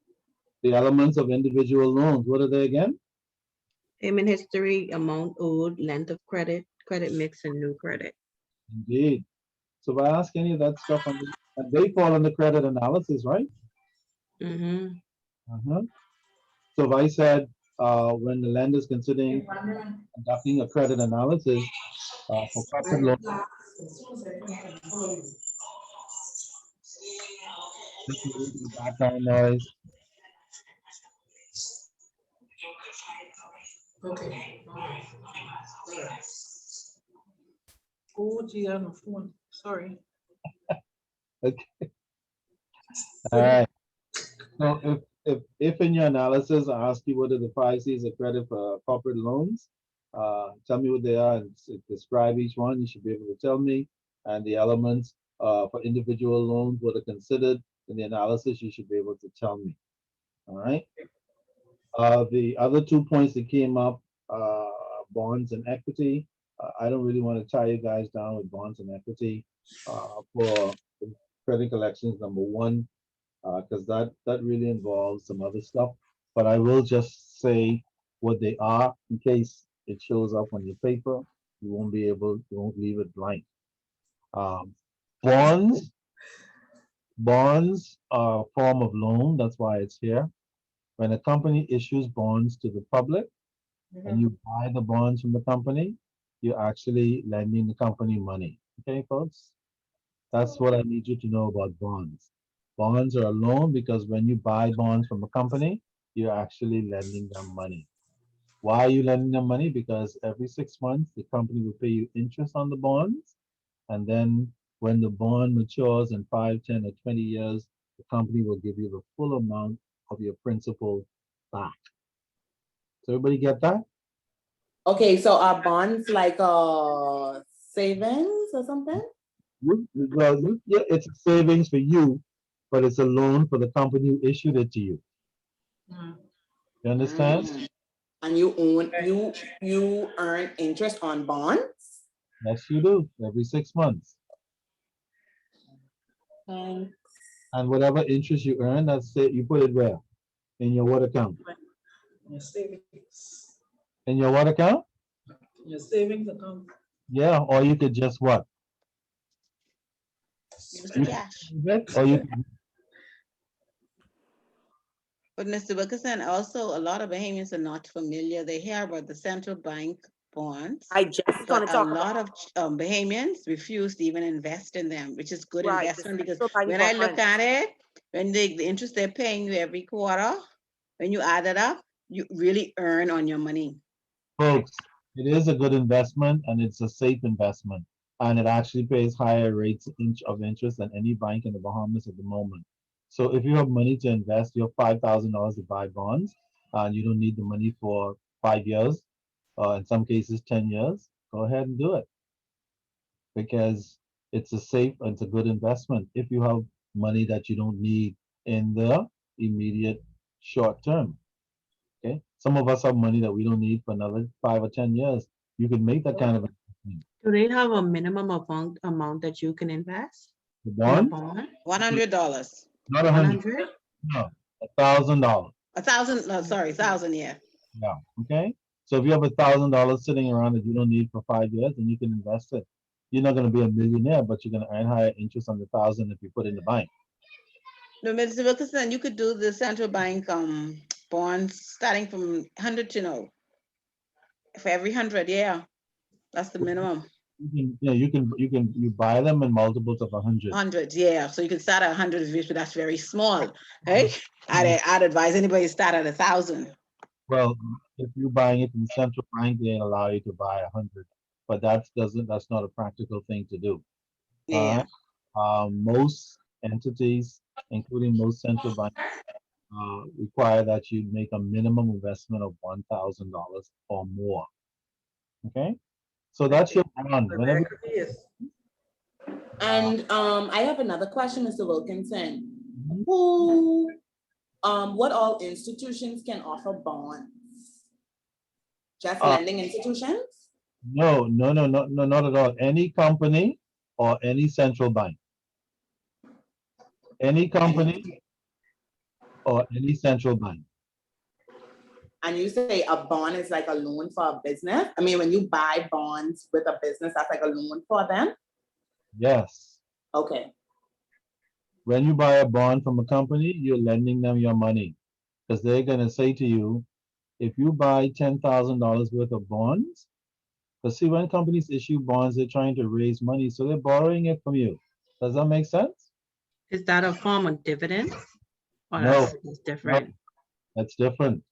Speaker 5: The elements of individual loans. What are they again?
Speaker 3: Payment history, amount owed, length of credit, credit mix, and new credit.
Speaker 5: Indeed. So if I ask any of that stuff, and they fall under credit analysis, right?
Speaker 3: Mm-hmm.
Speaker 5: So if I said, when the lender is considering conducting a credit analysis, For corporate loan, just a little bit of background noise.
Speaker 7: Okay. Oh, gee, on the phone. Sorry.
Speaker 5: Okay. All right. So if in your analysis I ask you what are the 5 C's of credit for corporate loans, tell me what they are and describe each one. You should be able to tell me. And the elements for individual loans, what are considered in the analysis, you should be able to tell me. All right. The other 2 points that came up, bonds and equity. I don't really want to tie you guys down with bonds and equity for credit collections, number 1. Because that really involves some other stuff. But I will just say what they are in case it shows up on your paper. You won't leave it blank. Bonds are a form of loan. That's why it's here. When a company issues bonds to the public and you buy the bonds from the company, you're actually lending the company money. Okay, folks? That's what I need you to know about bonds. Bonds are a loan because when you buy bonds from a company, you're actually lending them money. Why are you lending them money? Because every 6 months, the company will pay you interest on the bonds. And then when the bond matures in 5, 10, or 20 years, the company will give you the full amount of your principal back. Does everybody get that?
Speaker 2: Okay, so are bonds like savings or something?
Speaker 5: Well, yeah, it's a savings for you, but it's a loan for the company who issued it to you. You understand?
Speaker 2: And you earn interest on bonds?
Speaker 5: Yes, you do, every 6 months.
Speaker 2: Okay.
Speaker 5: And whatever interest you earn, that's it, you put it where? In your what account?
Speaker 7: Your savings.
Speaker 5: In your what account?
Speaker 7: Your savings account.
Speaker 5: Yeah, or you could just what?
Speaker 9: Use
Speaker 5: You
Speaker 9: the
Speaker 5: could
Speaker 9: cash.
Speaker 5: save it, or you could,
Speaker 9: But Mr. Wilkerson, also a lot of Bahamians are not familiar. They hear about the central bank bonds,
Speaker 1: I just gonna
Speaker 9: but a
Speaker 1: talk
Speaker 9: lot
Speaker 1: about
Speaker 9: of Bahamians refuse to even invest in them, which is good
Speaker 1: right. The
Speaker 9: investment because
Speaker 1: central bank
Speaker 9: when I look
Speaker 1: bonds.
Speaker 9: at it, when the interest they're paying you every quarter, when you add it up, you really earn on your money.
Speaker 5: folks, it is a good investment and it's a safe investment. And it actually pays higher rates of interest than any bank in the Bahamas at the moment. So if you have money to invest, you have $5,000 to buy bonds, and you don't need the money for 5 years, in some cases 10 years, go ahead and do it. Because it's a good investment if you have money that you don't need in the immediate short term. Okay, some of us have money that we don't need for another 5 or 10 years. You can make that kind of investment.
Speaker 3: Do they have a minimum amount that you can invest
Speaker 5: The
Speaker 3: in a
Speaker 5: bond,
Speaker 3: bond?
Speaker 9: $100.
Speaker 5: not 100,
Speaker 3: 100?
Speaker 5: no, $1,000.
Speaker 9: 1,000, no, sorry, 1,000, yeah.
Speaker 5: Yeah. Okay. So if you have $1,000 sitting around that you don't need for 5 years, then you can invest it. You're not going to be a millionaire, but you're going to earn higher interest on the 1,000 if you put in the bank.
Speaker 9: No, Mr. Wilkerson, you could do the central bank bonds starting from 100 to know. For every 100, yeah. That's the minimum.
Speaker 5: You buy them in multiples of 100.
Speaker 9: 100, yeah. So you can start at 100, but that's very small. Hey, I'd advise anybody to start at 1,000.
Speaker 5: Well, if you're buying it from the central bank, they allow you to buy 100, but that's not a practical thing to do.
Speaker 9: Yeah.
Speaker 5: Most entities, including most central banks, require that you make a minimum investment of $1,000 or more. Okay, so that's your bond. Whenever
Speaker 2: And I have another question, Mr. Wilkinson.
Speaker 5: Mhm.
Speaker 2: What all institutions can offer bonds? Just
Speaker 5: Uh,
Speaker 2: lending institutions?
Speaker 5: no, not at all. Any company or any central bank. Any company or any central bank.
Speaker 2: And you say a bond is like a loan for a business? I mean, when you buy bonds with a business, that's like a loan for them?
Speaker 5: Yes.
Speaker 2: Okay.
Speaker 5: When you buy a bond from a company, you're lending them your money because they're going to say to you, if you buy $10,000 worth of bonds, But see, when companies issue bonds, they're trying to raise money, so they're borrowing it from you. Does that make sense?
Speaker 3: Is that a form of dividends? Or
Speaker 5: No,
Speaker 3: that's different?
Speaker 5: that's different.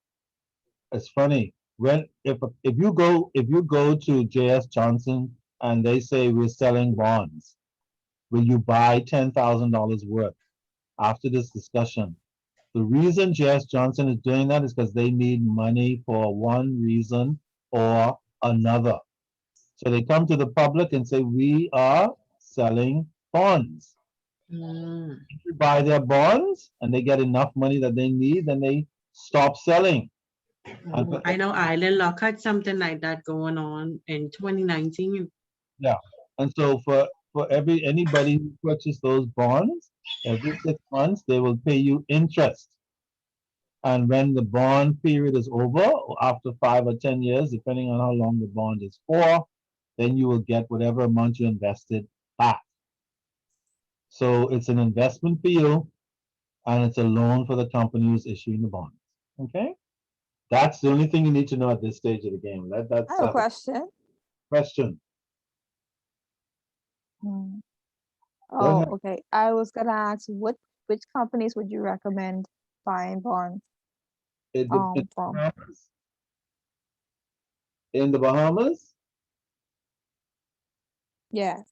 Speaker 5: It's funny. If you go to JS Johnson and they say we're selling bonds, will you buy $10,000 worth after this discussion? The reason JS Johnson is doing that is because they need money for one reason or another. So they come to the public and say, we are selling bonds.
Speaker 3: Mm.
Speaker 5: If you buy their bonds and they get enough money that they need, then they stop selling. And
Speaker 3: I know Island Lock had something like that going on in 2019.
Speaker 5: yeah, and so for anybody who purchased those bonds, every 6 months they will pay you interest. And when the bond period is over, or after 5 or 10 years, depending on how long the bond is for, then you will get whatever amount you invested back. So it's an investment for you, and it's a loan for the company who's issuing the bonds. Okay, that's the only thing you need to know at this stage of the game.
Speaker 8: I
Speaker 5: That's
Speaker 8: have a question.
Speaker 5: question.
Speaker 8: Hmm.
Speaker 5: Go
Speaker 8: Oh,
Speaker 5: ahead.
Speaker 8: okay. I was gonna ask which companies would you recommend buying bonds
Speaker 5: It depends.
Speaker 8: from?
Speaker 5: In the Bahamas?
Speaker 8: Yes.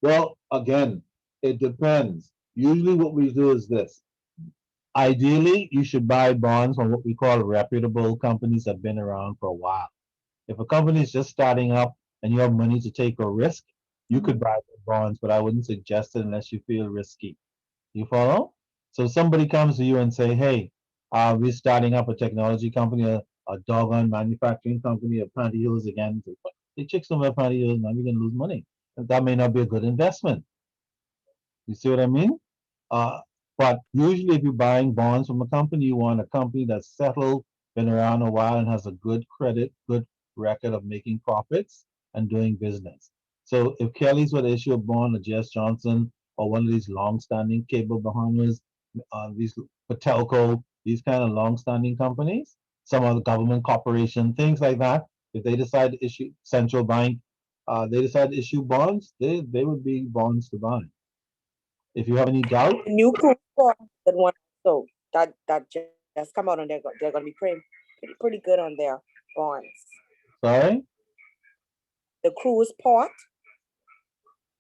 Speaker 5: Well, again, it depends. Usually what we do is this. Ideally, you should buy bonds from what we call reputable companies that have been around for a while. If a company is just starting up and you have money to take a risk, you could buy the bonds, but I wouldn't suggest it unless you feel risky. You follow? So if somebody comes to you and say, hey, we're starting up a technology company, a doggone manufacturing company, a pantyhose again. The chicks don't wear pantyhose, now we're gonna lose money. And that may not be a good investment. You see what I mean? Uh, but usually if you're buying bonds from a company, you want a company that's settled, been around a while and has a good credit, good record of making profits and doing business. So if Kelly's would issue a bond, or Jess Johnson, or one of these long-standing Cable Bahamas, these Patelco, these kind of long-standing companies, some other government corporation, things like that, if they decide to issue central bank, they decide to issue bonds, they would be bonds to buy. If you have any doubt,
Speaker 1: The new cruise port, that one, so that just come out and they're gonna be pretty good on their bonds.
Speaker 5: sorry?
Speaker 1: The cruise port,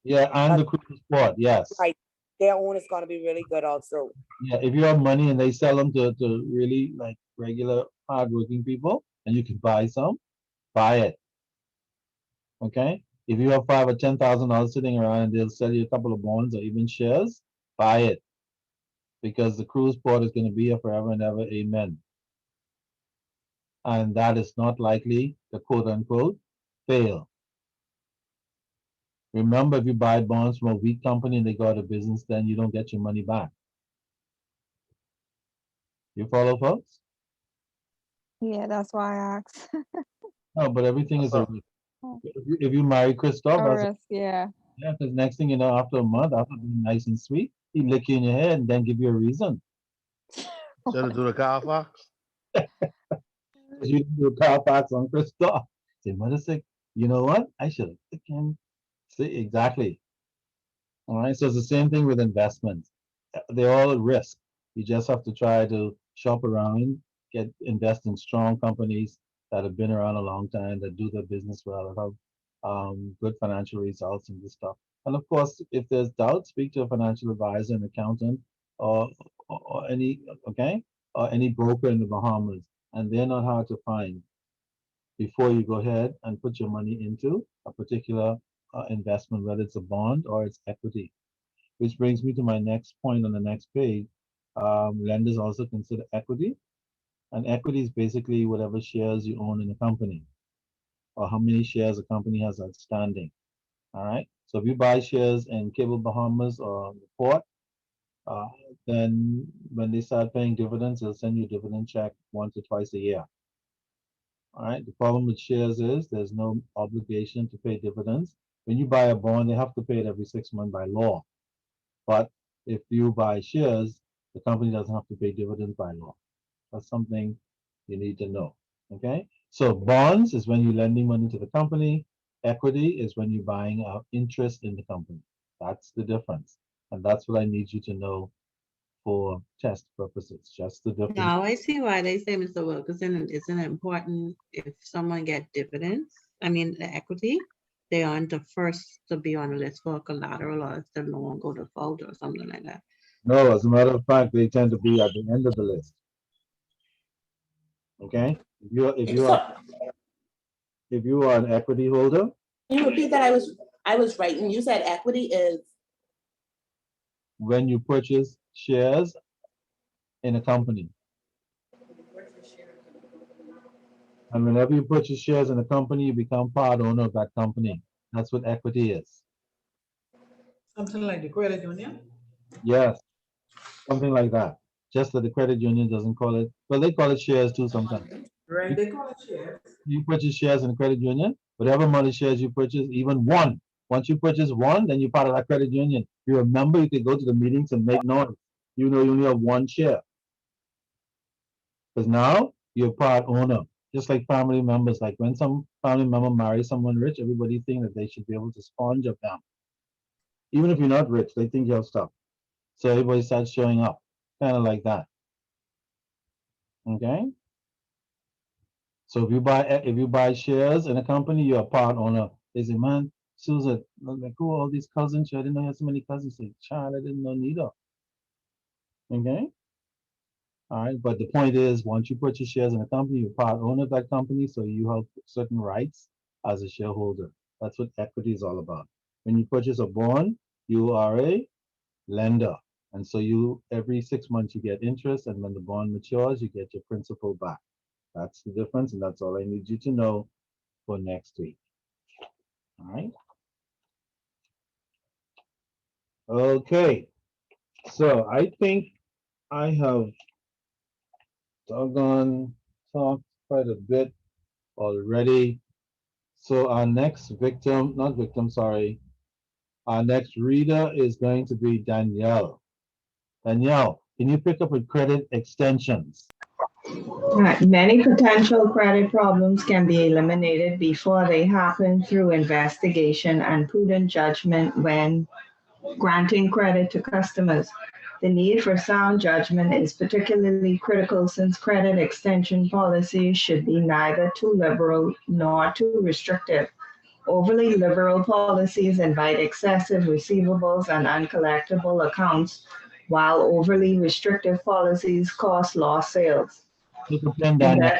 Speaker 5: Yeah, and the cruise port, yes.
Speaker 1: right, their own is gonna be really good also.
Speaker 5: Yeah, if you have money and they sell them to really like regular hardworking people and you can buy some, buy it. Okay? If you have $5,000 or $10,000 sitting around and they'll sell you a couple of bonds or even shares, buy it. Because the cruise port is going to be here forever and ever, amen. And that is not likely to quote unquote fail. Remember, if you buy bonds from a weak company and they go out of business, then you don't get your money back. You follow, folks?
Speaker 8: Yeah, that's why I asked.
Speaker 5: No, but everything is a risk. If you marry Christoph,
Speaker 8: A
Speaker 5: that's
Speaker 8: risk, yeah.
Speaker 5: yeah, because next thing you know, after a month, after being nice and sweet, he lick you in your head and then give you a reason.
Speaker 6: Should have do the car fox.
Speaker 5: Because you didn't do a car parts on Christoph. Say, mother sick, you know what? I should have taken. See, exactly. All right. So it's the same thing with investments. They're all risk. You just have to try to shop around, invest in strong companies that have been around a long time, that do their business well, that have good financial results and this stuff. And of course, if there's doubt, speak to a financial advisor, an accountant, or, or any okay, or any broker in the Bahamas, and they're not hard to find before you go ahead and put your money into a particular investment, whether it's a bond or it's equity. Which brings me to my next point on the next page. Lenders also consider equity, and equity is basically whatever shares you own in a company or how many shares a company has outstanding. All right. So if you buy shares in Cable Bahamas or the port, uh, then when they start paying dividends, they'll send you a dividend check once or twice a year. All right. The problem with shares is there's no obligation to pay dividends. When you buy a bond, they have to pay it every 6 months by law. But if you buy shares, the company doesn't have to pay dividends by law. That's something you need to know. Okay. So bonds is when you're lending money to the company. Equity is when you're buying interest in the company. That's the difference. And that's what I need you to know for test purposes, just the difference.
Speaker 3: Now I see why they say, Mr. Wilkerson, isn't it important if someone get dividends? I mean, the equity, they aren't the first to be on the list for collateral, or if the loan go default or something like that.
Speaker 5: No, as a matter of fact, they tend to be at the end of the list. Okay? If you are an equity holder,
Speaker 2: Can you repeat that? I was writing. You said equity is
Speaker 5: when you purchase shares in a company. And whenever you purchase shares in a company, you become part owner of that company. That's what equity is.
Speaker 7: Something like the credit union.
Speaker 5: Yes, something like that. Just that the credit union doesn't call it, well, they call it shares too sometimes.
Speaker 7: Right, they call it shares.
Speaker 5: You purchase shares in a credit union, whatever money shares you purchase, even one. Once you purchase one, then you're part of that credit union. You're a member, you can go to the meetings and make noise. You know you only have one share. Because now you're part owner. Just like family members, like when some family member marries someone rich, everybody thinks that they should be able to sponge of them. Even if you're not rich, they think you have stuff. So everybody starts showing up, kind of like that. Okay? So if you buy shares in a company, you're a part owner. They say, man, Susan, like, who are all these cousins? I didn't know you had so many cousins. Say, child, I didn't know neither. Okay? All right, but the point is, once you purchase shares in a company, you're part owner of that company, so you have certain rights as a shareholder. That's what equity is all about. When you purchase a bond, you are a lender. And so you, every 6 months, you get interest, and when the bond matures, you get your principal back. That's the difference, and that's all I need you to know for next week. All right. Okay. So I think I have talked quite a bit already. So our next victim, not victim, sorry. Our next reader is going to be Danielle. Danielle, can you pick up with credit extensions?
Speaker 4: Right. Many potential credit problems can be eliminated before they happen through investigation and prudent judgment when granting credit to customers. The need for sound judgment is particularly critical since credit extension policies should be neither too liberal nor too restrictive. Overly liberal policies invite excessive receivables and uncollectible accounts, while overly restrictive policies cause lost sales.
Speaker 5: Take a pen, Danielle.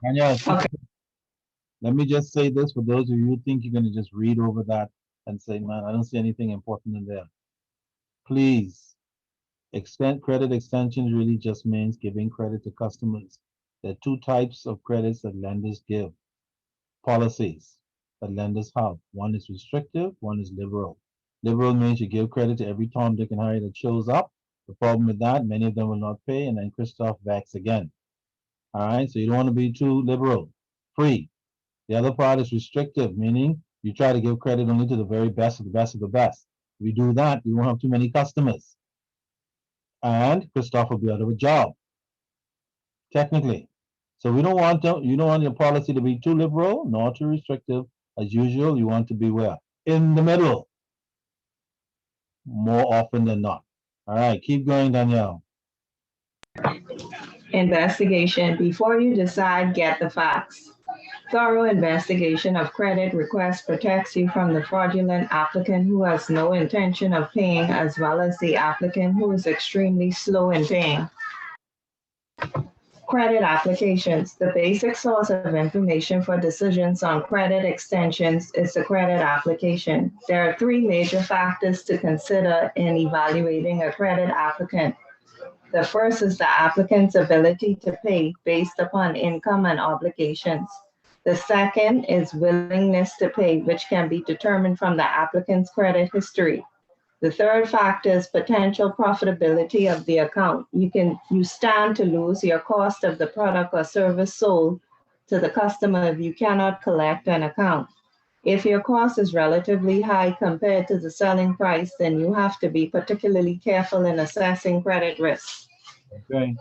Speaker 5: Danielle, let me just say this for those of you who think you're going to just read over that and say, man, I don't see anything important in there. Please, credit extensions really just means giving credit to customers. There are two types of credits that lenders give. Policies that lenders have. One is restrictive, one is liberal. Liberal means you give credit to every Tom, Dick, and Harry that shows up. The problem with that, many of them will not pay, and then Christoph backs again. All right, so you don't want to be too liberal. Free. The other part is restrictive, meaning you try to give credit only to the very best of the best of the best. If you do that, you won't have too many customers. And Christoph will be out of a job, technically. So you don't want your policy to be too liberal, nor too restrictive. As usual, you want to be where? In the middle, more often than not. All right, keep going, Danielle.
Speaker 4: Investigation. Before you decide, get the facts. Thorough investigation of credit requests protects you from the fraudulent applicant who has no intention of paying, as well as the applicant who is extremely slow in paying. Credit applications. The basic source of information for decisions on credit extensions is the credit application. There are three major factors to consider in evaluating a credit applicant. The first is the applicant's ability to pay based upon income and obligations. The second is willingness to pay, which can be determined from the applicant's credit history. The third factor is potential profitability of the account. You stand to lose your cost of the product or service sold to the customer if you cannot collect an account. If your cost is relatively high compared to the selling price, then you have to be particularly careful in assessing credit risk.
Speaker 5: Okay.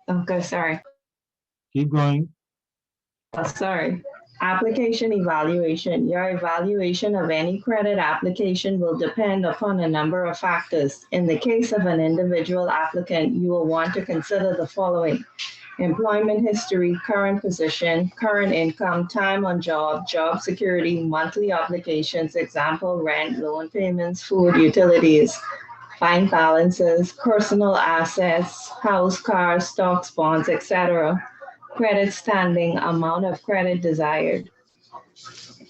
Speaker 4: Okay, sorry.
Speaker 5: Keep going.
Speaker 4: Sorry. Application evaluation. Your evaluation of any credit application will depend upon a number of factors. In the case of an individual applicant, you will want to consider the following: employment history, current position, current income, time on job, job security, monthly obligations, example, rent, loan payments, food, utilities, bank balances, personal assets, house, cars, stocks, bonds, etc., credit standing, amount of credit desired.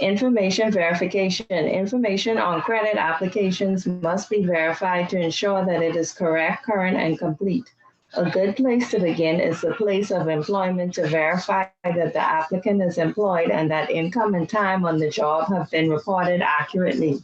Speaker 4: Information verification. Information on credit applications must be verified to ensure that it is correct, current, and complete. A good place to begin is the place of employment to verify that the applicant is employed and that income and time on the job have been reported accurately.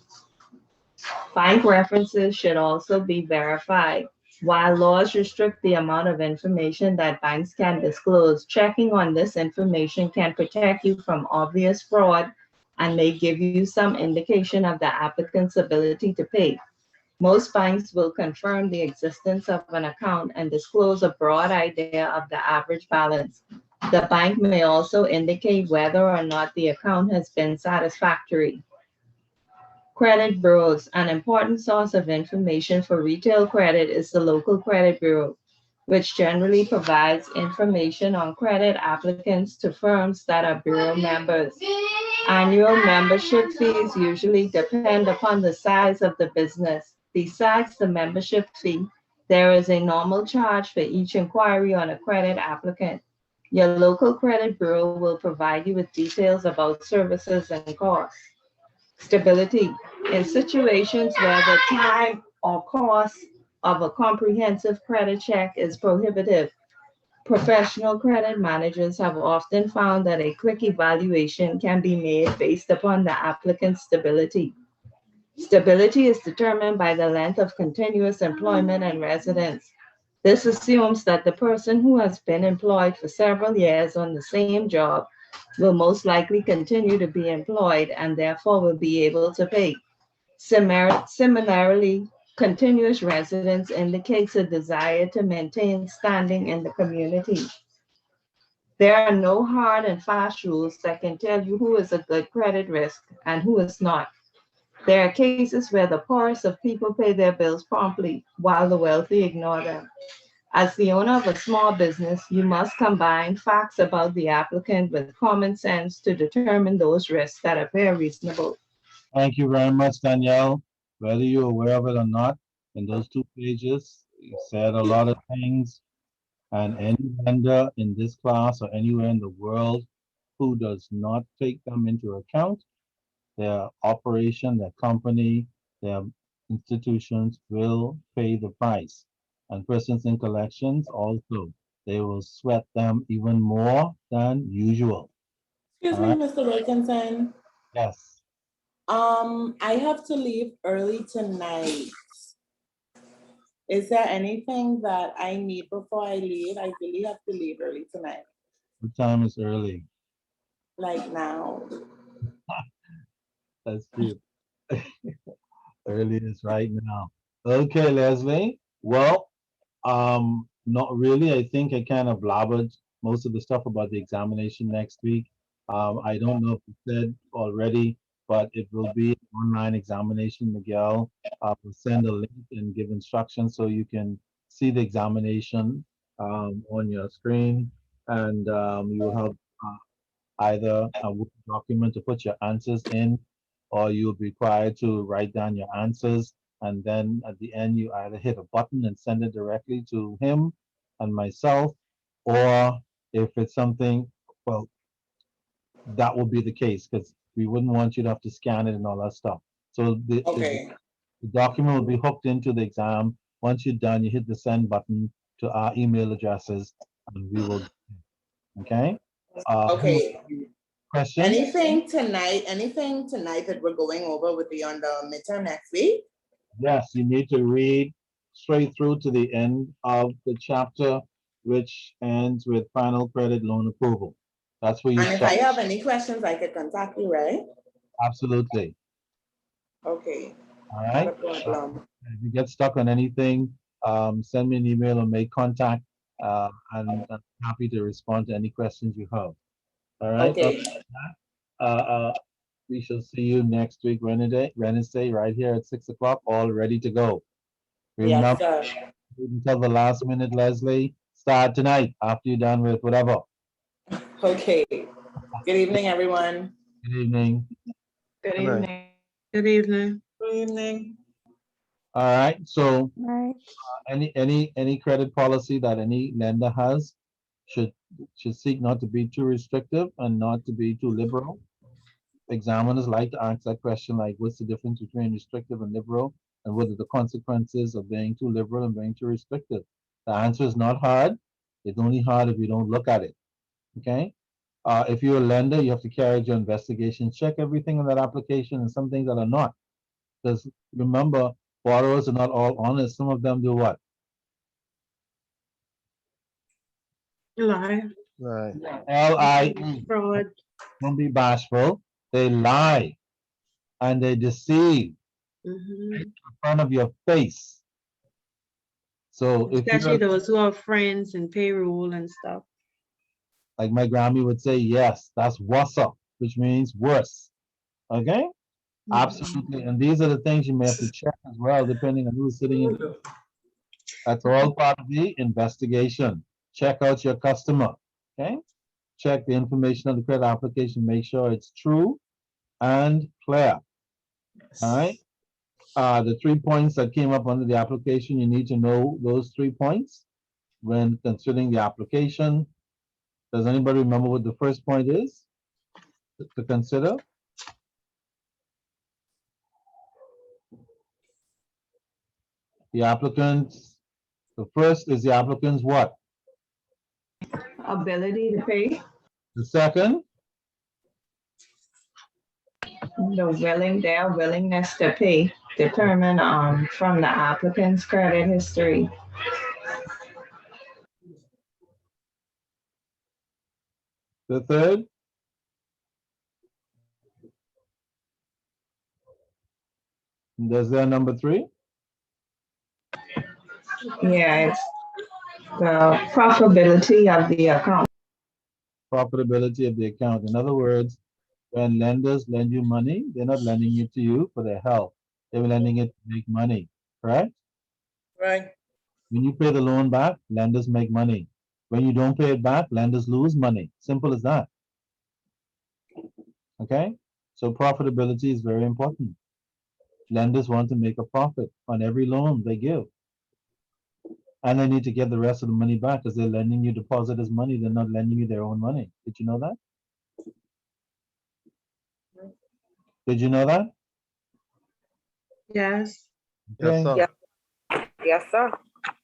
Speaker 4: Bank references should also be verified. While laws restrict the amount of information that banks can disclose, checking on this information can protect you from obvious fraud and may give you some indication of the applicant's ability to pay. Most banks will confirm the existence of an account and disclose a broad idea of the average balance. The bank may also indicate whether or not the account has been satisfactory. Credit bureaus. An important source of information for retail credit is the local credit bureau, which generally provides information on credit applicants to firms that are bureau members. Annual membership fees usually depend upon the size of the business. Besides the membership fee, there is a normal charge for each inquiry on a credit applicant. Your local credit bureau will provide you with details about services and costs. Stability. In situations where the time or cost of a comprehensive credit check is prohibitive, professional credit managers have often found that a quick evaluation can be made based upon the applicant's stability. Stability is determined by the length of continuous employment and residence. This assumes that the person who has been employed for several years on the same job will most likely continue to be employed and therefore will be able to pay. Similarly, continuous residence indicates a desire to maintain standing in the community. There are no hard and fast rules that can tell you who is a good credit risk and who is not. There are cases where the poorest of people pay their bills promptly while the wealthy ignore them. As the owner of a small business, you must combine facts about the applicant with common sense to determine those risks that appear reasonable.
Speaker 5: Thank you very much, Danielle. Whether you're aware of it or not, in those 2 pages, you said a lot of things. And any vendor in this class or anywhere in the world who does not take them into account, their operation, their company, their institutions will pay the price. And persons in collections also, they will sweat them even more than usual.
Speaker 2: Excuse
Speaker 5: All
Speaker 2: me,
Speaker 5: right?
Speaker 2: Mr. Wilkinson.
Speaker 5: Yes.
Speaker 2: I have to leave early tonight. Is there anything that I need before I leave? I really have to leave early tonight,
Speaker 5: What time is early?
Speaker 2: like now.
Speaker 5: That's cute. Early is right now. Okay, Leslie. Well, not really. I think I kind of blabbered most of the stuff about the examination next week. I don't know if you said already, but it will be an online examination. Miguel will send a link and give instructions so you can see the examination on your screen, and you will have either a Word document to put your answers in, or you'll be required to write down your answers. And then at the end, you either hit a button and send it directly to him and myself, or if it's something, well, that will be the case because we wouldn't want you to have to scan it and all that stuff. So
Speaker 2: Okay.
Speaker 5: the document will be hooked into the exam. Once you're done, you hit the send button to our email addresses, and we will. Okay.
Speaker 2: Okay.
Speaker 5: Questions?
Speaker 2: Anything tonight that we're going over would be on the midterm next week?
Speaker 5: Yes, you need to read straight through to the end of the chapter, which ends with final credit loan approval. That's where you
Speaker 2: And if I
Speaker 5: start.
Speaker 2: have any questions, I could contact you, right?
Speaker 5: Absolutely.
Speaker 2: Okay,
Speaker 5: All
Speaker 2: not
Speaker 5: right.
Speaker 2: a problem.
Speaker 5: If you get stuck on anything, send me an email or make contact, and I'm happy to respond to any questions you have. All right.
Speaker 2: Okay.
Speaker 5: We shall see you next week, Wednesday, right here at 6 o'clock, all ready to go.
Speaker 2: Yes,
Speaker 5: Remember,
Speaker 2: sir.
Speaker 5: until the last minute, Leslie, start tonight after you're done with whatever.
Speaker 2: Okay. Good evening, everyone.
Speaker 5: Good evening.
Speaker 4: Good
Speaker 6: Good night.
Speaker 4: evening.
Speaker 3: Good evening.
Speaker 7: Good evening.
Speaker 5: All right. So
Speaker 8: Right.
Speaker 5: any credit policy that any lender has should seek not to be too restrictive and not to be too liberal. Examiners like to ask that question, like, what's the difference between restrictive and liberal, and what are the consequences of being too liberal and being too restrictive? The answer is not hard. It's only hard if you don't look at it. Okay. If you're a lender, you have to carry out your investigation, check everything in that application, and some things that are not. Because remember, borrowers are not all honest. Some of them do what?
Speaker 3: Lie,
Speaker 6: Right.
Speaker 5: Lie.
Speaker 3: fraud.
Speaker 5: Don't be bashful. They lie and they deceive
Speaker 3: Mhm.
Speaker 5: in front of your face. So if
Speaker 3: Especially
Speaker 5: you're
Speaker 3: those who are friends and payroll and stuff.
Speaker 5: like my Grammy would say, yes, that's what's up, which means worse. Okay? Absolutely. And these are the things you may have to check as well, depending on who's sitting in. That's all part of the investigation. Check out your customer. Okay? Check the information of the credit application, make sure it's true and clear. All right. The 3 points that came up under the application, you need to know those 3 points when considering the application. Does anybody remember what the first point is to consider? The applicant's, the first is the applicant's what?
Speaker 4: Ability to pay,
Speaker 5: The second,
Speaker 4: their willingness to pay, determined from the applicant's credit history.
Speaker 5: the third, there's their number 3.
Speaker 4: Yeah, it's the profitability of the account.
Speaker 5: Profitability of the account. In other words, when lenders lend you money, they're not lending it to you for their health. They're lending it to make money, correct?
Speaker 7: Right.
Speaker 5: When you pay the loan back, lenders make money. When you don't pay it back, lenders lose money. Simple as that. Okay? So profitability is very important. Lenders want to make a profit on every loan they give. And they need to get the rest of the money back because they're lending you depositors' money. They're not lending you their own money. Did you know that? Did you know that?
Speaker 3: Yes.
Speaker 6: Yes,
Speaker 5: Okay.
Speaker 6: sir.
Speaker 1: Yes, sir.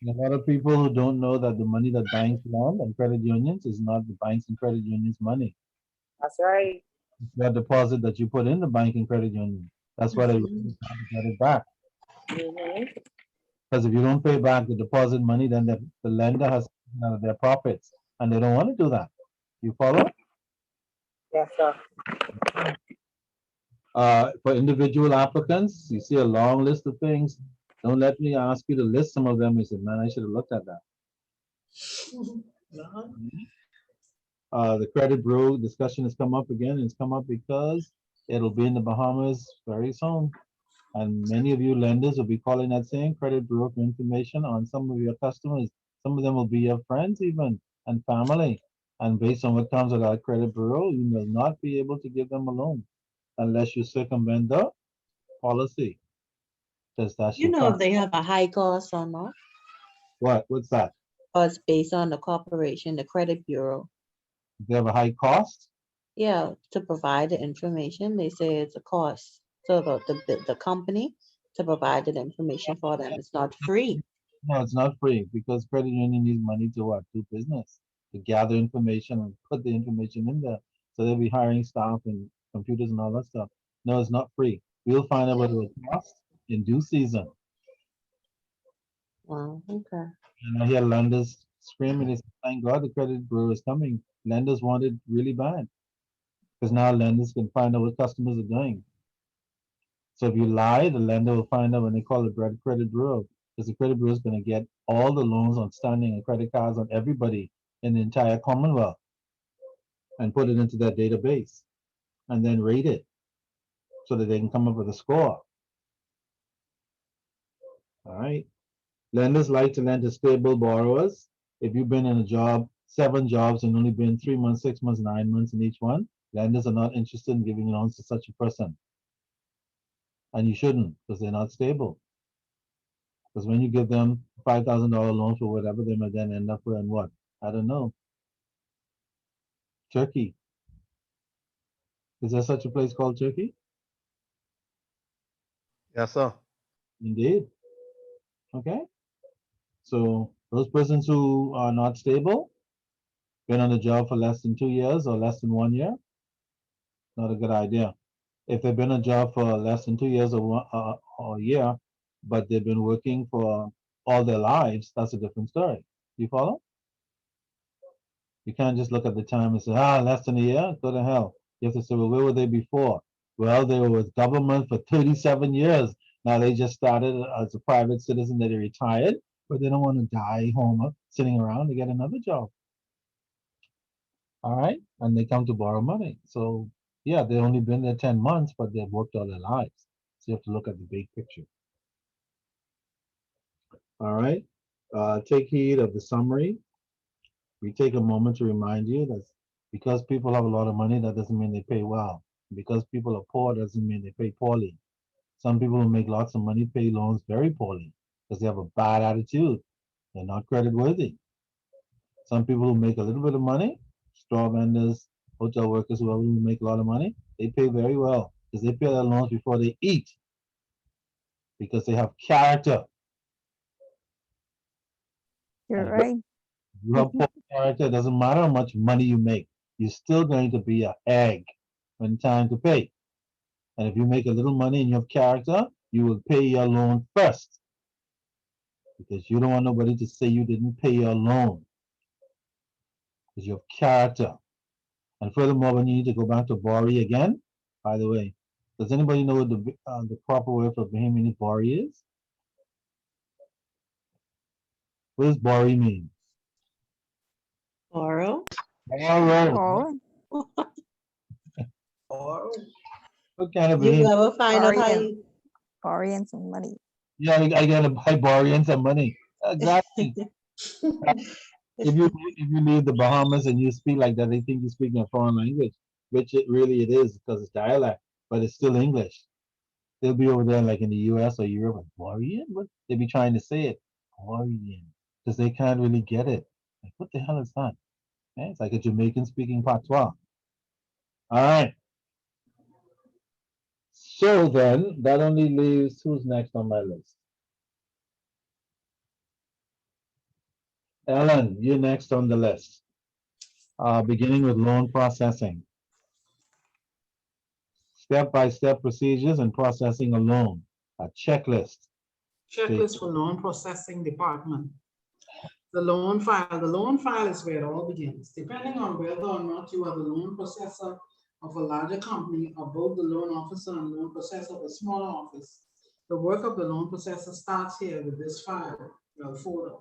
Speaker 5: A lot of people who don't know that the money that banks lend and credit unions is not the banks and credit unions' money.
Speaker 1: That's right.
Speaker 5: It's that deposit that you put in the bank and credit union. That's why they really try to get it back.
Speaker 1: Mhm.
Speaker 5: Because if you don't pay back the deposit money, then the lender has their profits, and they don't want to do that. You follow?
Speaker 1: Yes, sir.
Speaker 5: For individual applicants, you see a long list of things. Don't let me ask you to list some of them. You said, man, I should have looked at that. The credit bureau discussion has come up again. It's come up because it'll be in the Bahamas very soon. And many of you lenders will be calling that same credit bureau for information on some of your customers. Some of them will be your friends even and family. And based on what comes with our credit bureau, you will not be able to give them a loan unless you circumvent the policy. Because that's
Speaker 3: You
Speaker 5: your
Speaker 3: know if
Speaker 5: fact.
Speaker 3: they have a high cost or not,
Speaker 5: What? What's that?
Speaker 3: or it's based on the corporation, the credit bureau.
Speaker 5: They have a high cost?
Speaker 3: Yeah, to provide the information, they say it's a cost. So the company to provide the information for them, it's not free.
Speaker 5: No, it's not free because credit union needs money to what? Do business, to gather information and put the information in there. So they'll be hiring staff and computers and all that stuff. No, it's not free. We'll find out what it will cost in due season.
Speaker 3: Wow, okay.
Speaker 5: And I hear lenders screaming, they say, thank God the credit bureau is coming. Lenders want it really bad. Because now lenders can find out what customers are doing. So if you lie, the lender will find out when they call it credit bureau. Because the credit bureau is going to get all the loans outstanding and credit cards on everybody in the entire Commonwealth. and put it into that database and then rate it so that they can come up with a score. All right. Lenders like to lend to stable borrowers. If you've been in a job, 7 jobs, and only been 3 months, 6 months, 9 months in each one, lenders are not interested in giving loans to such a person. And you shouldn't, because they're not stable. Because when you give them $5,000 loans for whatever, they might then end up with what? I don't know. Turkey. Is there such a place called Turkey?
Speaker 6: Yes, sir.
Speaker 5: Indeed. Okay. So those persons who are not stable, been on the job for less than 2 years or less than 1 year, not a good idea. If they've been on a job for less than 2 years or a year, but they've been working for all their lives, that's a different story. You follow? You can't just look at the time and say, less than a year, go to hell. You have to say, well, where were they before? Well, they were with government for 37 years. Now they just started as a private citizen that they retired, but they don't want to die home sitting around to get another job. All right. And they come to borrow money. So yeah, they've only been there 10 months, but they've worked all their lives. So you have to look at the big picture. All right. Take heed of the summary. We take a moment to remind you that because people have a lot of money, that doesn't mean they pay well. Because people are poor doesn't mean they pay poorly. Some people who make lots of money pay loans very poorly because they have a bad attitude. They're not credit worthy. Some people who make a little bit of money, straw vendors, hotel workers, whoever who make a lot of money, they pay very well because they pay their loans before they eat because they have character.
Speaker 8: You're
Speaker 5: And
Speaker 8: right.
Speaker 5: if you have poor character, it doesn't matter how much money you make, you're still going to be an egg when time to pay. And if you make a little money and you have character, you will pay your loan first because you don't want nobody to say you didn't pay your loan because you have character. And furthermore, when you need to go back to Bori again, by the way, does anybody know what the proper word for Bahamian Bori is? What does Bori mean?
Speaker 3: Borrow.
Speaker 5: Borrow.
Speaker 8: Oh,
Speaker 7: Or
Speaker 5: What kind of
Speaker 3: You
Speaker 5: Bahamian?
Speaker 3: ever find out how
Speaker 8: borrowing,
Speaker 3: you,
Speaker 8: borrowing some money.
Speaker 5: Yeah, I gotta buy Bori and some money. Exactly. If you leave the Bahamas and you speak like that, they think you're speaking a foreign language, which it is because it's dialect, but it's still English. They'll be over there like in the US or Europe, like Borian? What? They'll be trying to say it, Borian, because they can't really get it. Like, what the hell is that? Okay, it's like a Jamaican speaking patois. All right. So then, that only leaves who's next on my list? Ellen, you're next on the list. Beginning with loan processing. Step-by-step procedures and processing a loan. A checklist.
Speaker 7: checklist for loan processing department. The loan file is where it all begins. Depending on whether or not you are the loan processor of a larger company or both the loan officer and loan processor of a smaller office, the work of the loan processor starts here with this file, folder.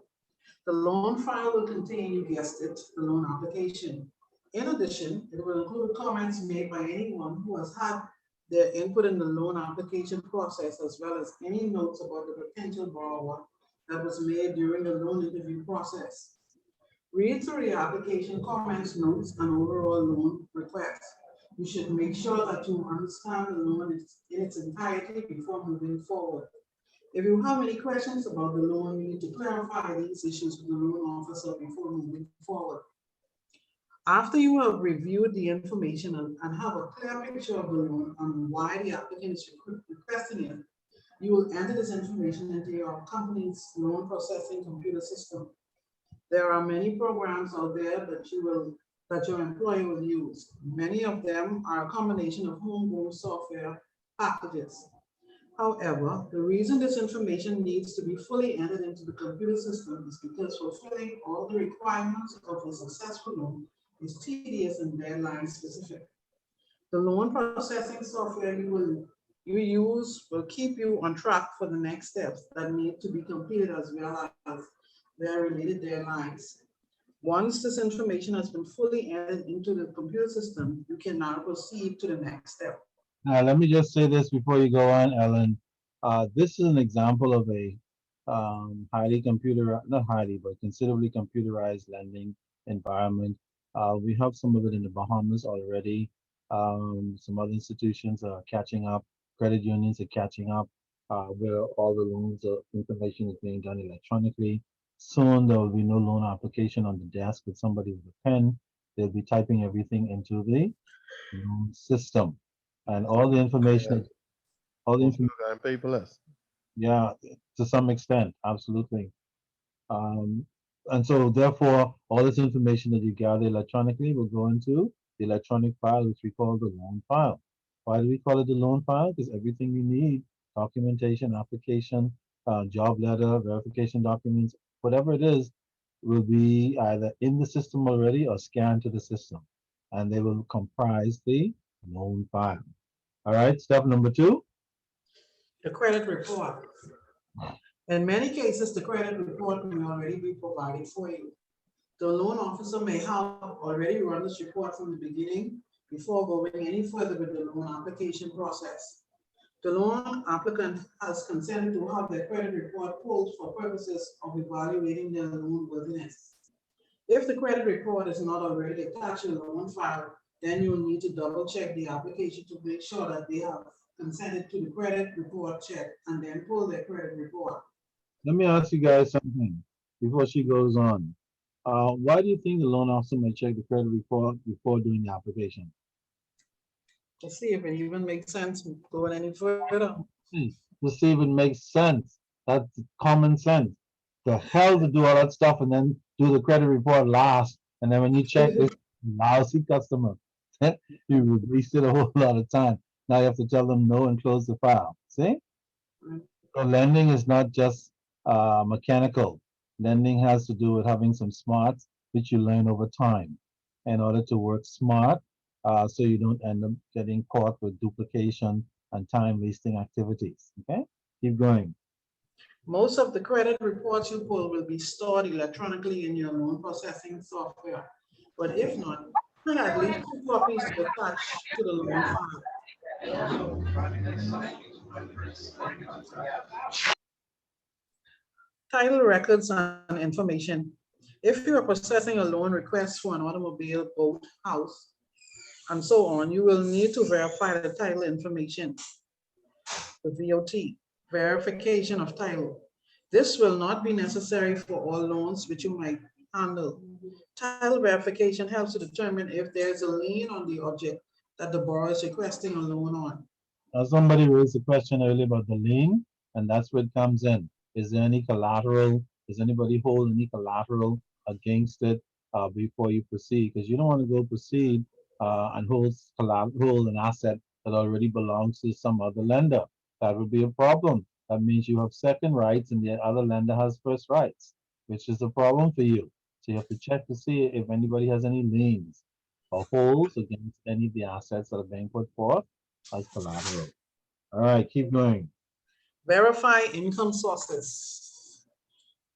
Speaker 7: The loan file will contain, you guessed it, the loan application. In addition, it will include comments made by anyone who has had their input in the loan application process, as well as any notes about the potential borrower that was made during the loan interview process. Read through the application comments, notes, and overall loan request. You should make sure that you understand the loan in its entirety before moving forward. If you have any questions about the loan, you need to clarify these issues with the loan officer before moving forward. After you have reviewed the information and have a clear picture of the loan and why the applicant is requesting it, you will enter this information into your company's loan processing computer system. There are many programs out there that your employer will use. Many of them are a combination of homegrown software packages. However, the reason this information needs to be fully entered into the computer system is because fulfilling all the requirements of a successful loan is tedious and deadline specific. The loan processing software you use will keep you on track for the next steps that need to be completed as well as their related deadlines. Once this information has been fully entered into the computer system, you can now proceed to the next step.
Speaker 5: Now, let me just say this before you go on, Ellen. This is an example of a highly not highly, but considerably computerized lending environment. We have some of it in the Bahamas already. Some other institutions are catching up. Credit unions are catching up, where all the loans information is being done electronically. Soon there will be no loan application on the desk with somebody with a pen. They'll be typing everything into the loan system, and all the information, all the
Speaker 6: Most of
Speaker 5: information.
Speaker 6: the time paperless.
Speaker 5: Yeah, to some extent, absolutely. Um, and so therefore, all this information that you gather electronically will go into the electronic file, which we call the loan file. Why do we call it the loan file? Because everything you need, documentation, application, job letter, verification documents, whatever it is, will be either in the system already or scanned to the system. And they will comprise the loan file. All right, step number 2.
Speaker 7: The credit report. In many cases, the credit report may already be provided for you. The loan officer may have already run this report from the beginning before going any further with the loan application process. The loan applicant has consented to have their credit report pulled for purposes of evaluating their loan worthiness. If the credit report is not already attached to the loan file, then you will need to double check the application to make sure that they have consented to the credit report check and then pull their credit report.
Speaker 5: Let me ask you guys something before she goes on. Why do you think the loan officer may check the credit report before doing the application?
Speaker 7: To see if it even makes sense going any further.
Speaker 5: To see if it makes sense. That's common sense. The hell to do all that stuff and then do the credit report last, and then when you check this lousy customer, you wasted a whole lot of time. Now you have to tell them no and close the file. See? So lending is not just mechanical. Lending has to do with having some smarts, which you learn over time in order to work smart, so you don't end up getting caught with duplication and time wasting activities. Okay, keep going.
Speaker 7: Most of the credit reports you pull will be stored electronically in your loan processing software. But if not, you can at least 2 copies to attach to the loan file. Title records and information. If you are processing a loan request for an automobile, boat, house, and so on, you will need to verify the title information, the VOT, verification of title. This will not be necessary for all loans which you might handle. Title verification helps to determine if there's a lien on the object that the borrower is requesting a loan on.
Speaker 5: Now, somebody raised a question earlier about the lien, and that's where it comes in. Is there any collateral? Does anybody hold any collateral against it before you proceed? Because you don't want to go proceed and hold an asset that already belongs to some other lender. That would be a problem. That means you have second rights and the other lender has first rights, which is a problem for you. So you have to check to see if anybody has any liens or holds against any of the assets that are being put forth as collateral. All right, keep going.
Speaker 7: Verify income sources.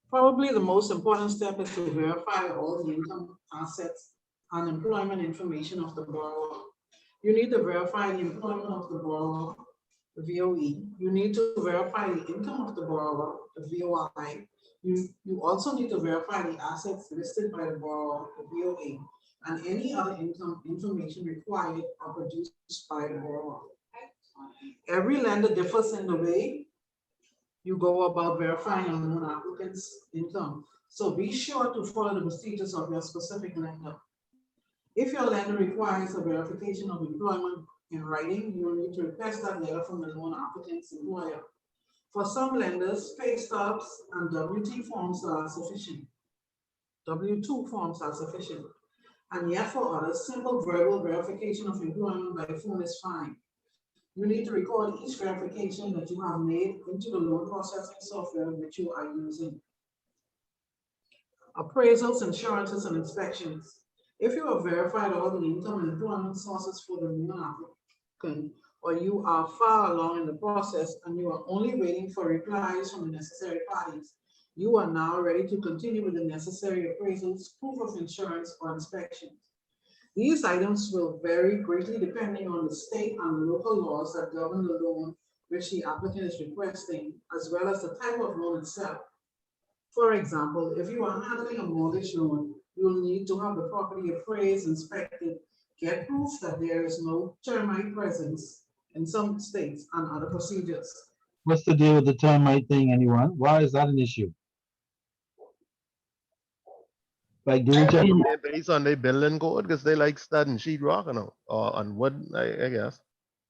Speaker 7: Probably the most important step is to verify all the income, assets, and employment information of the borrower. You need to verify the employment of the borrower, the VOE. You need to verify the income of the borrower, the VOI. You also need to verify the assets listed by the borrower, the VOA, and any other income information required or produced by the borrower. Every lender differs in the way you go about verifying a loan applicant's income. So be sure to follow the procedures of your specific lender. If your lender requires a verification of employment in writing, you will need to request that letter from the loan applicant's employer. For some lenders, pay stubs and W-2 forms are sufficient. And yet for others, simple verbal verification of employment by phone is fine. You need to record each verification that you have made into the loan processing software which you are using. Appraisals, insurances, and inspections. If you have verified all the income and employment sources for the loan applicant, or you are far along in the process and you are only waiting for replies from the necessary parties, You are now ready to continue with the necessary appraisals, proof of insurance, or inspections. These items will vary greatly depending on the state and local laws that govern the loan which the applicant is requesting, as well as the type of loan itself. For example, if you are handling a mortgage loan, you will need to have the property appraised, inspected, get proof that there is no termite presence in some states, and other procedures.
Speaker 5: What's the deal with the termite thing, anyone? Why is that an issue? Like, do we check?
Speaker 6: Based on their building code, because they like studying sheetrock or on wood, I guess.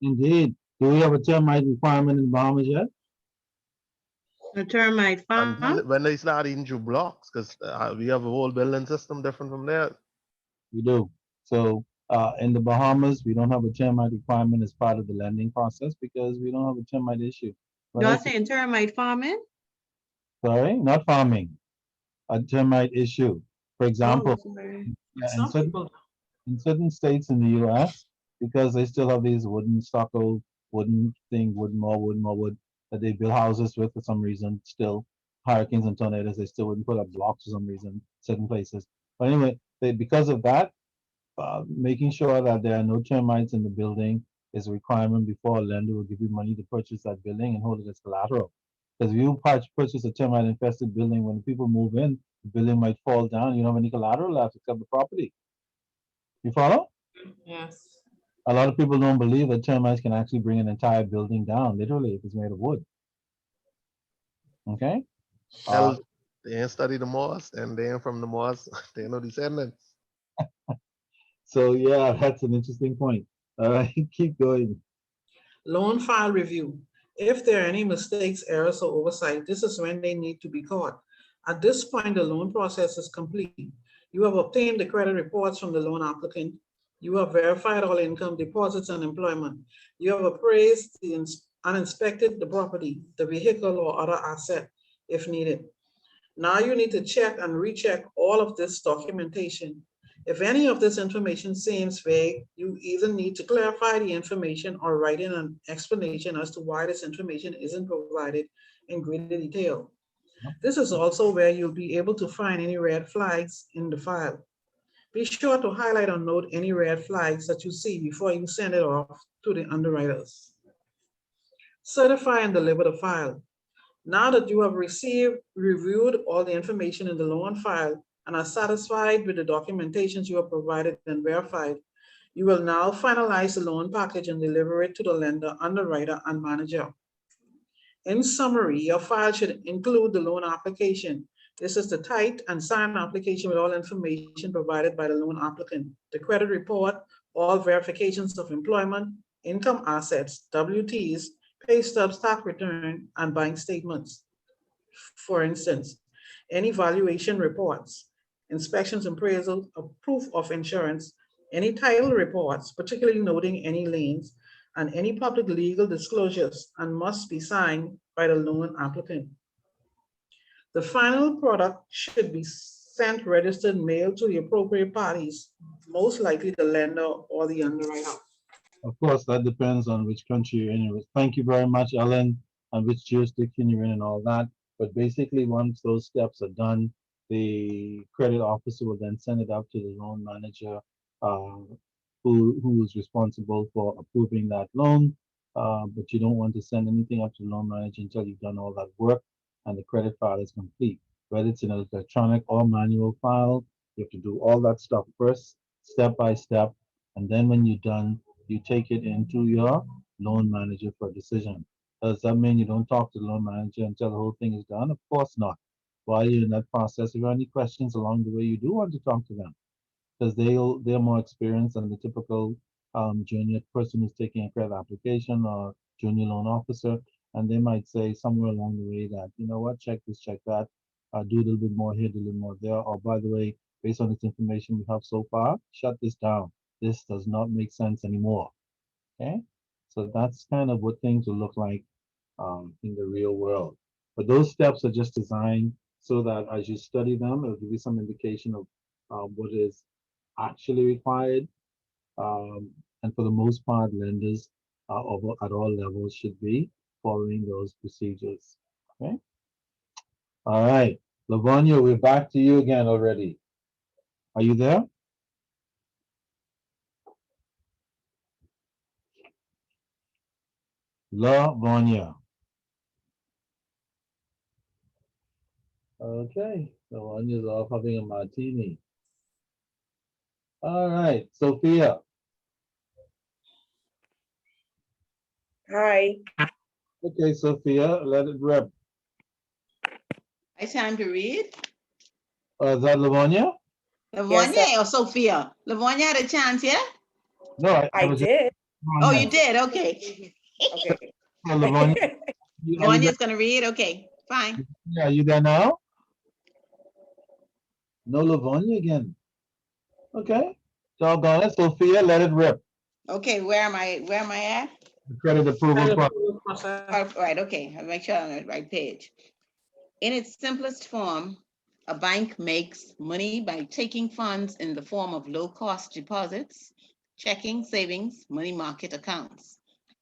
Speaker 5: Indeed. Do we have a termite requirement in the Bahamas yet?
Speaker 3: The termite farm?
Speaker 6: Until when they start eating through blocks, because we have a whole building system different from there.
Speaker 5: We do. So in the Bahamas, we don't have a termite requirement as part of the lending process because we don't have a termite issue. But
Speaker 3: You're
Speaker 5: that's-
Speaker 3: saying termite farming?
Speaker 5: sorry, not farming, a termite issue. For example,
Speaker 3: Oh, sorry.
Speaker 5: yeah,
Speaker 7: Some people,
Speaker 5: in certain states in the US, because they still have these wooden stucco, wooden thing, wooden wood that they build houses with for some reason, still hurricanes and tornadoes, they still wouldn't put up blocks for some reason, certain places. But anyway, because of that, making sure that there are no termites in the building is a requirement before a lender will give you money to purchase that building and hold it as collateral. Because if you purchase a termite infested building, when the people move in, the building might fall down. You don't have any collateral left except the property. You follow?
Speaker 7: yes.
Speaker 5: A lot of people don't believe that termites can actually bring an entire building down, literally, if it's made of wood. Okay?
Speaker 6: Well, they ain't study the Moors, and they ain't from the Moors. They ain't no descendants.
Speaker 5: So yeah, that's an interesting point. All right, keep going.
Speaker 7: Loan file review. If there are any mistakes, errors, or oversight, this is when they need to be caught. At this point, the loan process is complete. You have obtained the credit reports from the loan applicant. You have verified all income, deposits, and employment. You have appraised and inspected the property, the vehicle, or other asset if needed. Now you need to check and recheck all of this documentation. If any of this information seems vague, you either need to clarify the information or write in an explanation as to why this information isn't provided in greater detail. This is also where you'll be able to find any red flags in the file. Be sure to highlight or note any red flags that you see before you send it off to the underwriters. Certify and deliver the file. Now that you have reviewed all the information in the loan file and are satisfied with the documentations you have provided and verified, you will now finalize the loan package and deliver it to the lender, underwriter, and manager. In summary, your file should include the loan application. This is the typed and signed application with all information provided by the loan applicant, the credit report, all verifications of employment, income, assets, WTs, pay stubs, tax return, and bank statements. For instance, any valuation reports, inspections and appraisal, proof of insurance, any title reports, particularly noting any liens, and any public legal disclosures, and must be signed by the loan applicant. The final product should be sent, registered, mailed to the appropriate parties, most likely the lender or the underwriter.
Speaker 5: Of course, that depends on which country you're in. Thank you very much, Ellen, and which jurisdiction you're in and all that. But basically, once those steps are done, the credit officer will then send it up to the loan manager, uh, who is responsible for approving that loan. But you don't want to send anything up to the loan manager until you've done all that work and the credit file is complete. Whether it's an electronic or manual file, you have to do all that stuff first, step by step, and then when you're done, you take it into your loan manager for a decision. Does that mean you don't talk to the loan manager until the whole thing is done? Of course not. While you're in that process, if you have any questions along the way, you do want to talk to them because they're more experienced than the typical junior person who's taking a credit application or junior loan officer, and they might say somewhere along the way that, you know what, check this, check that, do a little bit more here, do a little more there, or by the way, based on this information we have so far, shut this down. This does not make sense anymore. Okay, so that's kind of what things will look like in the real world. But those steps are just designed so that as you study them, it'll give you some indication of what is actually required. And for the most part, lenders at all levels should be following those procedures. Okay. All right, Lavonia, we're back to you again already. Are you there? Lavonia. Okay, Lavonia's off having a martini. All right, Sophia.
Speaker 1: Hi.
Speaker 5: Okay, Sophia, let it rip.
Speaker 9: It's time to read.
Speaker 5: Is that Lavonia?
Speaker 1: Yes,
Speaker 9: Lavonia or Sophia? Lavonia had a chance, yeah?
Speaker 5: No, I
Speaker 1: I
Speaker 5: was just
Speaker 1: did.
Speaker 9: Oh,
Speaker 5: Lavonia.
Speaker 9: you did? Okay.
Speaker 1: Okay.
Speaker 5: So, Lavonia, are you there?
Speaker 9: Lavonia's gonna read? Okay, fine.
Speaker 5: Yeah, are you there now? No Lavonia again. Okay. Doggone it, Sophia, let it rip.
Speaker 9: Okay, where am I at?
Speaker 5: The credit approval process.
Speaker 7: Process.
Speaker 9: Right, okay, I'll make sure I'm on the right page. In its simplest form, a bank makes money by taking funds in the form of low-cost deposits, checking, savings, money market accounts,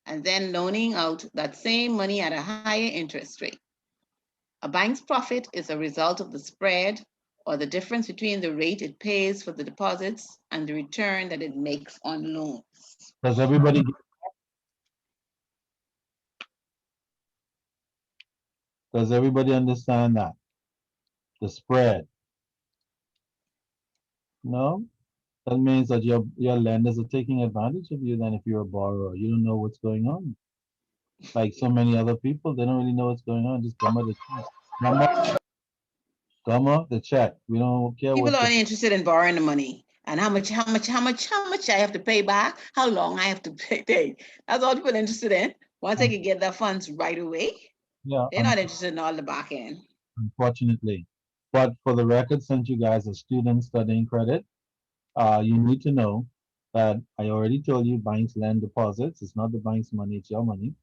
Speaker 9: and then loaning out that same money at a higher interest rate. A bank's profit is a result of the spread or the difference between the rate it pays for the deposits and the return that it makes on loans.
Speaker 5: Does everybody understand that? The spread. No? That means that your lenders are taking advantage of you then if you're a borrower. You don't know what's going on. Like so many other people, they don't really know what's going on. Just gum up the check. Gum up the check. We don't care
Speaker 9: People
Speaker 5: what's
Speaker 9: are
Speaker 5: going
Speaker 9: only interested in borrowing the money and how much I have to pay back, how long I have to pay. That's all people are interested in. Once they can get their funds right away,
Speaker 5: Yeah,
Speaker 9: they're not interested in all the back end.
Speaker 5: unfortunately. But for the record, since you guys are students studying credit, you need to know that I already told you banks lend deposits. It's not the bank's money, it's your money.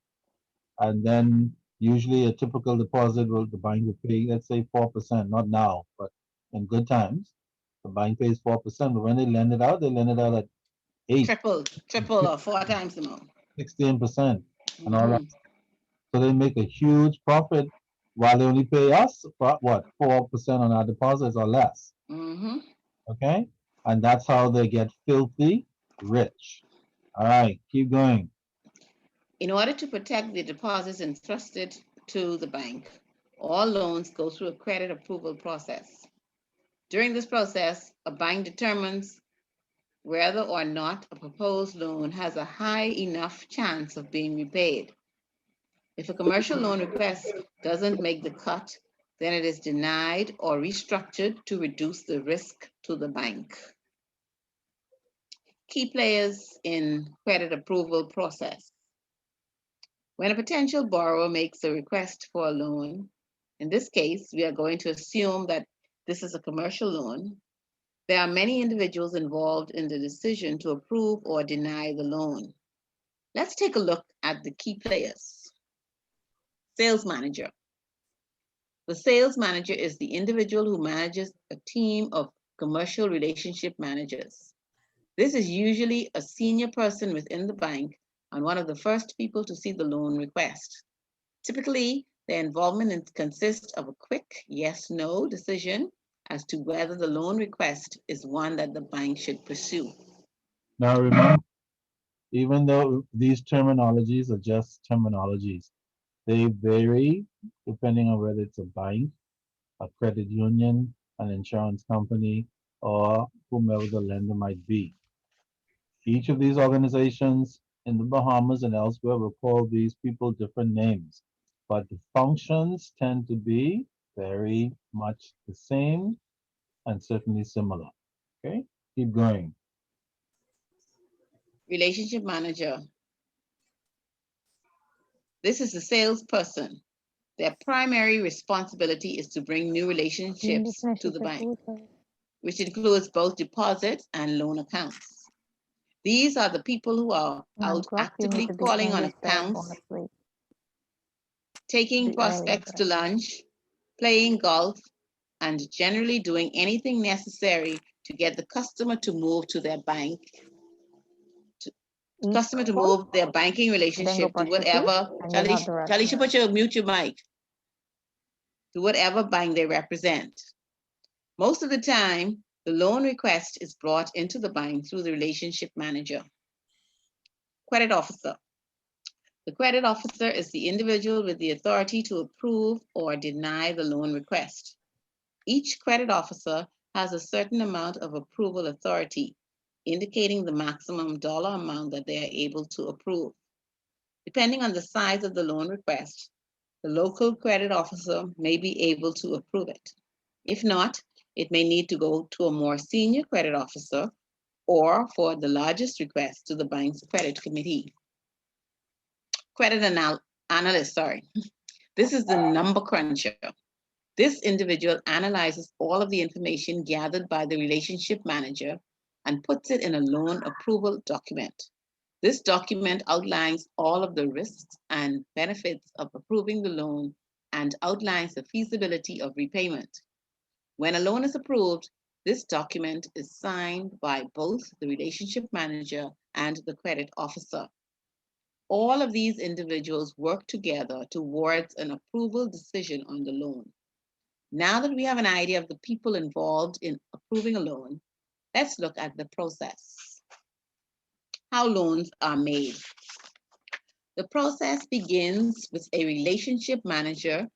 Speaker 5: And then usually a typical deposit will the bank will pay, let's say 4%, not now, but in good times, the bank pays 4%. But when they lend it out, they lend it out at 8,
Speaker 9: Triple or 4 times the amount.
Speaker 5: 16%, and all that.
Speaker 9: Mhm.
Speaker 5: So they make a huge profit while they only pay us what 4% on our deposits or less.
Speaker 9: Mhm.
Speaker 5: Okay, and that's how they get filthy rich. All right, keep going.
Speaker 9: In order to protect the deposits entrusted to the bank, all loans go through a credit approval process. During this process, a bank determines whether or not a proposed loan has a high enough chance of being repaid. If a commercial loan request doesn't make the cut, then it is denied or restructured to reduce the risk to the bank. Key players in credit approval process. When a potential borrower makes a request for a loan, in this case, we are going to assume that this is a commercial loan. There are many individuals involved in the decision to approve or deny the loan. Let's take a look at the key players. Sales manager. The sales manager is the individual who manages a team of commercial relationship managers. This is usually a senior person within the bank and one of the first people to see the loan request. Typically, their involvement consists of a quick yes/no decision as to whether the loan request is one that the bank should pursue.
Speaker 5: Now remember, even though these terminologies are just terminologies, they vary depending on whether it's a bank, a credit union, an insurance company, or whomever the lender might be. Each of these organizations in the Bahamas and elsewhere will call these people different names, but the functions tend to be very much the same and certainly similar. Okay, keep going.
Speaker 9: Relationship manager. This is the salesperson. Their primary responsibility is to bring new relationships to the bank, which includes both deposits and loan accounts. These are the people who are out actively calling on accounts, taking prospects to lunch, playing golf, and generally doing anything necessary to get the customer to move to their bank, to move their banking relationship to whatever. Charlie should mute your mic. to whatever bank they represent. Most of the time, the loan request is brought into the bank through the relationship manager. Credit officer. The credit officer is the individual with the authority to approve or deny the loan request. Each credit officer has a certain amount of approval authority, indicating the maximum dollar amount that they are able to approve. Depending on the size of the loan request, the local credit officer may be able to approve it. If not, it may need to go to a more senior credit officer or for the largest request to the bank's credit committee. Credit analyst, This is the number cruncher. This individual analyzes all of the information gathered by the relationship manager and puts it in a loan approval document. This document outlines all of the risks and benefits of approving the loan and outlines the feasibility of repayment. When a loan is approved, this document is signed by both the relationship manager and the credit officer. All of these individuals work together towards an approval decision on the loan. Now that we have an idea of the people involved in approving a loan, let's look at the process. How loans are made. The process begins with a relationship manager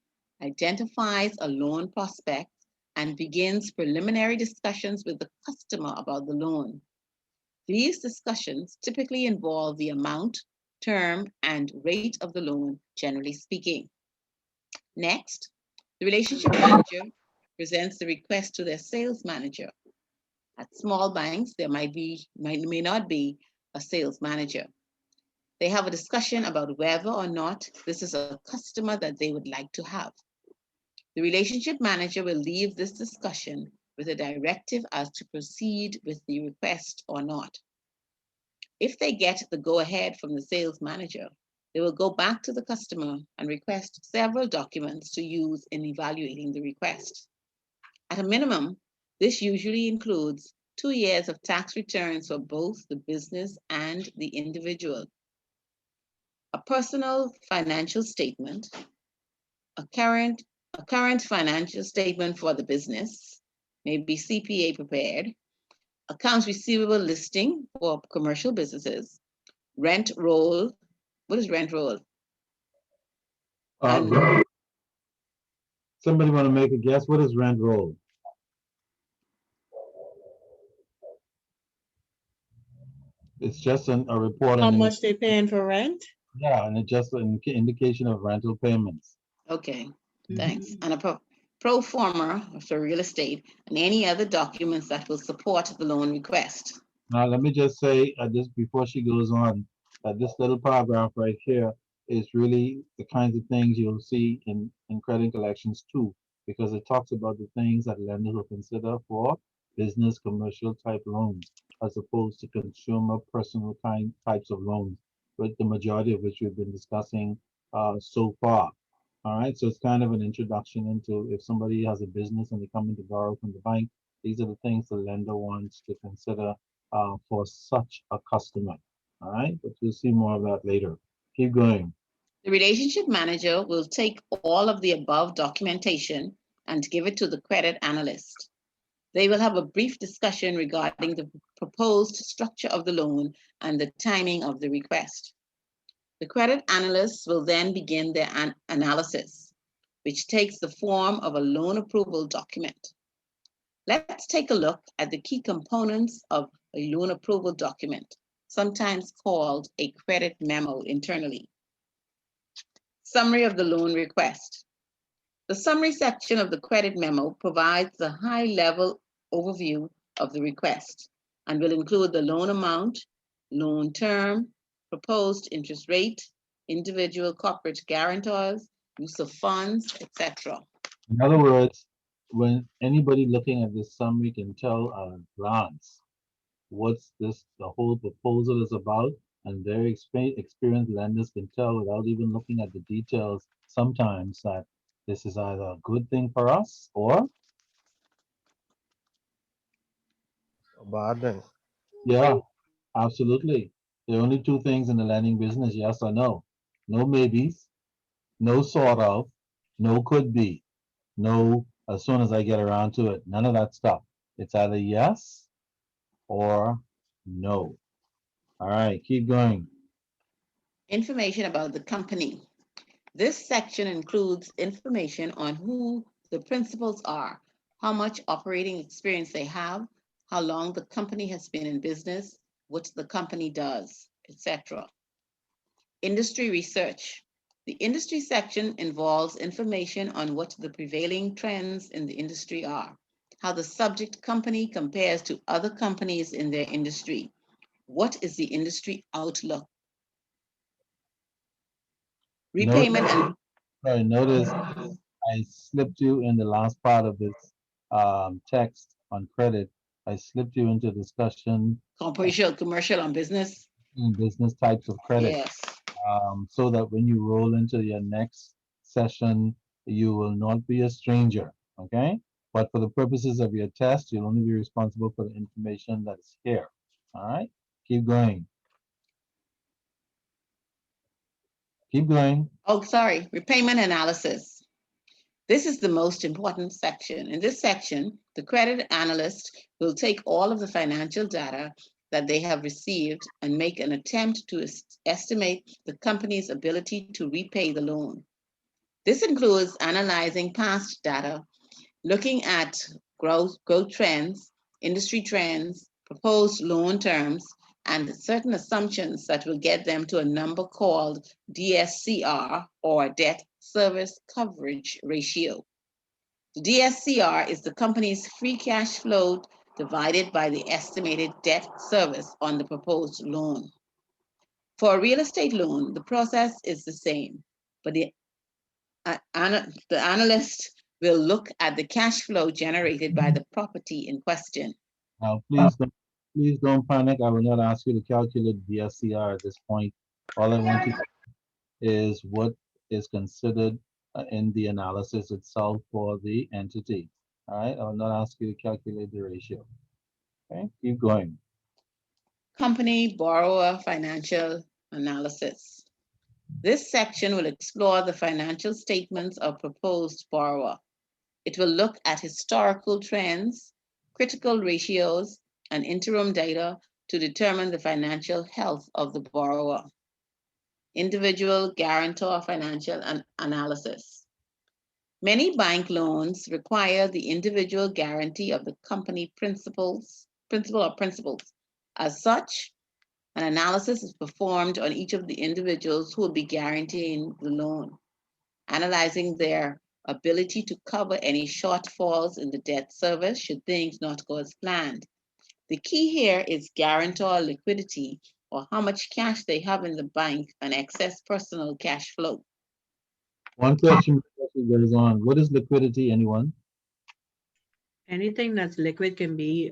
Speaker 9: identifies a loan prospect and begins preliminary discussions with the customer about the loan. These discussions typically involve the amount, term, and rate of the loan, generally speaking. Next, the relationship manager presents the request to their sales manager. At small banks, there may not be a sales manager. They have a discussion about whether or not this is a customer that they would like to have. The relationship manager will leave this discussion with a directive as to proceed with the request or not. If they get the go-ahead from the sales manager, they will go back to the customer and request several documents to use in evaluating the request. At a minimum, this usually includes 2 years of tax returns for both the business and the individual, a personal financial statement, a current financial statement for the business, maybe CPA prepared, accounts receivable listing for commercial businesses, rent roll. What is rent roll?
Speaker 5: Somebody want to make a guess? What is rent roll? It's just a report.
Speaker 3: How much they paying for rent?
Speaker 5: Yeah, and it's just an indication of rental payments.
Speaker 9: Okay, thanks. And a pro forma for real estate and any other documents that will support the loan request.
Speaker 5: Now, let me just say this before she goes on, this little paragraph right here is really the kinds of things you'll see in credit collections too, because it talks about the things that lenders will consider for business commercial type loans, as opposed to consumer personal types of loans, with the majority of which we've been discussing so far. All right, so it's kind of an introduction into if somebody has a business and they come in to borrow from the bank, these are the things the lender wants to consider for such a customer. All right, but we'll see more of that later. Keep going.
Speaker 9: The relationship manager will take all of the above documentation and give it to the credit analyst. They will have a brief discussion regarding the proposed structure of the loan and the timing of the request. The credit analysts will then begin their analysis, which takes the form of a loan approval document. Let's take a look at the key components of a loan approval document, sometimes called a credit memo internally. Summary of the loan request. The summary section of the credit memo provides a high-level overview of the request and will include the loan amount, loan term, proposed interest rate, individual corporate guarantors, use of funds, etc.
Speaker 5: In other words, when anybody looking at this summary can tell at a glance what's the whole proposal is about, and very experienced lenders can tell without even looking at the details sometimes that this is either a good thing for us or
Speaker 6: A bad thing.
Speaker 5: yeah, absolutely. There are only two things in the lending business, yes or no. No maybes, no sort of, no could be. no as soon as I get around to it. None of that stuff. It's either yes or no. All right, keep going.
Speaker 9: Information about the company. This section includes information on who the principals are, how much operating experience they have, how long the company has been in business, what the company does, etc. Industry research. The industry section involves information on what the prevailing trends in the industry are, how the subject company compares to other companies in their industry. What is the industry outlook? Repayment and
Speaker 5: Sorry, notice I slipped you in the last part of this text on credit. I slipped you into discussion
Speaker 9: commercial and business.
Speaker 5: in business types of credit.
Speaker 9: Yes.
Speaker 5: So that when you roll into your next session, you will not be a stranger, okay? But for the purposes of your test, you'll only be responsible for the information that's here, all right? Keep going. Keep going.
Speaker 9: Oh, sorry, repayment analysis. This is the most important section. In this section, the credit analyst will take all of the financial data that they have received and make an attempt to estimate the company's ability to repay the loan. This includes analyzing past data, looking at growth trends, industry trends, proposed loan terms, and certain assumptions that will get them to a number called DSCR, or debt service coverage ratio. The DSCR is the company's free cash flow divided by the estimated debt service on the proposed loan. For a real estate loan, the process is the same, but the analyst will look at the cash flow generated by the property in question.
Speaker 5: Now, please don't panic. I will not ask you to calculate the SCR at this point. All I want to is what is considered in the analysis itself for the entity. All right, I will not ask you to calculate the ratio. Okay, keep going.
Speaker 9: Company borrower financial analysis. This section will explore the financial statements of proposed borrower. It will look at historical trends, critical ratios, and interim data to determine the financial health of the borrower. Individual guarantor financial analysis. Many bank loans require the individual guarantee of the company principal or principals. As such, an analysis is performed on each of the individuals who will be guaranteeing the loan, analyzing their ability to cover any shortfalls in the debt service should things not go as planned. The key here is guarantor liquidity, or how much cash they have in the bank and excess personal cash flow.
Speaker 5: One question goes on. What is liquidity, anyone?
Speaker 3: Anything that's liquid can be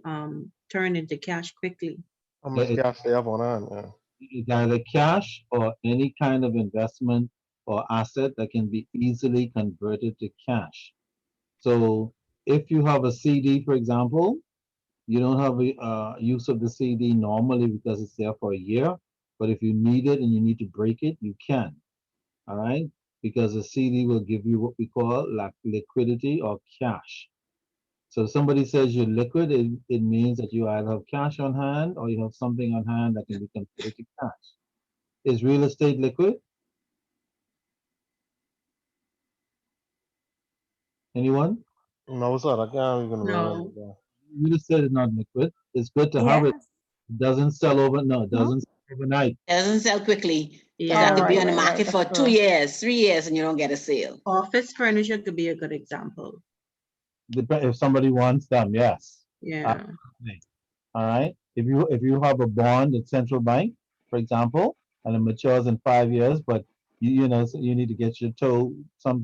Speaker 3: turned into cash quickly.
Speaker 6: How much cash they have on hand? Yeah.
Speaker 5: It's either cash or any kind of investment or asset that can be easily converted to cash. So if you have a CD, for example, you don't have a use of the CD normally because it's there for a year, but if you need it and you need to break it, you can, all right? Because the CD will give you what we call like liquidity or cash. So if somebody says you're liquid, it means that you either have cash on hand or you have something on hand that can be converted to cash. Is real estate liquid? Anyone?
Speaker 6: No, sir, I can't even remember
Speaker 3: No.
Speaker 6: that.
Speaker 5: Real estate is not liquid. It's good to have it.
Speaker 1: Yes.
Speaker 5: It doesn't sell over. No, it doesn't sell overnight.
Speaker 9: Doesn't sell quickly.
Speaker 3: Yeah.
Speaker 9: That could be
Speaker 8: right,
Speaker 9: on the
Speaker 8: right,
Speaker 9: market
Speaker 8: right,
Speaker 9: for
Speaker 8: that's
Speaker 9: 2
Speaker 8: true.
Speaker 9: years, 3 years, and you don't get a sale.
Speaker 3: Office furniture could be a good example.
Speaker 5: If somebody wants them, yes.
Speaker 3: Yeah.
Speaker 5: All right. If you have a bond at central bank, for example, and it matures in 5 years, but you know so you need to get your toe some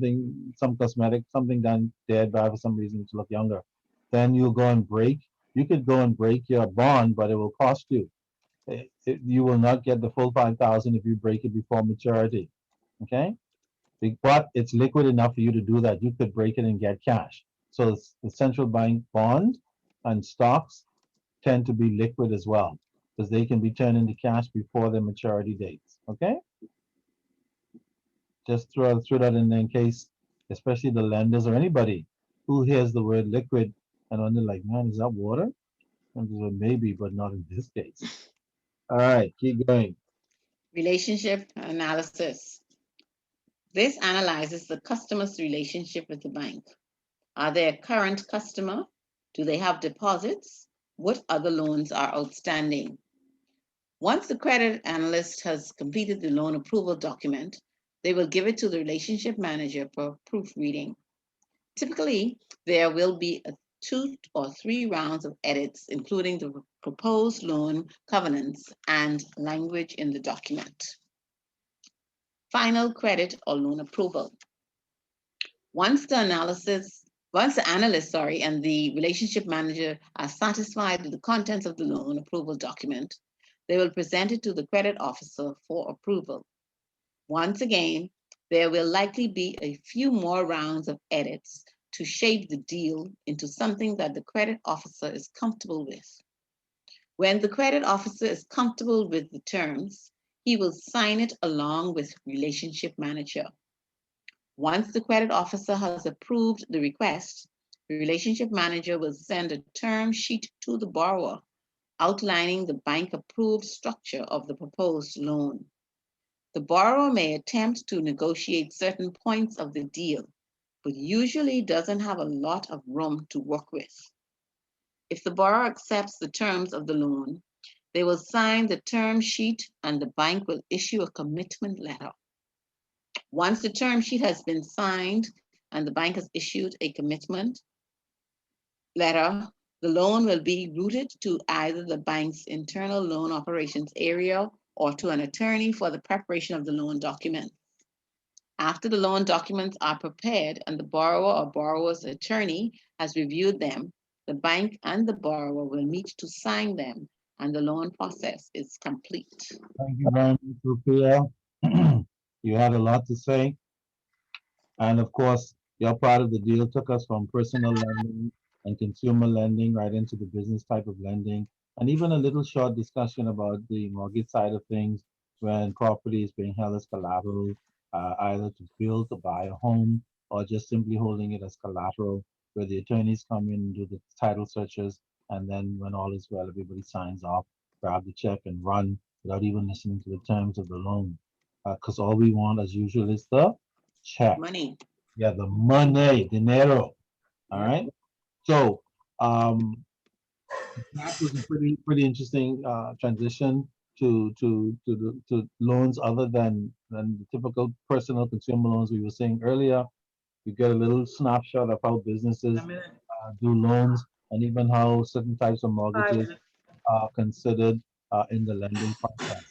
Speaker 5: cosmetic something done thereby for some reason to look younger, then you go and break. You could go and break your bond, but it will cost you. You will not get the full 5,000 if you break it before maturity. Okay. But it's liquid enough for you to do that. You could break it and get cash. So the central bank bond and stocks tend to be liquid as well because they can be turned into cash before their maturity dates. Okay. Just throw that in there in case, especially the lenders or anybody who hears the word liquid and when they're like, man, is that water? And they go, maybe, but not in this case. All right, keep going.
Speaker 9: Relationship analysis. This analyzes the customer's relationship with the bank. Are they a current customer? Do they have deposits? What other loans are outstanding? Once the credit analyst has completed the loan approval document, they will give it to the relationship manager for proofreading. Typically, there will be 2 or 3 rounds of edits, including the proposed loan covenants and language in the document. Final credit or loan approval. Once the analyst and the relationship manager are satisfied with the contents of the loan approval document, they will present it to the credit officer for approval. Once again, there will likely be a few more rounds of edits to shape the deal into something that the credit officer is comfortable with. When the credit officer is comfortable with the terms, he will sign it along with relationship manager. Once the credit officer has approved the request, the relationship manager will send a term sheet to the borrower outlining the bank-approved structure of the proposed loan. The borrower may attempt to negotiate certain points of the deal, but usually doesn't have a lot of room to work with. If the borrower accepts the terms of the loan, they will sign the term sheet and the bank will issue a commitment letter. Once the term sheet has been signed and the bank has issued a commitment letter, the loan will be routed to either the bank's internal loan operations area or to an attorney for the preparation of the loan documents. After the loan documents are prepared and the borrower or borrower's attorney has reviewed them, the bank and the borrower will meet to sign them and the loan process is complete.
Speaker 5: Thank you very much, Sophia. You had a lot to say. And of course, your part of the deal took us from personal lending and consumer lending right into the business type of lending, and even a little short discussion about the mortgage side of things when property is being held as collateral, either to build or buy a home, or just simply holding it as collateral, where the attorneys come in and do the title searches, and then when all is well, everybody signs off, grab the check, and run without even listening to the terms of the loan. Because all we want, as usual, is the check.
Speaker 9: Money.
Speaker 5: Yeah, the money, dinero. All right. So that was a pretty interesting transition to loans other than the typical personal consumer loans we were saying earlier. You get a little snapshot of how businesses do loans and even how certain types of mortgages are considered in the lending process.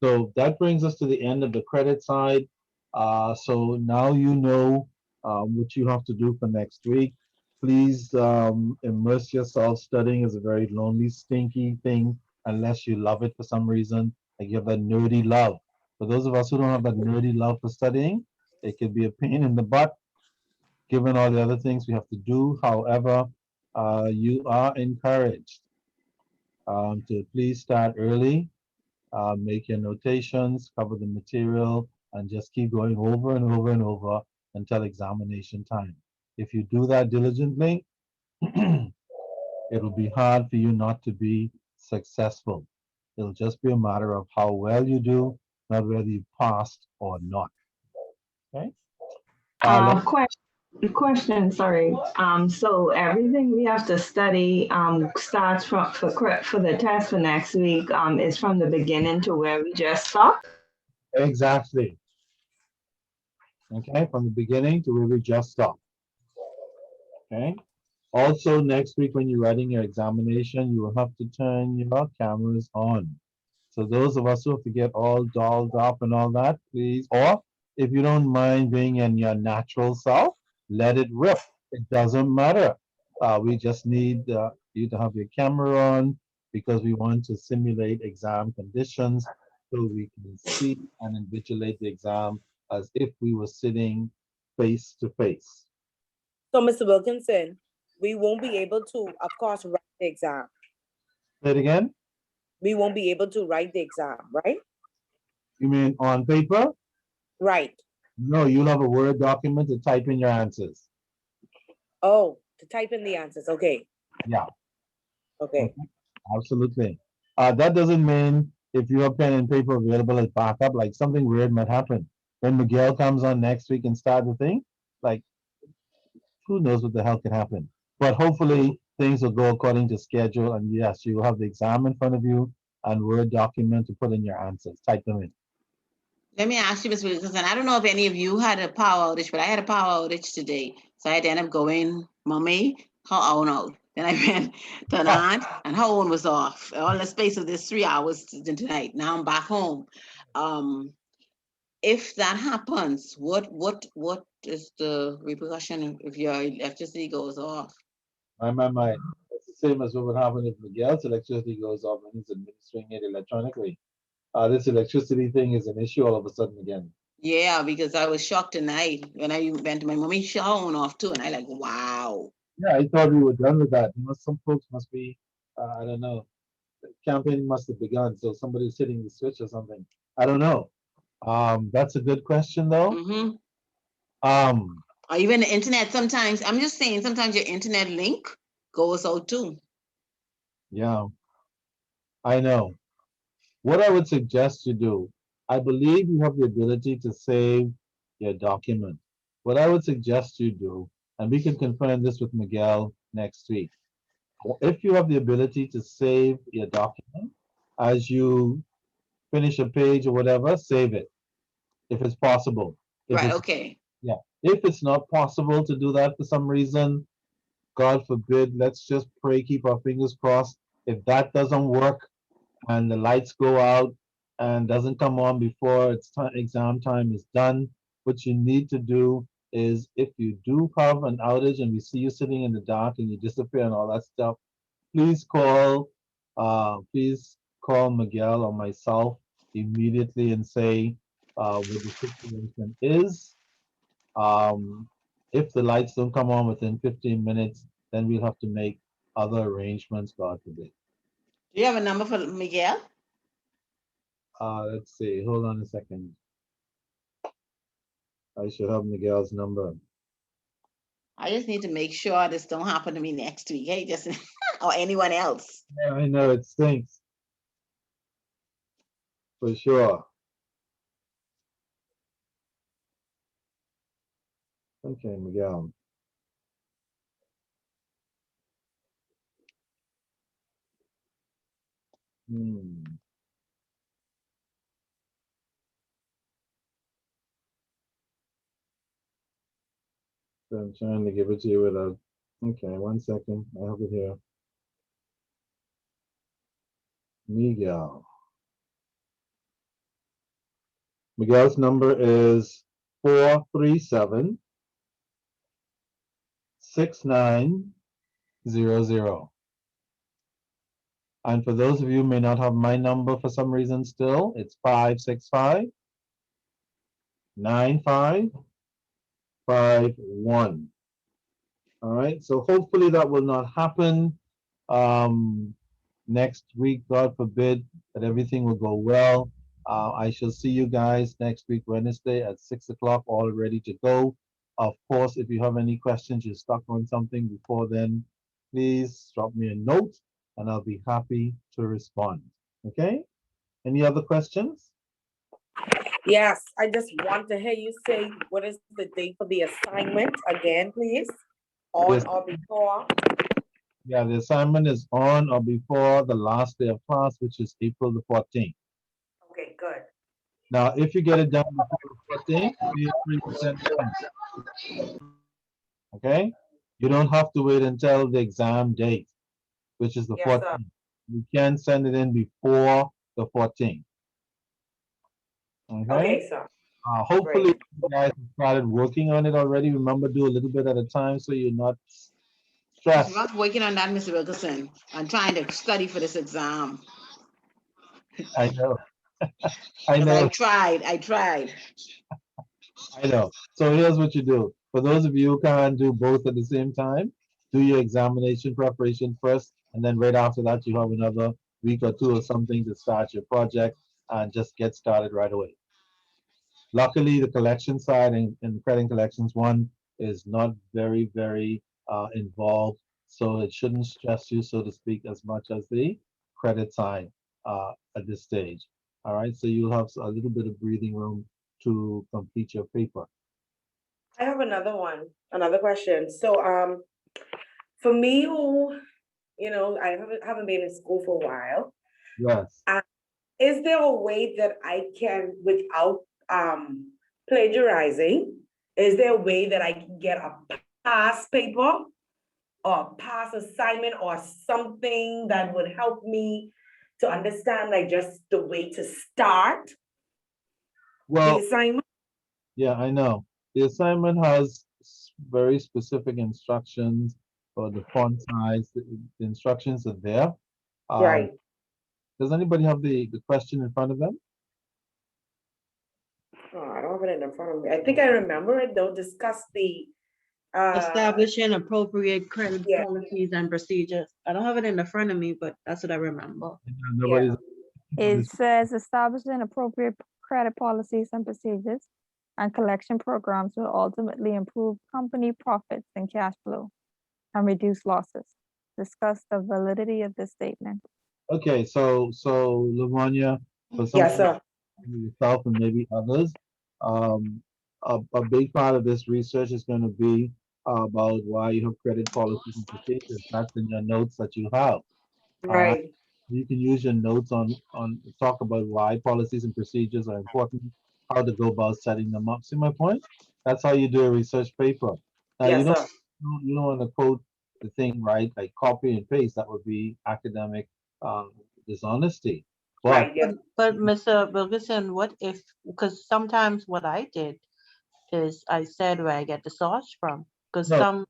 Speaker 5: So that brings us to the end of the credit side. So now you know what you have to do for next week. Please immerse yourself. Studying is a very lonely, stinky thing unless you love it for some reason. Like you have that nerdy love. For those of us who don't have that nerdy love for studying, it can be a pain in the butt given all the other things we have to do. However, you are encouraged to please start early, make your notations, cover the material, and just keep going over and over and over until examination time. If you do that diligently, it'll be hard for you not to be successful. It'll just be a matter of how well you do, not whether you passed or not. Okay?
Speaker 11: Question, sorry. So everything we have to study starts for the test for next week is from the beginning to where we just stopped.
Speaker 5: Exactly. Okay, from the beginning to where we just stopped. Okay. Also, next week when you're writing your examination, you will have to turn your cameras on. So those of us who have to get all dolled up and all that, please, or if you don't mind being in your natural self, let it rip. It doesn't matter. We just need you to have your camera on because we want to simulate exam conditions so we can see and invigilate the exam as if we were sitting face to face.
Speaker 1: So, Mr. Wilkinson, we won't be able to, of course, write the exam.
Speaker 5: Say it again?
Speaker 1: We won't be able to write the exam, right?
Speaker 5: You mean on paper?
Speaker 1: Right.
Speaker 5: No, you'll have a Word document to type in your answers.
Speaker 1: Oh, to type in the answers. Okay.
Speaker 5: Yeah.
Speaker 1: Okay.
Speaker 5: Absolutely. That doesn't mean if you have pen and paper available as backup, like something weird might happen. When Miguel comes on next week and start the thing, like who knows what the hell can happen. But hopefully things will go according to schedule. And yes, you will have the exam in front of you and Word document to put in your answers. Type them in.
Speaker 9: Let me ask you, Ms. Wilkinson, I don't know if any of you had a power outage, but I had a power outage today. So I had to end up going, Mommy, her own out. Then I went to an aunt and her own was off. All in the space of this 3 hours tonight. Now I'm back home. If that happens, what is the repercussion if your electricity goes off?
Speaker 5: My. It's the same as what would happen if Miguel's electricity goes off and he's administering it electronically. This electricity thing is an issue all of a sudden again.
Speaker 9: Yeah, because I was shocked tonight when I went to my mommy, she own off too, and I like, wow.
Speaker 5: Yeah, I thought we were done with that. You know, some folks must be, I don't know, the campaign must have begun, so somebody's hitting the switch or something. I don't know. That's a good question though.
Speaker 9: Mm-hmm.
Speaker 5: Um,
Speaker 9: Or even the internet sometimes, I'm just saying, sometimes your internet link goes out too.
Speaker 5: yeah, I know. What I would suggest you do, I believe you have the ability to save your document. What I would suggest you do, and we can confirm this with Miguel next week. If you have the ability to save your document as you finish a page or whatever, save it if it's possible. If
Speaker 9: Right,
Speaker 5: it's
Speaker 9: okay.
Speaker 5: Yeah, if it's not possible to do that for some reason, God forbid, let's just pray, keep our fingers crossed. If that doesn't work and the lights go out and doesn't come on before it's time, exam time is done, what you need to do is if you do have an outage and we see you sitting in the dark and you disappear and all that stuff, please call Miguel or myself immediately and say what the situation is. If the lights don't come on within 15 minutes, then we'll have to make other arrangements, God forbid.
Speaker 9: Do you have a number for Miguel?
Speaker 5: Let's see, hold on a second. I should have Miguel's number.
Speaker 9: I just need to make sure this don't happen to me next week. Hey, just or anyone else.
Speaker 5: Yeah, I know it stinks. For sure. Okay, Miguel. Hmm. So I'm trying to give it to you without. Okay, 1 second. I have it here. Miguel. Miguel's number is 437 6900. And for those of you who may not have my number for some reason still, it's 565 9551. All right, so hopefully that will not happen next week, God forbid, that everything will go well. I shall see you guys next week, Wednesday at 6 o'clock, all ready to go. Of course, if you have any questions, you're stuck on something before then, please drop me a note and I'll be happy to respond. Okay? Any other questions?
Speaker 1: Yes, I just want to hear you say what is the date for the assignment again, please? On
Speaker 5: Yes.
Speaker 1: or before?
Speaker 5: Yeah, the assignment is on or before the last day of class, which is April the 14th.
Speaker 1: Okay, good.
Speaker 5: Now, if you get it done before the 14th, feel free to send it in. Okay? You don't have to wait until the exam date, which is the
Speaker 1: Yes, sir.
Speaker 5: 14th. You can send it in before the 14th. Okay?
Speaker 1: Okay, sir.
Speaker 5: Hopefully,
Speaker 1: Great.
Speaker 5: you guys have started working on it already. Remember, do a little bit at a time so you're not
Speaker 9: It's
Speaker 5: stressed.
Speaker 9: rough working on that, Mr. Wilkerson. I'm trying to study for this exam.
Speaker 5: I know. I
Speaker 9: Because
Speaker 5: know.
Speaker 9: I tried.
Speaker 5: I know. So here's what you do. For those of you who can't do both at the same time, do your examination preparation first, and then right after that, you have another week or two or something to start your project and just get started right away. Luckily, the collection side and credit collections one is not very involved. So it shouldn't stress you, so to speak, as much as the credit side at this stage. All right, so you'll have a little bit of breathing room to complete your paper.
Speaker 1: I have another question. So, for me who, I haven't been in school for a while,
Speaker 5: Yes.
Speaker 1: is there a way that I can, without plagiarizing, is there a way that I can get a past paper or past assignment or something that would help me to understand, like, just the way to start the
Speaker 5: Well,
Speaker 1: assignment?
Speaker 5: yeah, I know. The assignment has very specific instructions for the font size. The instructions are there.
Speaker 1: Right.
Speaker 5: Does anybody have the question in front of them?
Speaker 1: Oh, I don't have it in front of me. I think I remember it though. Discuss the
Speaker 3: Establishing appropriate credit
Speaker 1: yeah.
Speaker 3: policies and procedures. I don't have it in the front of me, but that's what I remember.
Speaker 5: Nobody's.
Speaker 8: It says establishing appropriate credit policies and procedures and collection programs will ultimately improve company profits and cash flow and reduce losses. Discuss the validity of this statement.
Speaker 5: Okay, so Lavanya, for some
Speaker 1: Yes, sir.
Speaker 5: yourself and maybe others, a big part of this research is going to be about why you have credit policies and procedures. That's in your notes that you have. All right.
Speaker 1: Right.
Speaker 5: You can use your notes on talk about why policies and procedures are important, how to go about setting them up. See my point? That's how you do a research paper. Now
Speaker 1: Yes, sir.
Speaker 5: you don't want to quote the thing right, like copy and paste. That would be academic dishonesty. But
Speaker 1: Right. Yes.
Speaker 3: But Mr. Wilkerson, what if, because sometimes what I did is I said where I get the source from, because
Speaker 5: no,
Speaker 3: some,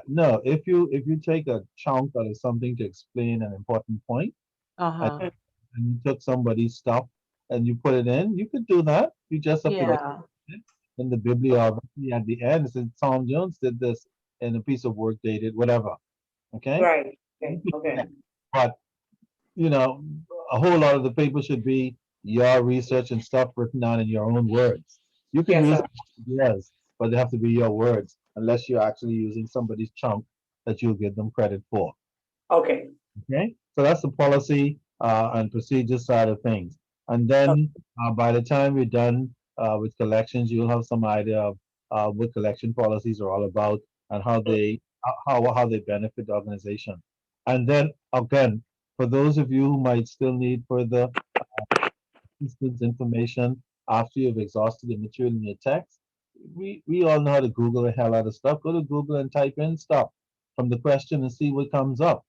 Speaker 5: no. If you take a chunk out of something to explain an important point, and,
Speaker 3: uh-huh,
Speaker 5: and you took somebody's stuff and you put it in, you could do that. You just have to go
Speaker 3: yeah,
Speaker 5: in the bibliography at the end. It says Tom Jones did this in a piece of work dated, whatever. Okay?
Speaker 1: Right.
Speaker 5: You
Speaker 1: Okay.
Speaker 5: can do
Speaker 1: Okay.
Speaker 5: that. But you know, a whole lot of the paper should be your research and stuff written down in your own words. You can
Speaker 1: Yes,
Speaker 5: use
Speaker 1: sir.
Speaker 5: ideas, but they have to be your words, unless you're actually using somebody's chunk that you'll give them credit for.
Speaker 1: Okay.
Speaker 5: Okay, so that's the policy and procedure side of things. And then by the time we're done with collections, you'll have some idea of what collection policies are all about and how they benefit the organization. And then again, for those of you who might still need further assistance information after you've exhausted the material in your text, we all know how to Google the hell out of stuff. Go to Google and type in stuff from the question and see what comes up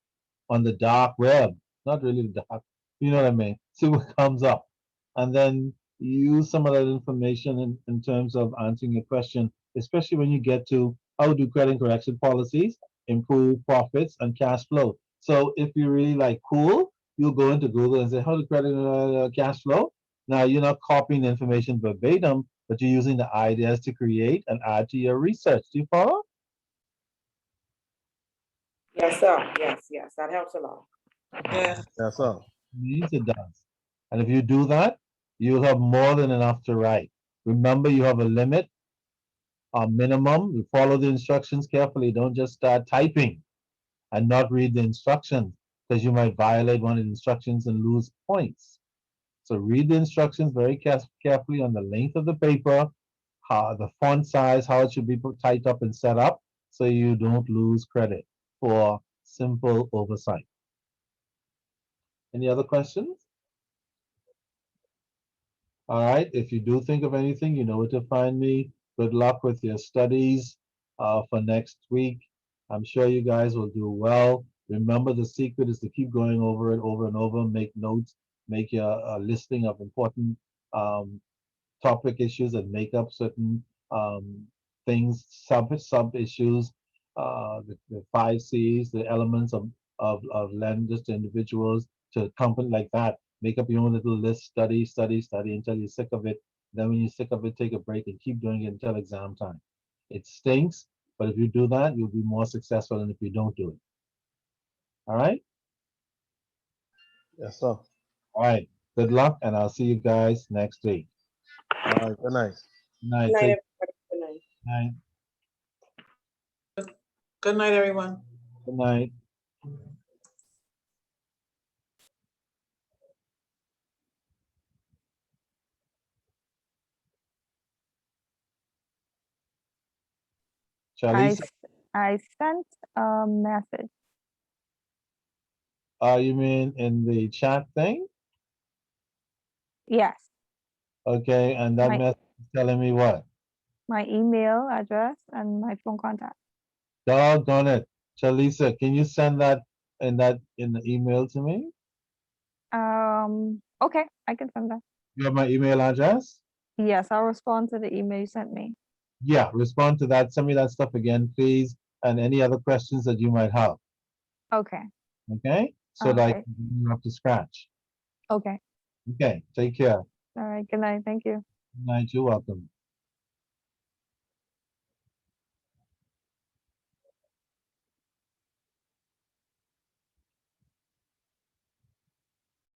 Speaker 5: on the dark web. Not really the dark, you know what I mean? See what comes up. And then use some of that information in terms of answering your question, especially when you get to how do credit and correction policies improve profits and cash flow. So if you really like cool, you'll go into Google and say, how do credit and cash flow? Now you're not copying the information verbatim, but you're using the ideas to create and add to your research. Do you follow?
Speaker 1: Yes, sir. Yes. Yes. That helps a lot.
Speaker 7: Yeah.
Speaker 6: Yes, sir.
Speaker 5: Means it does. And if you do that, you'll have more than enough to write. Remember, you have a limit, a minimum. You follow the instructions carefully. Don't just start typing and not read the instructions because you might violate one of the instructions and lose points. So read the instructions very carefully on the length of the paper, how the font size, how it should be typed up and set up so you don't lose credit for simple oversight. Any other questions? All right. If you do think of anything, you know where to find me. Good luck with your studies for next week. I'm sure you guys will do well. Remember, the secret is to keep going over it over and over. Make notes, make a listing of important um, topic issues and make up certain things, sub issues, the 5 C's, the elements of lenders to individuals to company like that. Make up your own little list, study, study, study until you're sick of it. Then when you're sick of it, take a break and keep doing it until exam time. It stinks, but if you do that, you'll be more successful than if you don't do it. All right?
Speaker 6: Yes, sir.
Speaker 5: All right. Good luck, and I'll see you guys next week.
Speaker 6: All right. Good night.
Speaker 5: Good night.
Speaker 1: Good night,
Speaker 5: Take
Speaker 1: everybody. Good night.
Speaker 5: night.
Speaker 7: Good night, everyone.
Speaker 5: Good night.
Speaker 8: I,
Speaker 5: Charlize,
Speaker 8: s- I sent a message.
Speaker 5: you mean in the chat thing?
Speaker 8: Yes,
Speaker 5: Okay, and that
Speaker 8: My-
Speaker 5: message is telling me what?
Speaker 8: my email address and my phone contact.
Speaker 5: Doggone it. Chalisa, can you send that in the email to me?
Speaker 8: Okay, I can send that.
Speaker 5: You have my email address?
Speaker 8: Yes, I'll respond to the email you sent me.
Speaker 5: Yeah, respond to that. Send me that stuff again, please, and any other questions that you might have.
Speaker 8: Okay,
Speaker 5: Okay? So that I
Speaker 8: Okay.
Speaker 5: can bring you up to scratch.
Speaker 8: okay.
Speaker 5: Okay, take care.
Speaker 8: All right, good night. Thank you.
Speaker 5: Good night. You're welcome.